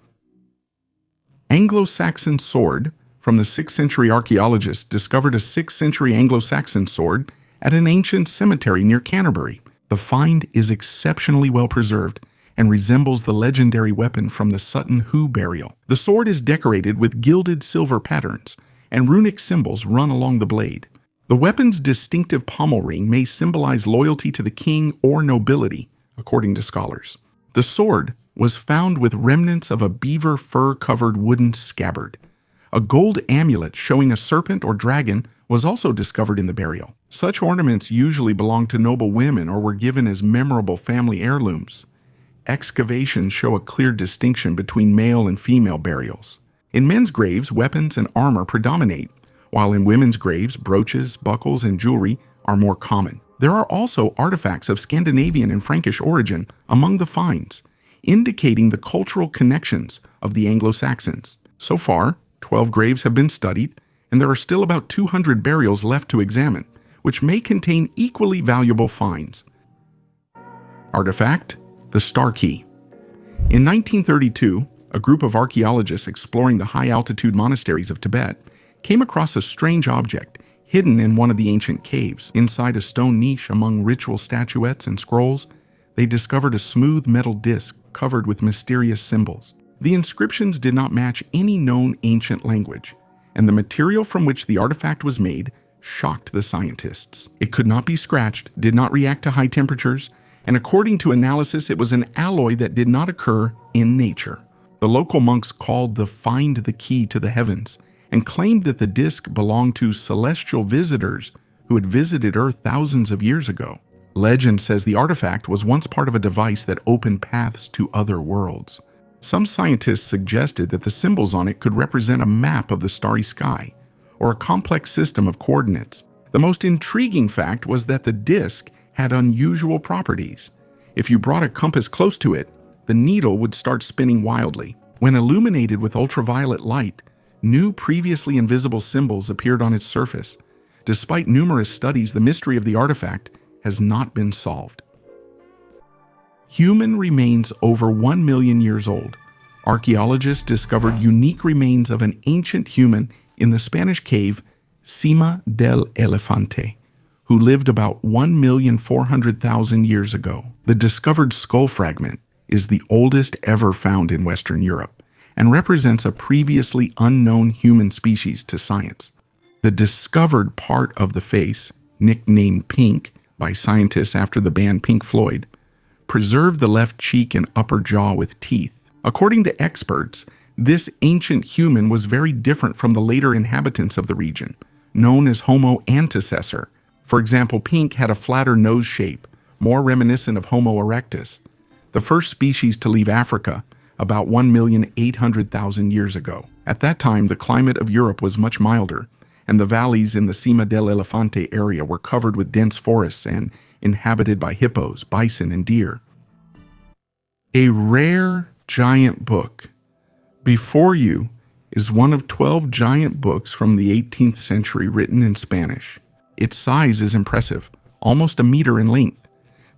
Anglo-Saxon sword. From the 6th century archaeologists discovered a 6th century Anglo-Saxon sword at an ancient cemetery near Canterbury. The find is exceptionally well preserved and resembles the legendary weapon from the Sutton Hoo burial. The sword is decorated with gilded silver patterns, and runic symbols run along the blade. The weapon's distinctive pommel ring may symbolize loyalty to the king or nobility, according to scholars. The sword was found with remnants of a beaver fur-covered wooden scabbard. A gold amulet showing a serpent or dragon was also discovered in the burial. Such ornaments usually belonged to noble women or were given as memorable family heirlooms. Excavations show a clear distinction between male and female burials. In men's graves, weapons and armor predominate, while in women's graves, brooches, buckles, and jewelry are more common. There are also artifacts of Scandinavian and Frankish origin among the finds, indicating the cultural connections of the Anglo-Saxons. So far, 12 graves have been studied, and there are still about 200 burials left to examine, which may contain equally valuable finds. Artifact: the Star Key. In 1932, a group of archaeologists exploring the high-altitude monasteries of Tibet came across a strange object hidden in one of the ancient caves. Inside a stone niche among ritual statuettes and scrolls, they discovered a smooth metal disc covered with mysterious symbols. The inscriptions did not match any known ancient language, and the material from which the artifact was made shocked the scientists. It could not be scratched, did not react to high temperatures, and according to analysis, it was an alloy that did not occur in nature. The local monks called the find the key to the heavens and claimed that the disc belonged to celestial visitors who had visited Earth thousands of years ago. Legend says the artifact was once part of a device that opened paths to other worlds. Some scientists suggested that the symbols on it could represent a map of the starry sky or a complex system of coordinates. The most intriguing fact was that the disc had unusual properties. If you brought a compass close to it, the needle would start spinning wildly. When illuminated with ultraviolet light, new previously invisible symbols appeared on its surface. Despite numerous studies, the mystery of the artifact has not been solved. Human remains over 1 million years old. Archaeologists discovered unique remains of an ancient human in the Spanish cave Cima del Elefante, who lived about 1,400,000 years ago. The discovered skull fragment is the oldest ever found in Western Europe and represents a previously unknown human species to science. The discovered part of the face, nicknamed Pink by scientists after the band Pink Floyd, preserved the left cheek and upper jaw with teeth. According to experts, this ancient human was very different from the later inhabitants of the region, known as Homo antecessor. For example, Pink had a flatter nose shape, more reminiscent of Homo erectus, the first species to leave Africa about 1,800,000 years ago. At that time, the climate of Europe was much milder, and the valleys in the Cima del Elefante area were covered with dense forests and inhabited by hippos, bison, and deer. A rare giant book. Before you is one of 12 giant books from the 18th century written in Spanish. Its size is impressive, almost a meter in length.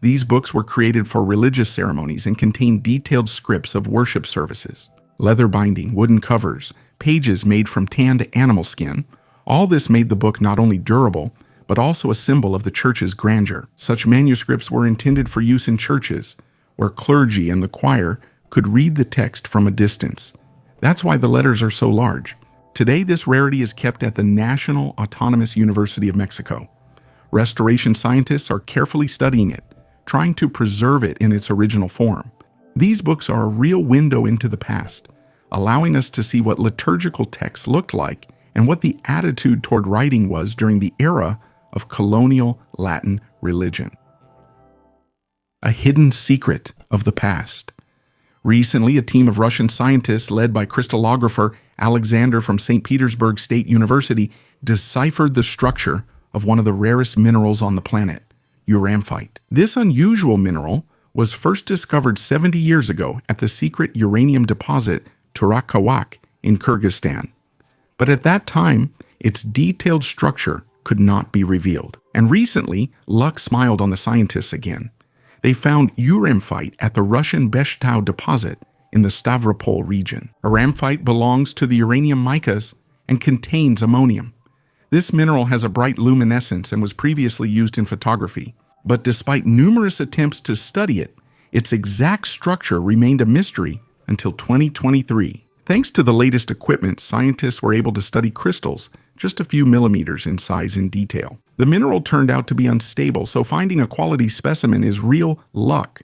These books were created for religious ceremonies and contain detailed scripts of worship services. Leather binding, wooden covers, pages made from tanned animal skin. All this made the book not only durable, but also a symbol of the church's grandeur. Such manuscripts were intended for use in churches, where clergy and the choir could read the text from a distance. That's why the letters are so large. Today, this rarity is kept at the National Autonomous University of Mexico. Restoration scientists are carefully studying it, trying to preserve it in its original form. These books are a real window into the past, allowing us to see what liturgical texts looked like and what the attitude toward writing was during the era of colonial Latin religion. A hidden secret of the past. Recently, a team of Russian scientists led by crystallographer Alexander from St. Petersburg State University deciphered the structure of one of the rarest minerals on the planet, uramphite. This unusual mineral was first discovered 70 years ago at the secret uranium deposit Turakawak in Kyrgyzstan. But at that time, its detailed structure could not be revealed. And recently, luck smiled on the scientists again. They found uramphite at the Russian Beshtau deposit in the Stavropol region. Uramphite belongs to the uranium micas and contains ammonium. This mineral has a bright luminescence and was previously used in photography. But despite numerous attempts to study it, its exact structure remained a mystery until 2023. Thanks to the latest equipment, scientists were able to study crystals just a few millimeters in size in detail. The mineral turned out to be unstable, so finding a quality specimen is real luck.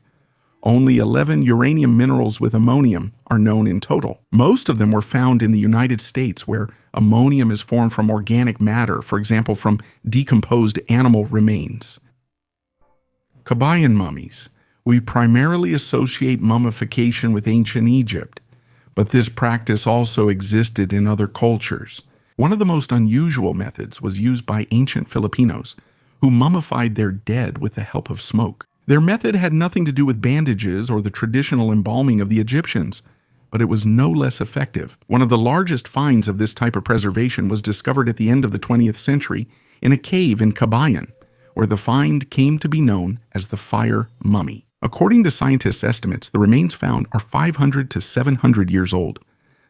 Only 11 uranium minerals with ammonium are known in total. Most of them were found in the United States, where ammonium is formed from organic matter, for example, from decomposed animal remains. Kabayan mummies. We primarily associate mummification with ancient Egypt, but this practice also existed in other cultures. One of the most unusual methods was used by ancient Filipinos, who mummified their dead with the help of smoke. Their method had nothing to do with bandages or the traditional embalming of the Egyptians, but it was no less effective. One of the largest finds of this type of preservation was discovered at the end of the 20th century in a cave in Kabayan, where the find came to be known as the fire mummy. According to scientists' estimates, the remains found are 500 to 700 years old.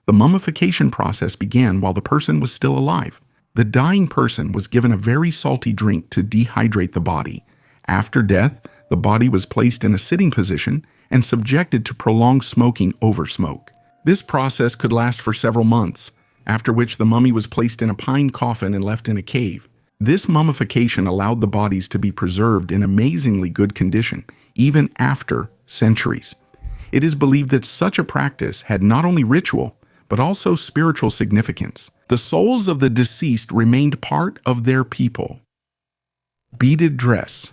The mummification process began while the person was still alive. The dying person was given a very salty drink to dehydrate the body. After death, the body was placed in a sitting position and subjected to prolonged smoking over smoke. This process could last for several months, after which the mummy was placed in a pine coffin and left in a cave. This mummification allowed the bodies to be preserved in amazingly good condition, even after centuries. It is believed that such a practice had not only ritual, but also spiritual significance. The souls of the deceased remained part of their people. Beaded dress.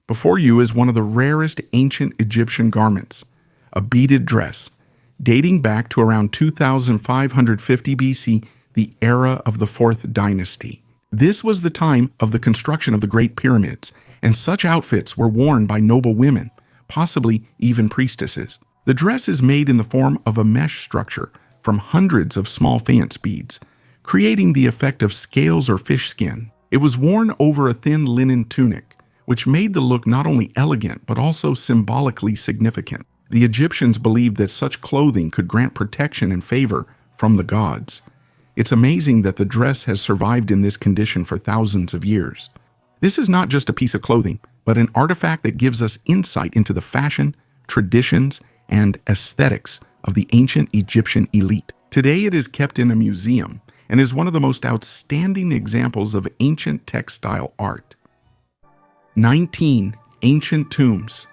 Before you is one of the rarest ancient Egyptian garments, a beaded dress, dating back to around 2550 BC, the era of the 4th dynasty. This was the time of the construction of the Great Pyramids, and such outfits were worn by noble women, possibly even priestesses. The dress is made in the form of a mesh structure from hundreds of small faience beads, creating the effect of scales or fish skin. It was worn over a thin linen tunic, which made the look not only elegant but also symbolically significant. The Egyptians believed that such clothing could grant protection and favor from the gods. It's amazing that the dress has survived in this condition for thousands of years. This is not just a piece of clothing, but an artifact that gives us insight into the fashion, traditions, and aesthetics of the ancient Egyptian elite. Today it is kept in a museum and is one of the most outstanding examples of ancient textile art. 19 ancient tombs.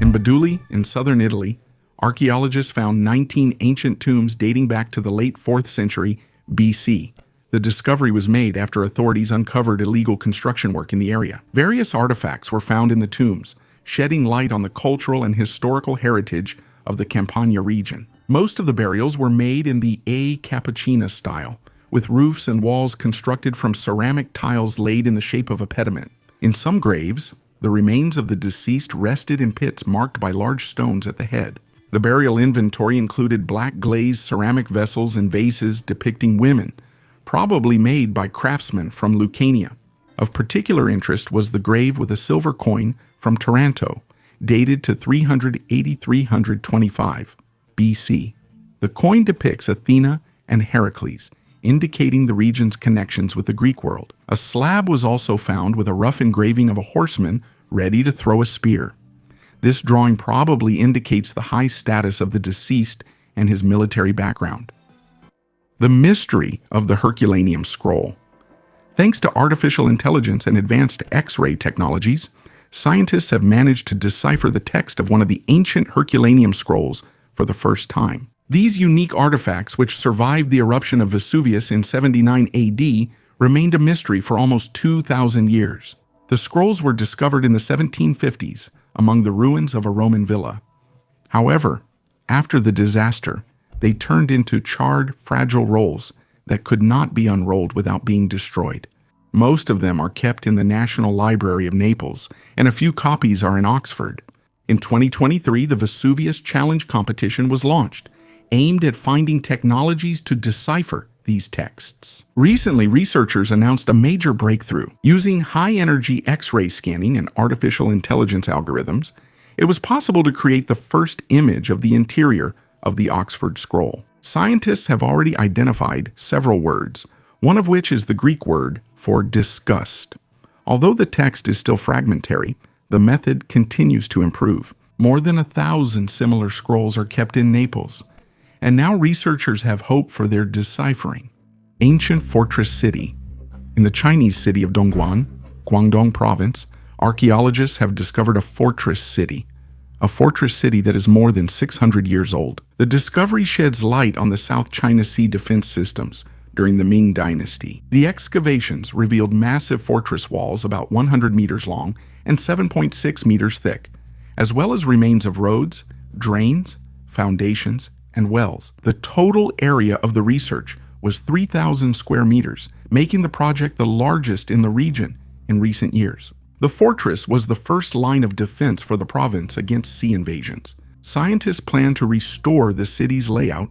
In Buduli, in southern Italy, archaeologists found 19 ancient tombs dating back to the late 4th century BC. The discovery was made after authorities uncovered illegal construction work in the area. Various artifacts were found in the tombs, shedding light on the cultural and historical heritage of the Campania region. Most of the burials were made in the A Cappuccina style, with roofs and walls constructed from ceramic tiles laid in the shape of a pediment. In some graves, the remains of the deceased rested in pits marked by large stones at the head. The burial inventory included black glazed ceramic vessels and vases depicting women, probably made by craftsmen from Lucania. Of particular interest was the grave with a silver coin from Taranto, dated to 380-325 BC. The coin depicts Athena and Heracles, indicating the region's connections with the Greek world. A slab was also found with a rough engraving of a horseman ready to throw a spear. This drawing probably indicates the high status of the deceased and his military background. The mystery of the Herculaneum scroll. Thanks to artificial intelligence and advanced X-ray technologies, scientists have managed to decipher the text of one of the ancient Herculaneum scrolls for the first time. These unique artifacts, which survived the eruption of Vesuvius in 79 AD, remained a mystery for almost 2,000 years. The scrolls were discovered in the 1750s among the ruins of a Roman villa. However, after the disaster, they turned into charred, fragile rolls that could not be unrolled without being destroyed. Most of them are kept in the National Library of Naples, and a few copies are in Oxford. In 2023, the Vesuvius Challenge competition was launched, aimed at finding technologies to decipher these texts. Recently, researchers announced a major breakthrough. Using high-energy X-ray scanning and artificial intelligence algorithms, it was possible to create the first image of the interior of the Oxford Scroll. Scientists have already identified several words, one of which is the Greek word for disgust. Although the text is still fragmentary, the method continues to improve. More than 1,000 similar scrolls are kept in Naples, and now researchers have hope for their deciphering. Ancient Fortress City. In the Chinese city of Dongguan, Guangdong Province, archaeologists have discovered a fortress city that is more than 600 years old. The discovery sheds light on the South China Sea defense systems during the Ming Dynasty. The excavations revealed massive fortress walls about 100 meters long and 7.6 meters thick, as well as remains of roads, drains, foundations, and wells. The total area of the research was 3,000 square meters, making the project the largest in the region in recent years. The fortress was the first line of defense for the province against sea invasions. Scientists plan to restore the city's layout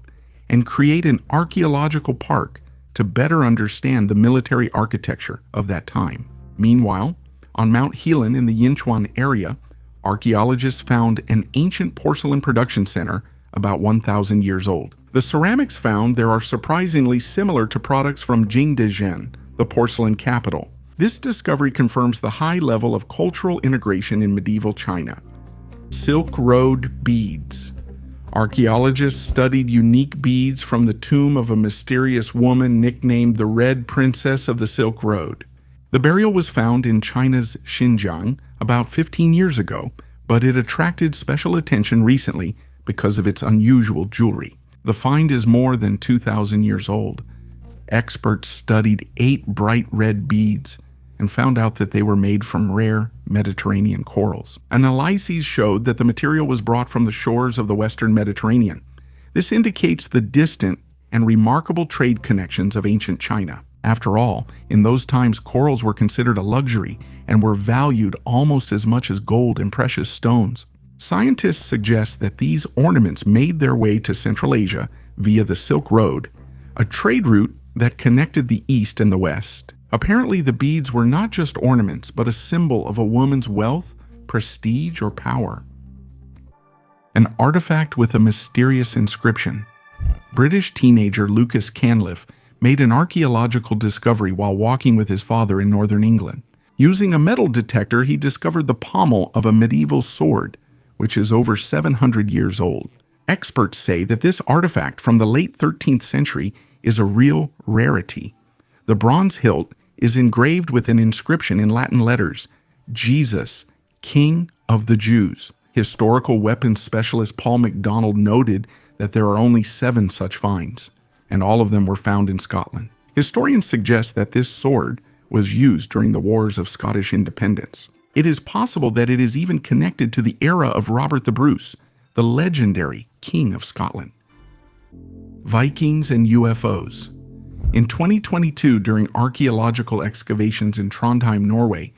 and create an archaeological park to better understand the military architecture of that time. Meanwhile, on Mount Helan in the Yinchuan area, archaeologists found an ancient porcelain production center about 1,000 years old. The ceramics found there are surprisingly similar to products from Jingdezhen, the porcelain capital. This discovery confirms the high level of cultural integration in medieval China. Silk Road beads. Archaeologists studied unique beads from the tomb of a mysterious woman nicknamed the Red Princess of the Silk Road. The burial was found in China's Xinjiang about 15 years ago, but it attracted special attention recently because of its unusual jewelry. The find is more than 2,000 years old. Experts studied 8 bright red beads and found out that they were made from rare Mediterranean corals. Analyses showed that the material was brought from the shores of the Western Mediterranean. This indicates the distant and remarkable trade connections of ancient China. After all, in those times, corals were considered a luxury and were valued almost as much as gold and precious stones. Scientists suggest that these ornaments made their way to Central Asia via the Silk Road, a trade route that connected the East and the West. Apparently, the beads were not just ornaments, but a symbol of a woman's wealth, prestige, or power. An artifact with a mysterious inscription. British teenager Lucas Canliff made an archaeological discovery while walking with his father in northern England. Using a metal detector, he discovered the pommel of a medieval sword, which is over 700 years old. Experts say that this artifact from the late 13th century is a real rarity. The bronze hilt is engraved with an inscription in Latin letters, Jesus, King of the Jews. Historical weapons specialist Paul MacDonald noted that there are only 7 such finds, and all of them were found in Scotland. Historians suggest that this sword was used during the Wars of Scottish Independence. It is possible that it is even connected to the era of Robert the Bruce, the legendary King of Scotland. Vikings and UFOs. In 2022, during archaeological excavations in Trondheim, Norway,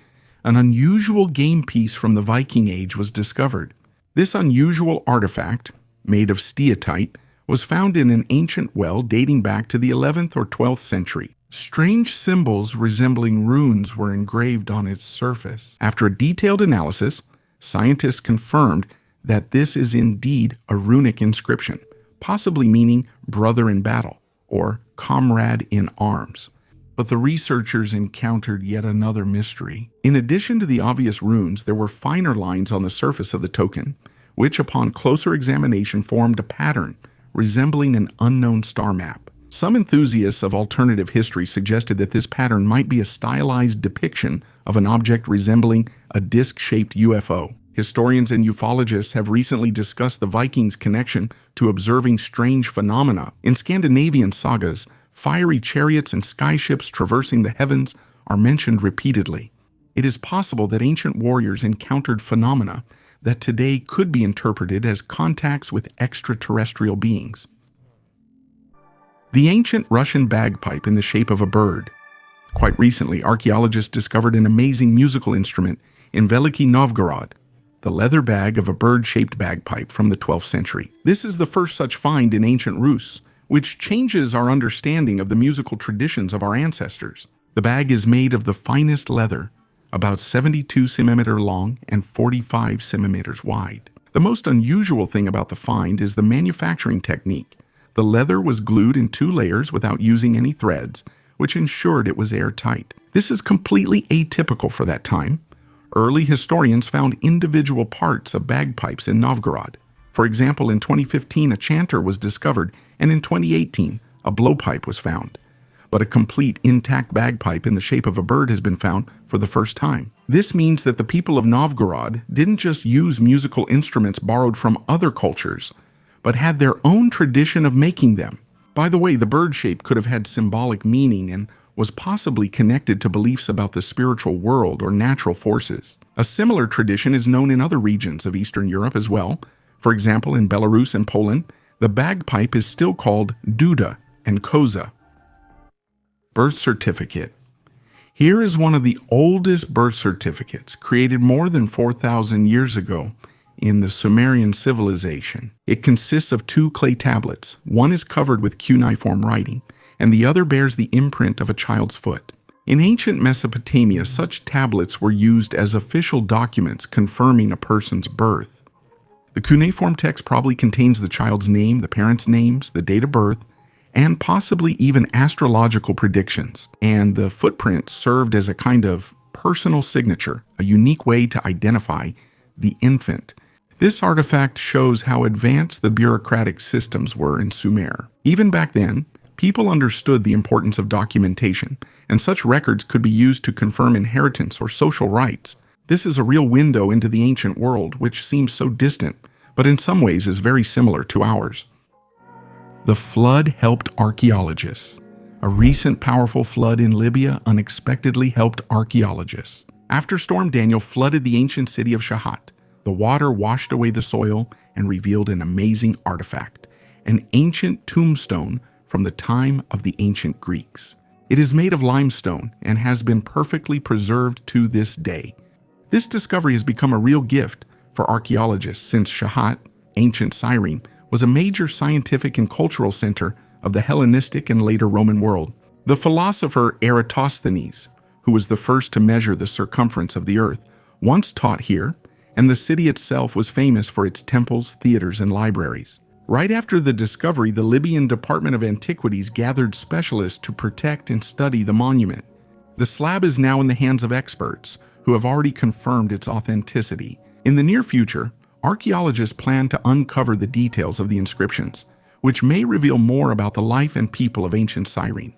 an unusual game piece from the Viking Age was discovered. This unusual artifact, made of steatite, was found in an ancient well dating back to the 11th or 12th century. Strange symbols resembling runes were engraved on its surface. After a detailed analysis, scientists confirmed that this is indeed a runic inscription, possibly meaning brother in battle or comrade in arms. But the researchers encountered yet another mystery. In addition to the obvious runes, there were finer lines on the surface of the token, which upon closer examination formed a pattern resembling an unknown star map. Some enthusiasts of alternative history suggested that this pattern might be a stylized depiction of an object resembling a disc-shaped UFO. Historians and ufologists have recently discussed the Vikings' connection to observing strange phenomena. In Scandinavian sagas, fiery chariots and skyships traversing the heavens are mentioned repeatedly. It is possible that ancient warriors encountered phenomena that today could be interpreted as contacts with extraterrestrial beings. The ancient Russian bagpipe in the shape of a bird. Quite recently, archaeologists discovered an amazing musical instrument in Veliki Novgorod, the leather bag of a bird-shaped bagpipe from the 12th century. This is the first such find in ancient Rus, which changes our understanding of the musical traditions of our ancestors. The bag is made of the finest leather, about 72 cm long and 45 cm wide. The most unusual thing about the find is the manufacturing technique. The leather was glued in 2 layers without using any threads, which ensured it was airtight. This is completely atypical for that time. Early historians found individual parts of bagpipes in Novgorod. For example, in 2015, a chanter was discovered, and in 2018, a blowpipe was found. But a complete intact bagpipe in the shape of a bird has been found for the first time. This means that the people of Novgorod didn't just use musical instruments borrowed from other cultures, but had their own tradition of making them. By the way, the bird shape could have had symbolic meaning and was possibly connected to beliefs about the spiritual world or natural forces. A similar tradition is known in other regions of Eastern Europe as well. For example, in Belarus and Poland, the bagpipe is still called duda and koza. Birth certificate. Here is one of the oldest birth certificates, created more than 4,000 years ago in the Sumerian civilization. It consists of 2 clay tablets. One is covered with cuneiform writing, and the other bears the imprint of a child's foot. In ancient Mesopotamia, such tablets were used as official documents confirming a person's birth. The cuneiform text probably contains the child's name, the parents' names, the date of birth, and possibly even astrological predictions. And the footprint served as a kind of personal signature, a unique way to identify the infant. This artifact shows how advanced the bureaucratic systems were in Sumer. Even back then, people understood the importance of documentation, and such records could be used to confirm inheritance or social rights. This is a real window into the ancient world, which seems so distant, but in some ways is very similar to ours. The flood helped archaeologists. A recent powerful flood in Libya unexpectedly helped archaeologists. After Storm Daniel flooded the ancient city of Shahat, the water washed away the soil and revealed an amazing artifact, an ancient tombstone from the time of the ancient Greeks. It is made of limestone and has been perfectly preserved to this day. This discovery has become a real gift for archaeologists since Shahat, ancient Cyrene, was a major scientific and cultural center of the Hellenistic and later Roman world. The philosopher Eratosthenes, who was the first to measure the circumference of the earth, once taught here, and the city itself was famous for its temples, theaters, and libraries. Right after the discovery, the Libyan Department of Antiquities gathered specialists to protect and study the monument. The slab is now in the hands of experts who have already confirmed its authenticity. In the near future, archaeologists plan to uncover the details of the inscriptions, which may reveal more about the life and people of ancient Cyrene.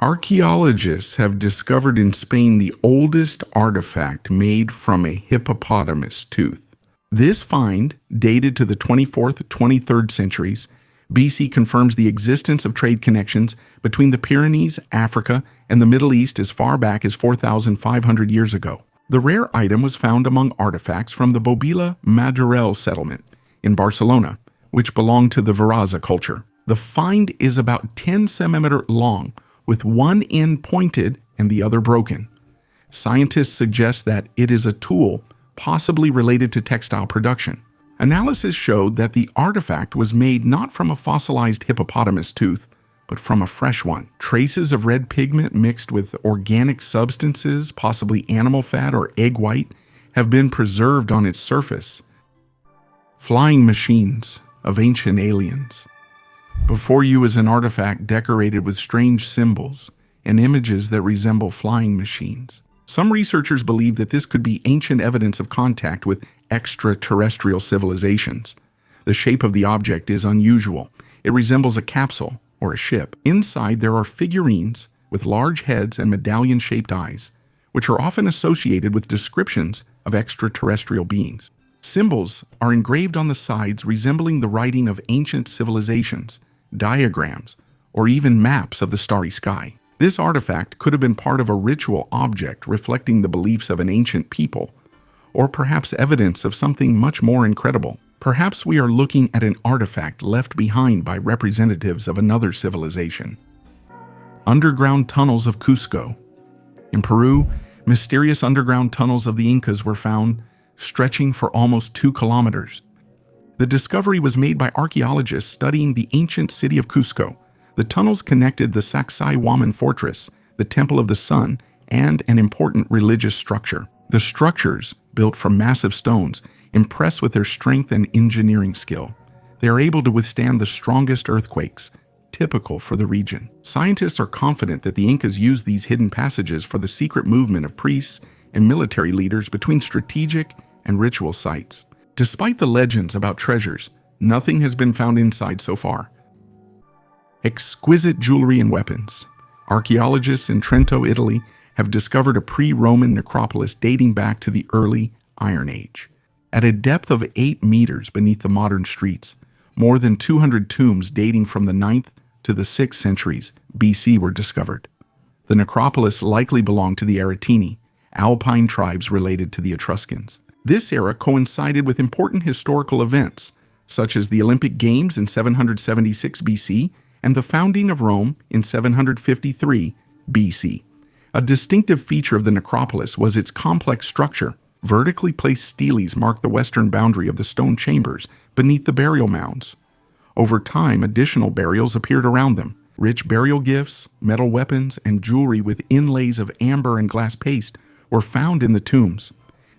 Archaeologists have discovered in Spain the oldest artifact made from a hippopotamus tooth. This find, dated to the 24th, 23rd centuries BC, confirms the existence of trade connections between the Pyrenees, Africa, and the Middle East as far back as 4,500 years ago. The rare item was found among artifacts from the Bobila Madurell settlement in Barcelona, which belonged to the Veraza culture. The find is about 10 cm long, with one end pointed and the other broken. Scientists suggest that it is a tool possibly related to textile production. Analysis showed that the artifact was made not from a fossilized hippopotamus tooth, but from a fresh one. Traces of red pigment mixed with organic substances, possibly animal fat or egg white, have been preserved on its surface. Flying machines of ancient aliens. Before you is an artifact decorated with strange symbols and images that resemble flying machines. Some researchers believe that this could be ancient evidence of contact with extraterrestrial civilizations. The shape of the object is unusual. It resembles a capsule or a ship. Inside there are figurines with large heads and medallion-shaped eyes, which are often associated with descriptions of extraterrestrial beings. Symbols are engraved on the sides resembling the writing of ancient civilizations, diagrams, or even maps of the starry sky. This artifact could have been part of a ritual object reflecting the beliefs of an ancient people, or perhaps evidence of something much more incredible. Perhaps we are looking at an artifact left behind by representatives of another civilization. Underground tunnels of Cusco. In Peru, mysterious underground tunnels of the Incas were found, stretching for almost 2 kilometers. The discovery was made by archaeologists studying the ancient city of Cusco. The tunnels connected the Sacsayhuaman fortress, the Temple of the Sun, and an important religious structure. The structures, built from massive stones, impress with their strength and engineering skill. They are able to withstand the strongest earthquakes, typical for the region. Scientists are confident that the Incas used these hidden passages for the secret movement of priests and military leaders between strategic and ritual sites. Despite the legends about treasures, nothing has been found inside so far. Exquisite jewelry and weapons. Archaeologists in Trento, Italy, have discovered a pre-Roman necropolis dating back to the early Iron Age. At a depth of 8 meters beneath the modern streets, more than 200 tombs dating from the 9th to the 6th centuries BC were discovered. The necropolis likely belonged to the Aretini, Alpine tribes related to the Etruscans. This era coincided with important historical events, such as the Olympic Games in 776 BC and the founding of Rome in 753 BC. A distinctive feature of the necropolis was its complex structure. Vertically placed steles marked the western boundary of the stone chambers beneath the burial mounds. Over time, additional burials appeared around them. Rich burial gifts, metal weapons, and jewelry with inlays of amber and glass paste were found in the tombs.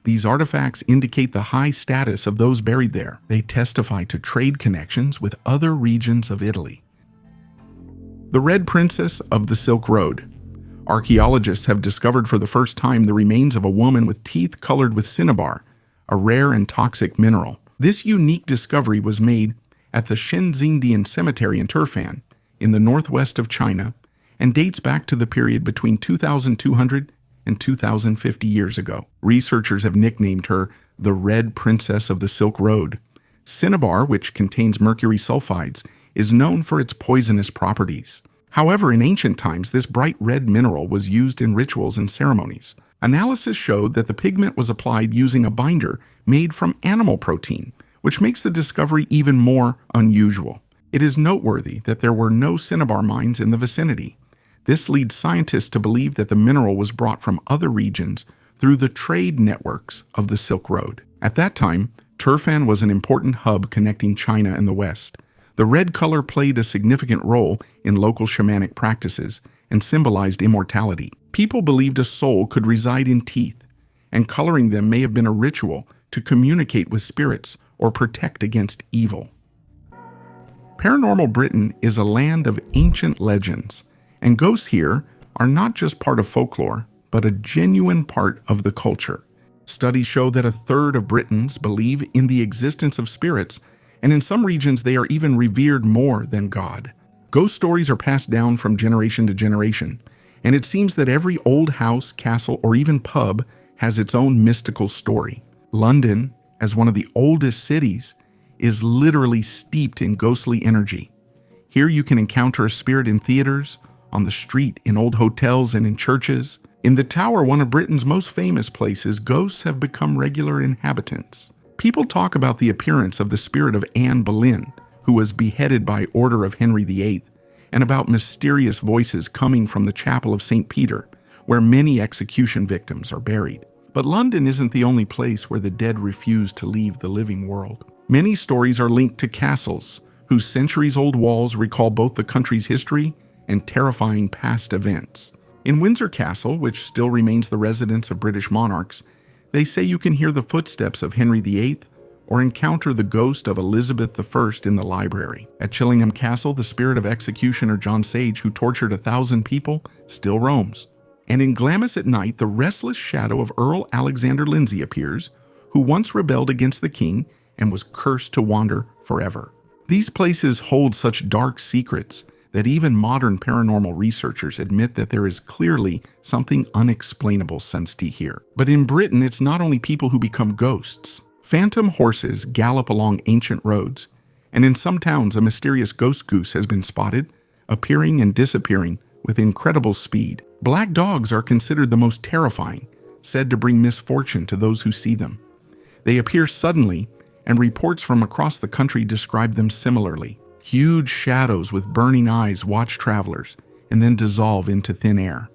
These artifacts indicate the high status of those buried there. They testify to trade connections with other regions of Italy. The Red Princess of the Silk Road. Archaeologists have discovered for the first time the remains of a woman with teeth colored with cinnabar, a rare and toxic mineral. This unique discovery was made at the Shenzhendian Cemetery in Turfan, in the northwest of China, and dates back to the period between 2,200 and 2,050 years ago. Researchers have nicknamed her the Red Princess of the Silk Road. Cinnabar, which contains mercury sulfides, is known for its poisonous properties. However, in ancient times, this bright red mineral was used in rituals and ceremonies. Analysis showed that the pigment was applied using a binder made from animal protein, which makes the discovery even more unusual. It is noteworthy that there were no cinnabar mines in the vicinity. This leads scientists to believe that the mineral was brought from other regions through the trade networks of the Silk Road. At that time, Turfan was an important hub connecting China and the West. The red color played a significant role in local shamanic practices and symbolized immortality. People believed a soul could reside in teeth, and coloring them may have been a ritual to communicate with spirits or protect against evil. Paranormal Britain is a land of ancient legends, and ghosts here are not just part of folklore, but a genuine part of the culture. Studies show that 1/3 of Britons believe in the existence of spirits, and in some regions they are even revered more than God. Ghost stories are passed down from generation to generation, and it seems that every old house, castle, or even pub has its own mystical story. London, as one of the oldest cities, is literally steeped in ghostly energy. Here you can encounter a spirit in theaters, on the street, in old hotels, and in churches. In the Tower, one of Britain's most famous places, ghosts have become regular inhabitants. People talk about the appearance of the spirit of Anne Boleyn, who was beheaded by order of Henry VIII, and about mysterious voices coming from the chapel of St. Peter, where many execution victims are buried. But London isn't the only place where the dead refuse to leave the living world. Many stories are linked to castles, whose centuries-old walls recall both the country's history and terrifying past events. In Windsor Castle, which still remains the residence of British monarchs, they say you can hear the footsteps of Henry VIII or encounter the ghost of Elizabeth I in the library. At Chillingham Castle, the spirit of executioner John Sage, who tortured 1,000 people, still roams. And in Glamis at night, the restless shadow of Earl Alexander Lindsay appears, who once rebelled against the king and was cursed to wander forever. These places hold such dark secrets that even modern paranormal researchers admit that there is clearly something unexplainable sensed here. But in Britain, it's not only people who become ghosts. Phantom horses gallop along ancient roads, and in some towns a mysterious ghost goose has been spotted, appearing and disappearing with incredible speed. Black dogs are considered the most terrifying, said to bring misfortune to those who see them. They appear suddenly, and reports from across the country describe them similarly. Huge shadows with burning eyes watch travelers and then dissolve into thin air.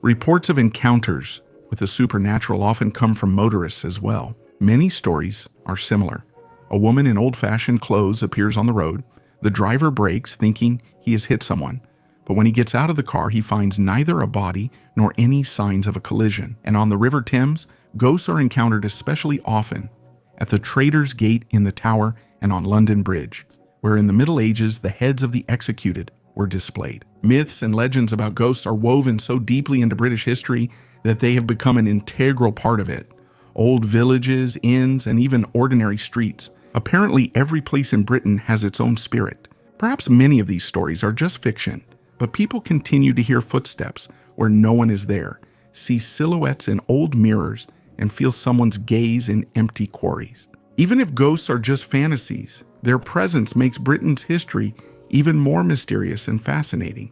Reports of encounters with the supernatural often come from motorists as well. Many stories are similar. A woman in old-fashioned clothes appears on the road. The driver brakes, thinking he has hit someone. But when he gets out of the car, he finds neither a body nor any signs of a collision. And on the River Thames, ghosts are encountered especially often at the Trader's Gate in the Tower and on London Bridge, where in the Middle Ages the heads of the executed were displayed. Myths and legends about ghosts are woven so deeply into British history that they have become an integral part of it. Old villages, inns, and even ordinary streets. Apparently every place in Britain has its own spirit. Perhaps many of these stories are just fiction, but people continue to hear footsteps where no one is there, see silhouettes in old mirrors, and feel someone's gaze in empty quarries. Even if ghosts are just fantasies, their presence makes Britain's history even more mysterious and fascinating.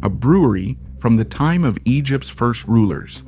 A brewery from the time of Egypt's first rulers.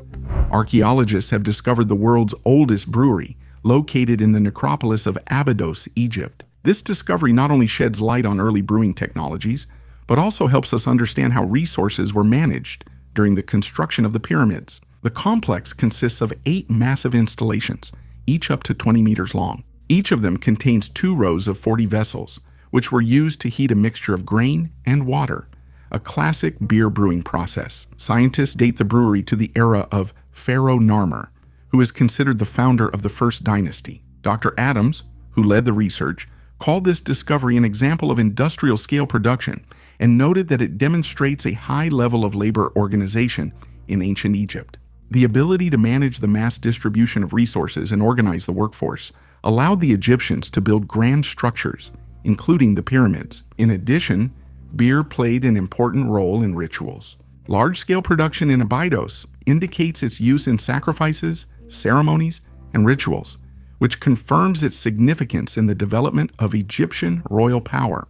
Archaeologists have discovered the world's oldest brewery, located in the necropolis of Abydos, Egypt. This discovery not only sheds light on early brewing technologies, but also helps us understand how resources were managed during the construction of the pyramids. The complex consists of 8 massive installations, each up to 20 meters long. Each of them contains 2 rows of 40 vessels, which were used to heat a mixture of grain and water, a classic beer brewing process. Scientists date the brewery to the era of Pharaoh Narmer, who is considered the founder of the First Dynasty. Dr. Adams, who led the research, called this discovery an example of industrial-scale production and noted that it demonstrates a high level of labor organization in ancient Egypt. The ability to manage the mass distribution of resources and organize the workforce allowed the Egyptians to build grand structures, including the pyramids. In addition, beer played an important role in rituals. Large-scale production in Abydos indicates its use in sacrifices, ceremonies, and rituals, which confirms its significance in the development of Egyptian royal power.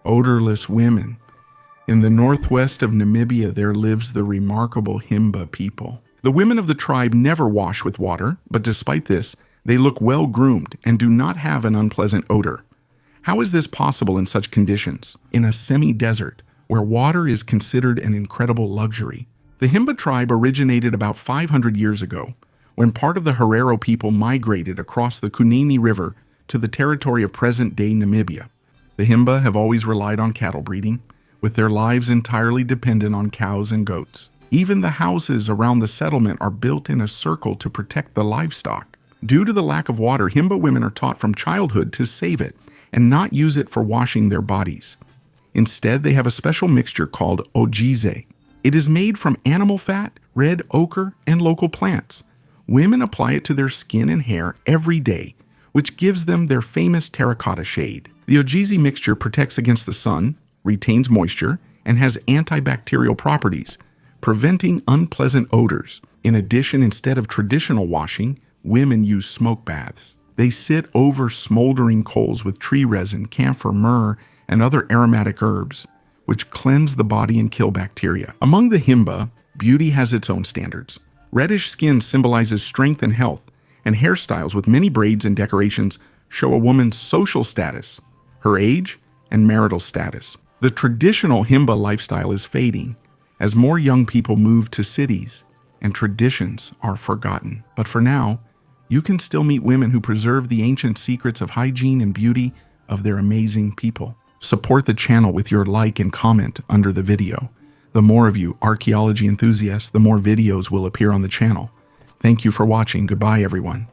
Odorless women. In the northwest of Namibia, there lives the remarkable Himba people. The women of the tribe never wash with water, but despite this, they look well-groomed and do not have an unpleasant odor. How is this possible in such conditions? In a semi-desert, where water is considered an incredible luxury. The Himba tribe originated about 500 years ago, when part of the Herero people migrated across the Kunene River to the territory of present-day Namibia. The Himba have always relied on cattle breeding, with their lives entirely dependent on cows and goats. Even the houses around the settlement are built in a circle to protect the livestock. Due to the lack of water, Himba women are taught from childhood to save it and not use it for washing their bodies. Instead, they have a special mixture called ogize. It is made from animal fat, red ochre, and local plants. Women apply it to their skin and hair every day, which gives them their famous terracotta shade. The ogize mixture protects against the sun, retains moisture, and has antibacterial properties, preventing unpleasant odors. In addition, instead of traditional washing, women use smoke baths. They sit over smoldering coals with tree resin, camphor, myrrh, and other aromatic herbs, which cleanse the body and kill bacteria. Among the Himba, beauty has its own standards. Reddish skin symbolizes strength and health, and hairstyles with many braids and decorations show a woman's social status, her age, and marital status. The traditional Himba lifestyle is fading as more young people move to cities and traditions are forgotten. But for now, you can still meet women who preserve the ancient secrets of hygiene and beauty of their amazing people. Support the channel with your like and comment under the video. The more of you archaeology enthusiasts, the more videos will appear on the channel. Thank you for watching. Goodbye, everyone.